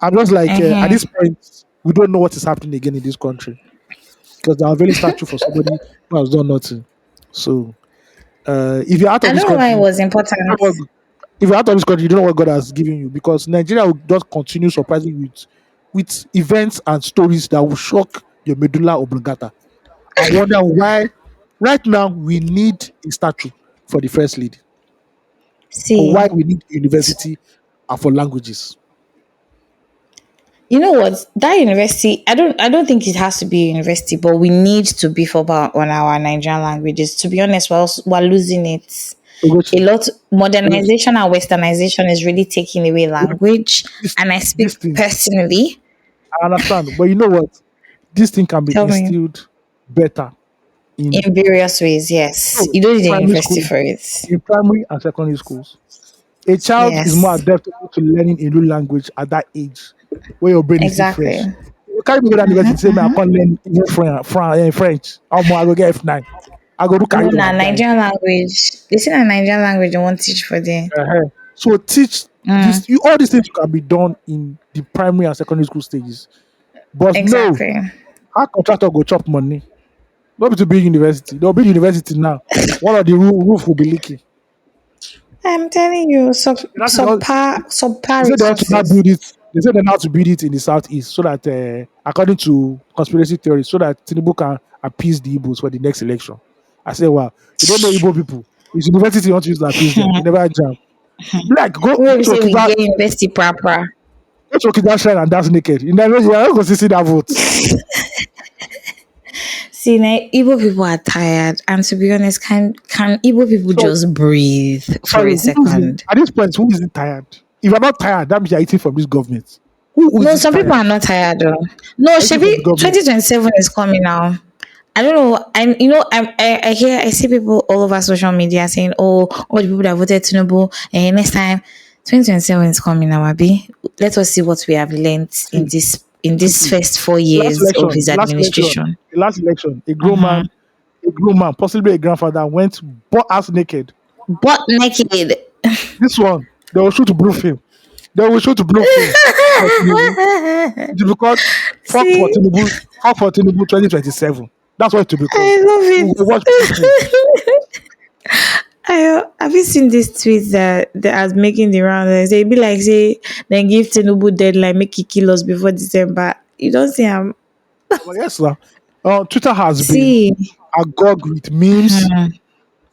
I'm just like, at Uh-huh. this point, we don't know what is happening again in this country because they're unveiling statue for somebody who has done nothing. So, if you're out of I this don't know why it country, was important. if you're out of this country, you don't know what God has given you because Nigeria will just continue surprising you with events and stories that will shock your medulla oblongata. I'm wondering why right now we need a statue for the first lady or See, why we need a university for languages. You know what? That university, I don't think it has to be a university, but we need to beef up on our Nigerian languages. To be honest, we're losing it. A Ugochi, lot Ugochi, modernization and westernization is really taking away Ugochi, language. this And I this speak thing, personally. I understand, but you know what? This thing can be Tell me. instilled better in In various ways, yes. no, You don't need a primary university school, for it. in primary and secondary schools. A child is more Yes. adaptable to learning a new language at that age, where your brain is still Exactly. fresh. You can't go to that university say, "Man, I can't learn even French. How more I go get F9. I go to carry No, na my guy." Nigerian language. They say na Nigerian language they won't teach for there. So teach Mm, this. You all these things can be done in the primary and secondary school stages. But no, exactly. how contractor go chop money? Not to big university. They'll be university now. One of the roof will be leaking. I'm telling you, That's all. subpar They said they want to now resources. build it. They said they now to build it in the southeast so that, according to conspiracy theories, so that Tinubu can appease the Igbos for the next election. I say, wow, you don't know Igbo people. It's university you want to use to appease them. You never jam. Like Where we say we get university proper. go to Okida shrine and dance naked. You never, you're not going to see that vote. See, now Igbo people are tired, and to be honest, can Igbo people So just breathe for sorry, a who is it, second? at this point? Who is it tired? If you're not tired, that means you're eating from this government. Who is No, it some people tired? are not tired though. No, Are eating from the Shebi government. 2027 is coming now. I don't know. I hear I see people all over social media saying, "Oh, all the people that voted Tinubu, next time 2027 is coming now, Abi. Let us see what we have learned in See, this see. first four Last years of election, his administration." the last election, Mhm. a grown man, possibly a grandfather, went butt ass naked. Butt naked. This one, they will shoot to proof him. They will shoot to proof him. For Tinubu. It will be called See, Fuck for Tinubu 2027. That's what it will be called. I love We will watch people. it. Have you seen this tweet that has making the round? They say it be like say then give Tinubu deadline, make he kill us before December. You don't see him. But yes, sir. Twitter has been See, agog with memes, hmm,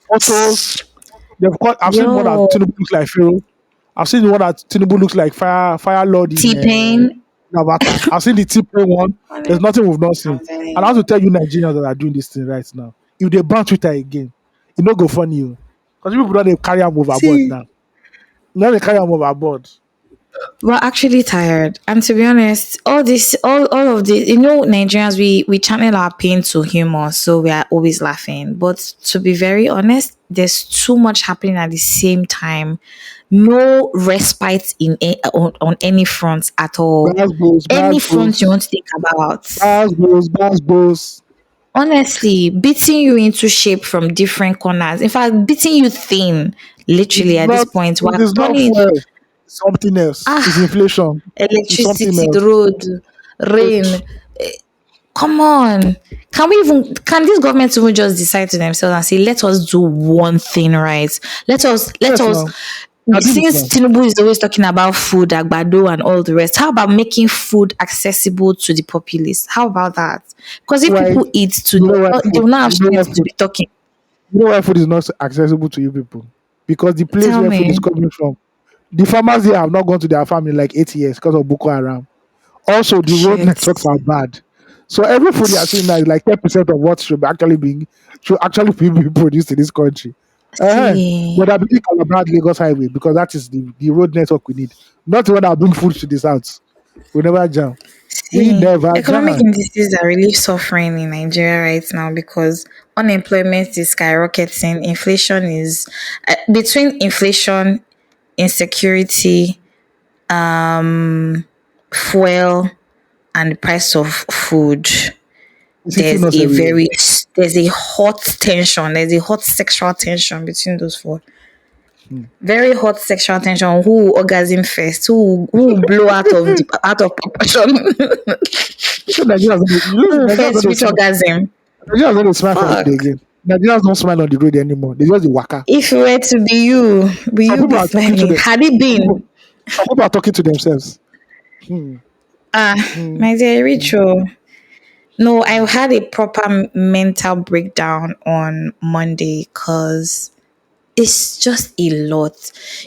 photos. I've seen one that yo, Tinubu looks like Pharaoh. I've seen one that Tinubu looks like Fire Lord T Pain. in Avatar. I've seen the T-Pain one. There's nothing we've not seen. I'm telling And I have you. to tell you Nigerians that are doing this thing right now. If they ban Twitter again, it no go funny you. Because people don't dey carry them overboard See, now. Now they carry them overboard. we're actually tired, and to be honest, all of this, Nigerians, we channel our pain to humor, so we are always laughing. But to be very honest, there's too much happening at the same time. No respite on any front at all. Baz Any front you goes, want to think about. Baz goes. Honestly, beating you into shape from different corners. In fact, beating you thin. Literally, at this point, we're It is not turning fuel. It's something else. It's ah inflation. It's something electricity, else. road, rain. Come on. Can this government even just decide to themselves and say, let us do one thing right? Let Yes, us, now. Now do this since now. Tinubu is always talking about food, agbado and all the rest, how about making food accessible to the populace? How about that? Because if Why? people eat too, You know why they food? will not have You know why strength to food? be talking. You know why food is not accessible to you people? Because the place Tell where food is me. coming from, the farmers there have not gone to their farm in like 8 years because of Boko Haram. Also, the road Shit. networks are bad. So every food you are seeing now is like 10% of what should actually be produced in this country. Uh-huh. See. But I believe Calabar Lagos Highway because that is the road network we need. Not the one that will bring food to the south. We never jam. We See, never economic jam. indices are really suffering in Nigeria right now because unemployment is skyrocketing. Inflation is between inflation, insecurity, fuel, and the price of food. It's hitting us everywhere. There's a hot tension. There's a hot sexual tension between those four. Hmm. Very hot sexual tension. Who will orgasm first? Who will blow out of proportion? You say Nigerians don't dey- Who will Nigerians don't first dey reach smile. orgasm? Nigerians don't dey smile for road Fuck. again. Nigerians don't smile on the road anymore. They just the waka. If it were to be you, will Some you people be are talking to smiling? them. Had it Some people, been? some people are talking to themselves. Hmm. Ah, Hmm. my dear Hmm. Rachel. No, I Hmm. had a proper mental breakdown on Monday because it's just a lot.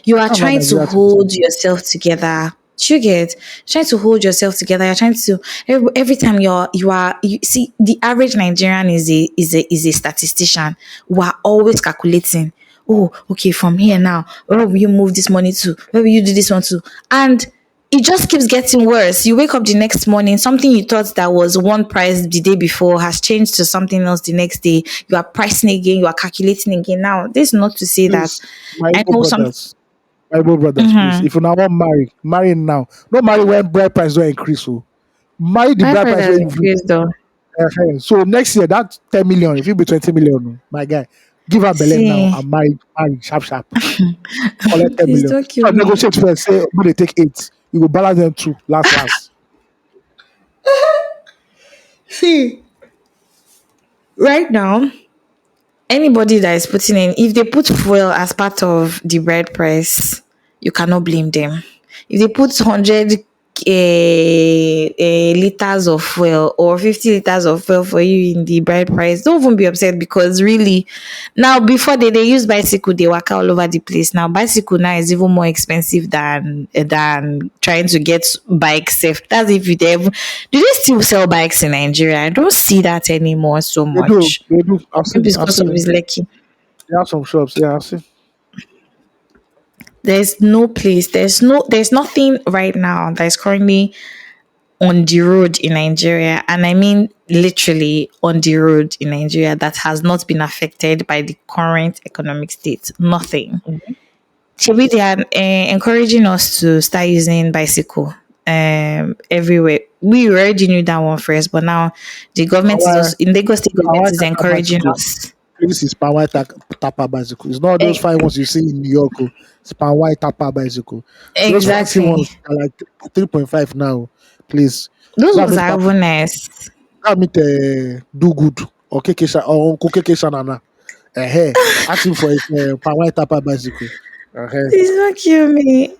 You I are can't allow trying to Nigeria to be so. hold yourself together Do you get? Trying to hold yourself together. You're trying to every time you see the average Nigerian is a statistician who are always calculating. Oh, okay, from here now, where will you move this money to? Where will you do this one to? And it just keeps getting worse. You wake up the next morning, something you thought that was one price the day before has changed to something else the next day. You are pricing again, you are calculating again. Now, this is not to say that Please, my I Igbo know some. brothers, my Igbo brothers, please. Mhm. If you now want marry now. Don't marry when bride price don't increase. So marry the My bride price price has where you. increased though. So next year that 10 million, if you be 20 million, my guy, give her belly now See, and marry sharp sharp. Collect ten please million. don't kill So me. negotiate first. Say when they take eight, you will balance them two. Last. See, right now, anybody that is putting in, if they put fuel as part of the bread price, you cannot blame them. If they put 100 liters of fuel or 50 liters of fuel for you in the bread price, don't even be upset because really, now before they use bicycle, they work all over the place. Now bicycle now is even more expensive than trying to get bike safe. That's if you ever do they still sell bikes in Nigeria? I don't see that anymore so They do. much. They do. Or maybe it's I've because seen of it. his lucky. They have some shops. Yeah, I've seen. There's no place. There's nothing right now that is currently on the road in Nigeria, and I mean literally on the road in Nigeria that has not been affected by the current economic state. Nothing. Maybe they are encouraging us to start using bicycle everywhere. We already knew that one first, but now the government is Power, also in Lagos State government power is taka encouraging bicycle. us. This is power tapa bicycle. It's not those E- fine ones you see in New York. Oh. It's power tapa bicycle. Those fancy exactly. ones are like 3.5 now. Please, Those go and ones meet are papa. even nice. Go and meet do good or keke or uncle keke shanana. Ask him for his power tapa bicycle. It's not kill me.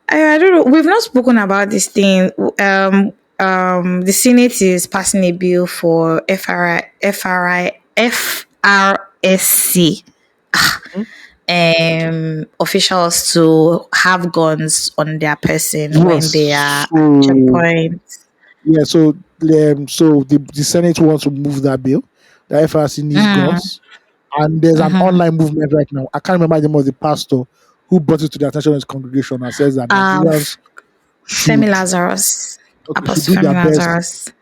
I don't know. We've not spoken about this thing. The Senate is passing a bill for FRSC Hmm? officials to have guns on their person when they Yes. are at So checkpoint. yeah, so the Senate wants to move that bill. The FRC needs Mm, guns, and there's an mhm. online movement right now. I can't remember the name of the pastor who brought it to the attention of his congregation and says that Nigerians Femi should Lazarus, should Apostle do Femi their best Lazarus.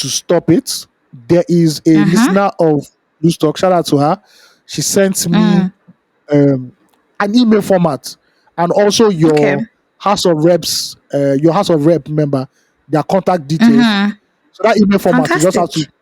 to stop it. There is a Mm-hmm. listener of News Talk. Shout out to her. She sent me Mm, um, an email format and also okay. your House of Rep member, their contact details. Mm-hmm. So that email format, you just Fantastic. have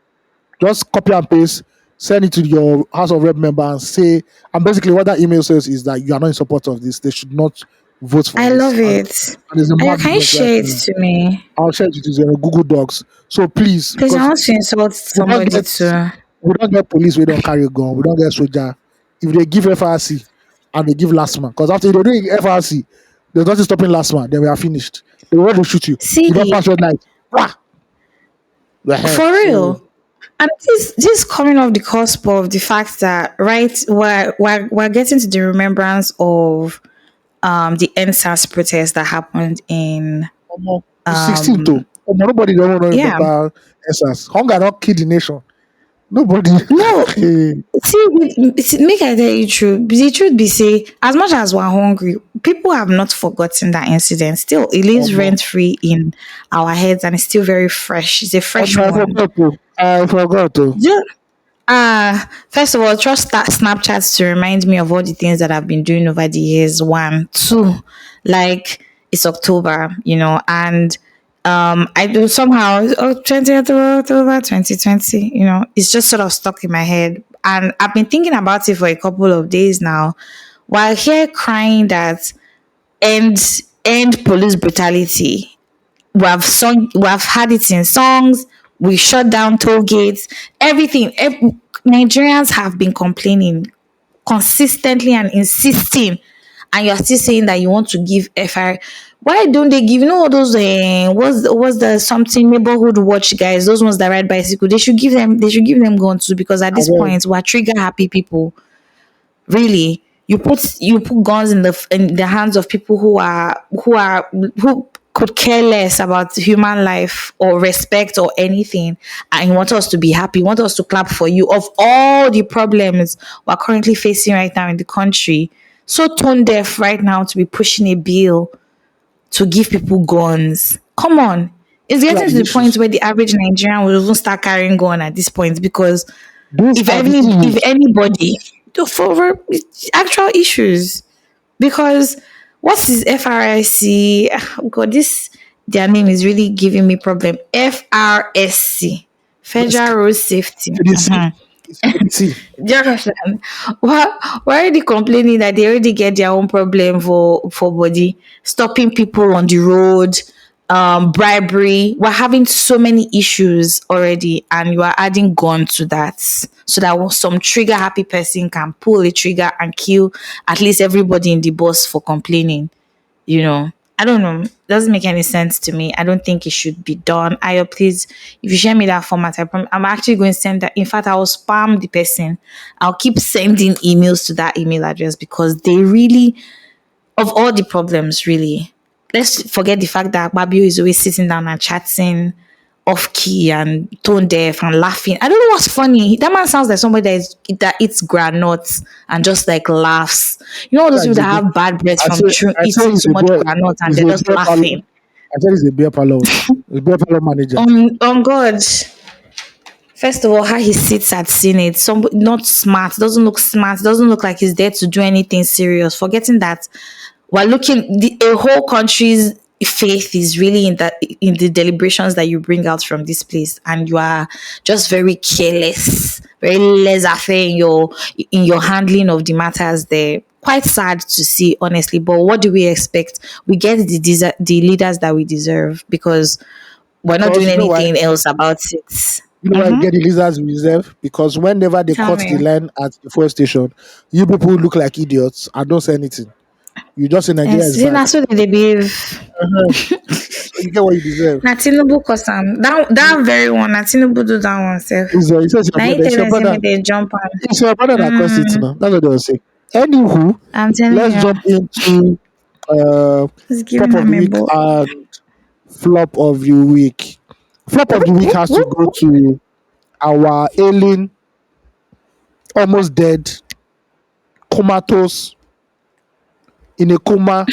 to just copy and paste, send it to your House of Rep member and say, and basically what that email says is that you are not in support of this. They should not vote for I this. love it. And there's a mad Can you movement right share it now. to me? I'll share it with you in Google Docs. So please, Please, I because want to insult we don't somebody get too. we don't get police, we don't carry a gun, we don't get soldier. If they give FRC and they give last man, because after they do FRC, there's nothing stopping last man, then we are finished. They will to shoot you. You don't See, pass red light. Wah! The hell. for So real. And this coming off the cusp of the fact that right we're getting to the remembrance of the NSAS protest that happened in it's 16 too. Nobody don't want to yeah. remember essence. Hunger not kill the nation. Nobody. No, make I tell you true. The truth be say, as much as we're hungry, people have not forgotten that incident. Still, it lives Omo. rent free in our heads, and it's still very fresh. It's a fresh I one. forgot to. I forgot to. Yeah. First of all, trust that Snapchat to remind me of all the things that I've been doing over the years. One, two, like it's October, and I do somehow 20th of October 2020, it's just sort of stuck in my head. And I've been thinking about it for a couple of days now, while here crying that end police brutality. We have had it in songs, we shut down toll gates, everything. Nigerians have been complaining consistently and insisting, and you're still saying that you want to give FR. Why don't they give, all those what's the something neighborhood watch guys, those ones that ride bicycle, they should give them guns too, because at I this will. point we're trigger happy people, really. You put guns in the hands of people who could care less about human life or respect or anything, and you want us to be happy, you want us to clap for you of all the problems we're currently facing right now in the country. So tone deaf right now to be pushing a bill to give people guns. Come on. It's Those are getting to the the point issues. where the average Nigerian will even start carrying gun at this point because Those are the if issues. anybody for actual issues, because what is FRSC? Oh God, this their name is really giving me problem. FRSC, Risk. Federal Road Safety. CDC. It's CDC. Do you understand? Why are they complaining that they already get their own problem for body, stopping people on the road, bribery? We're having so many issues already, and you are adding gun to that, so that some trigger happy person can pull a trigger and kill at least everybody in the bus for complaining. You know, I don't know. It doesn't make any sense to me. I don't think it should be done. Ayo, please, if you share me that format, I'm actually going to send that. In fact, I will spam the person. I'll keep sending emails to that email address because they really, of all the problems, really, let's forget the fact that Babio is always sitting down and chatting off key and tone deaf and laughing. I don't know what's funny. That man sounds like somebody that eats granuts and just like laughs. You know all those That people is a that bit. have bad breath I from say, I say eating he's too a much beer. granuts and He's they're a just beer parlor. laughing. I said he's a beer parlor owner. A beer parlor manager. On God. First of all, how he sits at Senate, some not smart, doesn't look smart, doesn't look like he's there to do anything serious. Forgetting that we're looking a whole country's faith is really in the deliberations that you bring out from this place, and you are just very careless, very laissez-faire in your handling of the matters there. Quite sad to see, honestly. But what do we expect? We get the leaders that we deserve because we're not doing Because you know why? anything else about it. You know why we Mm-hmm. get the lizards reserve? Because whenever they Tell cut the me. line at the fuel station, you people look like idiots and don't say anything. You just say And Nigeria is see, bad. that's what they behave. Uh-huh. So you get what you deserve. Na Tinubu cause am. That very one, na Tinubu do that one sef. He says your Na him brother. It's tell your them say brother. make they jump am. It's your brother that caused it Mm, now. That's what they will say. Anywho, I'm telling let's you, jump into uh he's top giving of am the a week ball. and flop of the week. Flop of the week Whoop, has to whoop, go whoop. to our ailing, almost dead, comatose, in a coma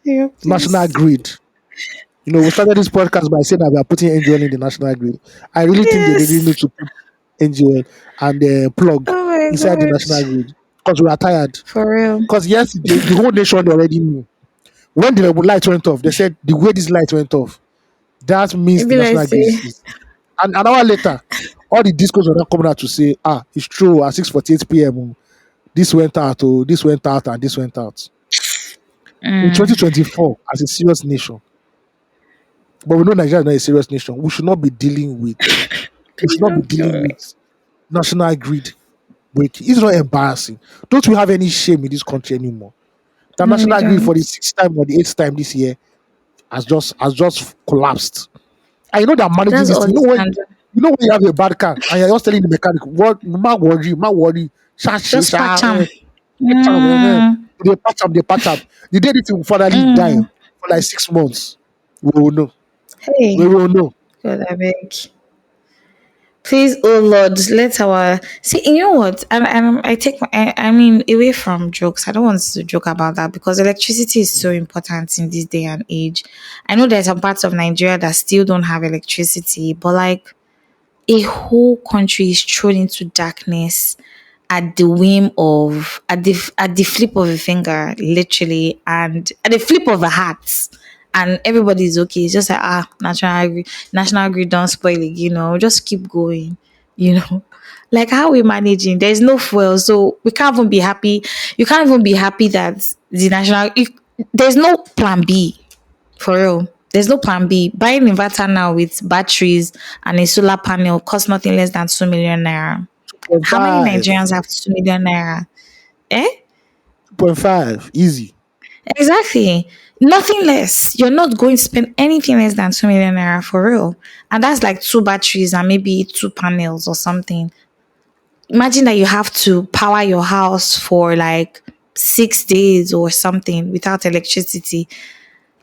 Yeah, national please. grid. You know, we started this podcast by saying that we are putting NGL in the national grid. I really think they really need Yes. to put NGL and plug Oh my inside the national god. grid because we are tired. For real. Because yes, the whole nation already knew. When the light went off, they said the way this light went off, that means It the be like national grid say, is. And an hour later, all the discos were not coming out to say, it's true, at 6:48 p.m. This went out, this went out, and this went out. In mm, 2024, as a serious nation, but we know Nigeria is not a serious nation. We should please not be don't kill dealing me. with national grid breaking. It's not embarrassing. Don't we have any shame in this country anymore? The No, we national grid for don't. the sixth time or the eighth time this year has just collapsed. I know they're managing That's this all thing. the scandal. You know when you have a bad car and you're just telling the mechanic, what ma worry, Just patch am. patch am, Mm, they patch am. The day this thing will finally die mm. for like 6 months, we will know. We Hey, will know. God, I beg. Please, oh Lord, let our see. You know what? And I take. I mean, away from jokes. I don't want to joke about that because electricity is so important in this day and age. I know there's some parts of Nigeria that still don't have electricity, but like a whole country is thrown into darkness at the whim of at the flip of a finger, literally, and at the flip of a hat, and everybody's okay. It's just like national grid don't spoil it, just keep going, you know. Like how we managing? There's no fuel, so we can't even be happy. You can't even be happy that there's no plan B. For real. There's no plan B. Buying inverter now with batteries and a solar panel costs nothing less than 2 million naira. How many 2.5. Nigerians have 2 million naira? Eh? 2.5. Easy. Exactly. Nothing less. You're not going to spend anything less than 2 million naira for real. And that's like two batteries and maybe two panels or something. Imagine that you have to power your house for like 6 days or something without electricity.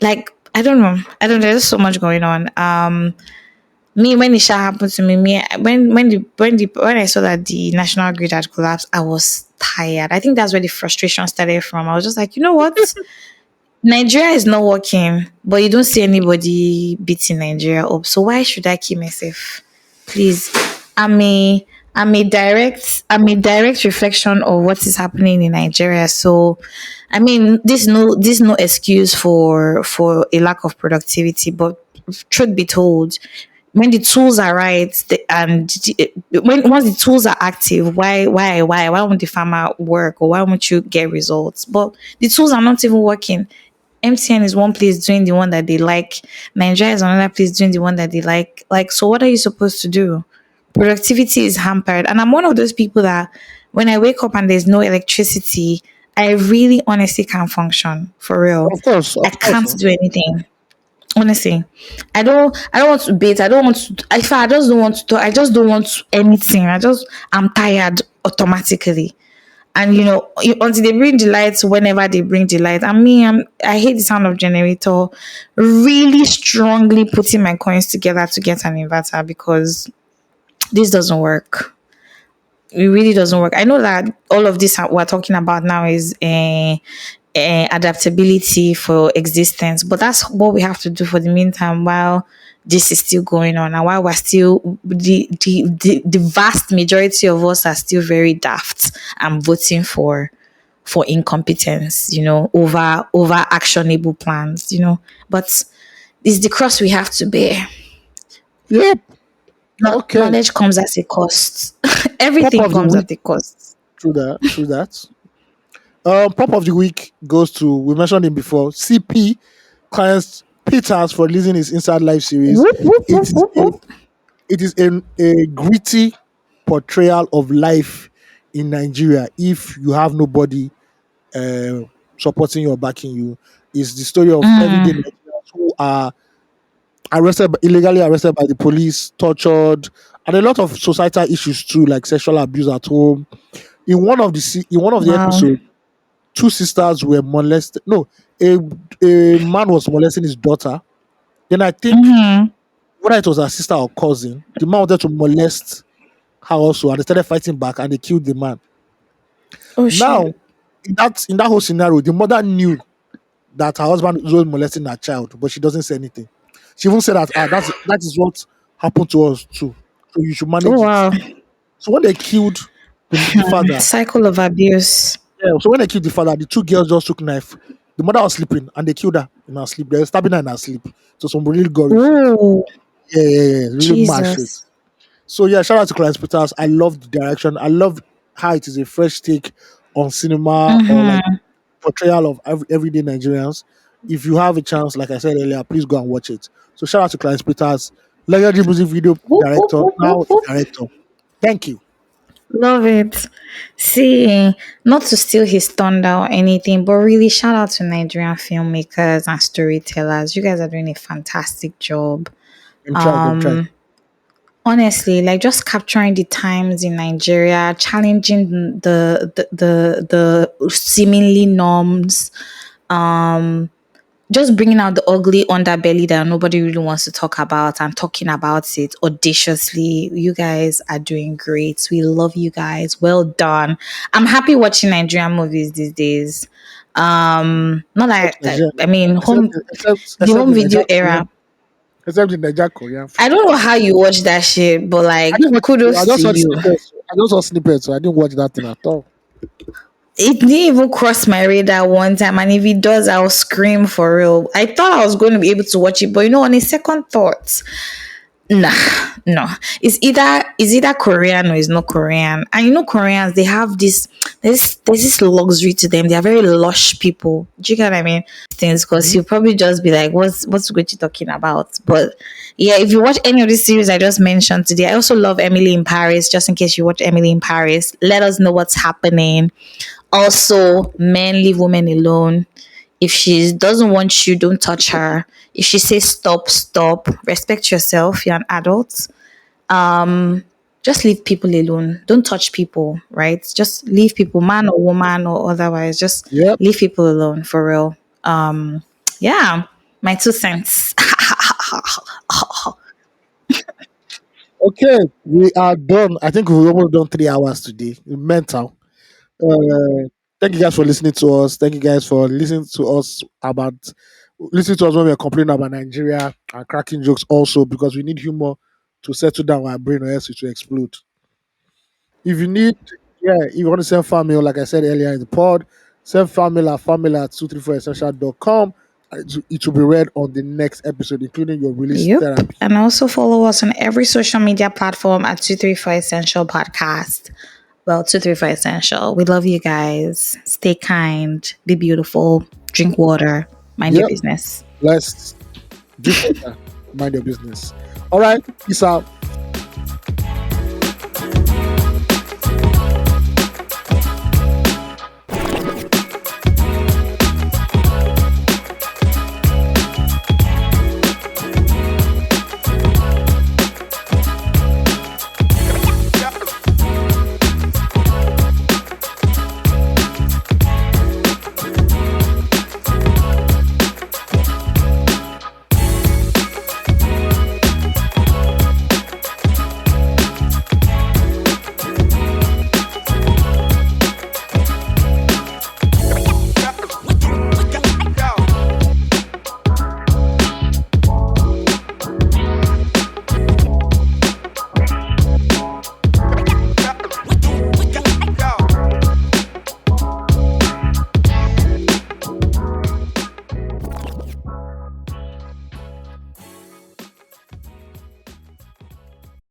Like, I don't know. I don't know. There's so much going on. Me, when it shall happen to me, when I saw that the national grid had collapsed, I was tired. I think that's where the frustration started from. I was just like, you know what? Nigeria is not working, but you don't see anybody beating Nigeria up. So why should I kill myself? Please. I'm a I'm a direct reflection of what is happening in Nigeria. So I mean this no excuse for a lack of productivity, but truth be told, when the tools are right when once the tools are active, why won't the farmer work, or why won't you get results? But the tools are not even working. MTN is one place doing the one that they like. Nigeria is another place doing the one that they like. Like, so what are you supposed to do? Productivity is hampered. And I'm one of those people that when I wake up and there's no electricity, I really honestly can't function. For real. Of course, I of course. can't do anything. Honestly. I don't want to bait. I don't want to in fact, I just don't want to talk. I just don't want anything. I'm tired automatically. And until they bring the lights, whenever they bring the light, I hate the sound of generator. Really strongly putting my coins together to get an inverter, because this doesn't work. It really doesn't work. I know that all of this we're talking about now is adaptability for existence, but that's what we have to do for the meantime while this is still going on, and while we're still the vast majority of us are still very daft and voting for incompetence, over actionable plans, but it's the cross we have to bear. Yep. Okay. Knowledge comes at a cost. Pop Everything of the comes week. at a cost. True that. True that. Pop of the week goes to, we mentioned him before, CP Clarence Peters, for releasing his Inside Life series. Whoop, whoop, It whoop, is whoop, a, whoop. it is a gritty portrayal of life in Nigeria. If you have nobody uh, supporting you or backing you, is the story of everyday Mm, Nigerians who are illegally arrested by the police, tortured, and a lot of societal issues too, like sexual abuse at home. In one of the wow. episodes, two sisters were molested. No, a a man was molesting his daughter. Then I think Mm-hmm. whether it was her sister or cousin, the man wanted to molest her also, and they started fighting back, and they killed the man. Oh shit. Now, in that whole scenario, the mother knew that her husband was always molesting her child, but she doesn't say anything. She even said that that is what happened to us too. So you should Oh manage it. wow. So when they killed the father, Cycle of abuse. yeah, so when they killed the father, the two girls just took knife. The mother was sleeping and they killed her in her sleep. They were stabbing her in her sleep. So some really gory shit. Oh Yeah, yeah, yeah. Really mad shit. Jesus. So yeah, shout out to Clarence Peters. I love the direction. I love how it is a fresh take on cinema, or like Mm-hmm. portrayal of everyday Nigerians. If you have a chance, like I said earlier, please go and watch it. So shout out to Clarence Peters, legendary music video Whoop, whoop, director, whoop, now whoop, a whoop. director. Thank you. Love it. See, not to steal his thunder or anything, but really shout out to Nigerian filmmakers and storytellers. You guys are doing a fantastic job. Them try, them try. Um, Honestly, like just capturing the times in Nigeria, challenging the seemingly norms, um, just bringing out the ugly underbelly that nobody really wants to talk about, and talking about it audaciously. You guys are doing great. We love you guys. Well done. I'm happy watching Nigerian movies these days. Not Except that Nigeria, I mean the except home the video Nigeria Korean, era. except the Nigeria Korean I film. don't know how you watch that shit, but I like didn't watch it. I kudos just to saw you. snippets. I just saw snippets, so I didn't watch that thing at all. It didn't even cross my radar one time, and if it does, I'll scream for real. I thought I was going to be able to watch it, but on a second thought, nah, no. It's either Korean or it's not Korean. And Koreans, they have this there's this luxury to them. They are very lush people. Do you get what I mean? Things, because Mhm. you'll probably just be like, what's Gucci talking about? But yeah, if you watch any of these series I just mentioned today, I also love Emily in Paris. Just in case you watch Emily in Paris, let us know what's happening. Also, men leave women alone. If she doesn't want you, don't touch her. If she says stop, stop. Respect yourself. You're an adult. Um, just leave people alone. Don't touch people, right? Just leave people, man or woman or otherwise. Just Yep. leave people alone for real. Yeah, my 2 cents. Okay, we are done. I think we've almost done 3 hours today. Mental. Thank you guys for listening to us. Thank you guys for listening to us when we are complaining about Nigeria and cracking jokes also because we need humor to settle down our brain or else it will explode. If you need, yeah, if you want to send fan mail, like I said earlier in the pod, send fan mail at 234essential.com. It will be read on the next episode, including your release Yep. therapy. And also follow us on every social media platform at 234 Essential Podcast. Well, 234 Essential. We love you guys. Stay kind, be beautiful, drink water, mind your Yep. business. Let's drink water. Mind your business. All right. Peace out.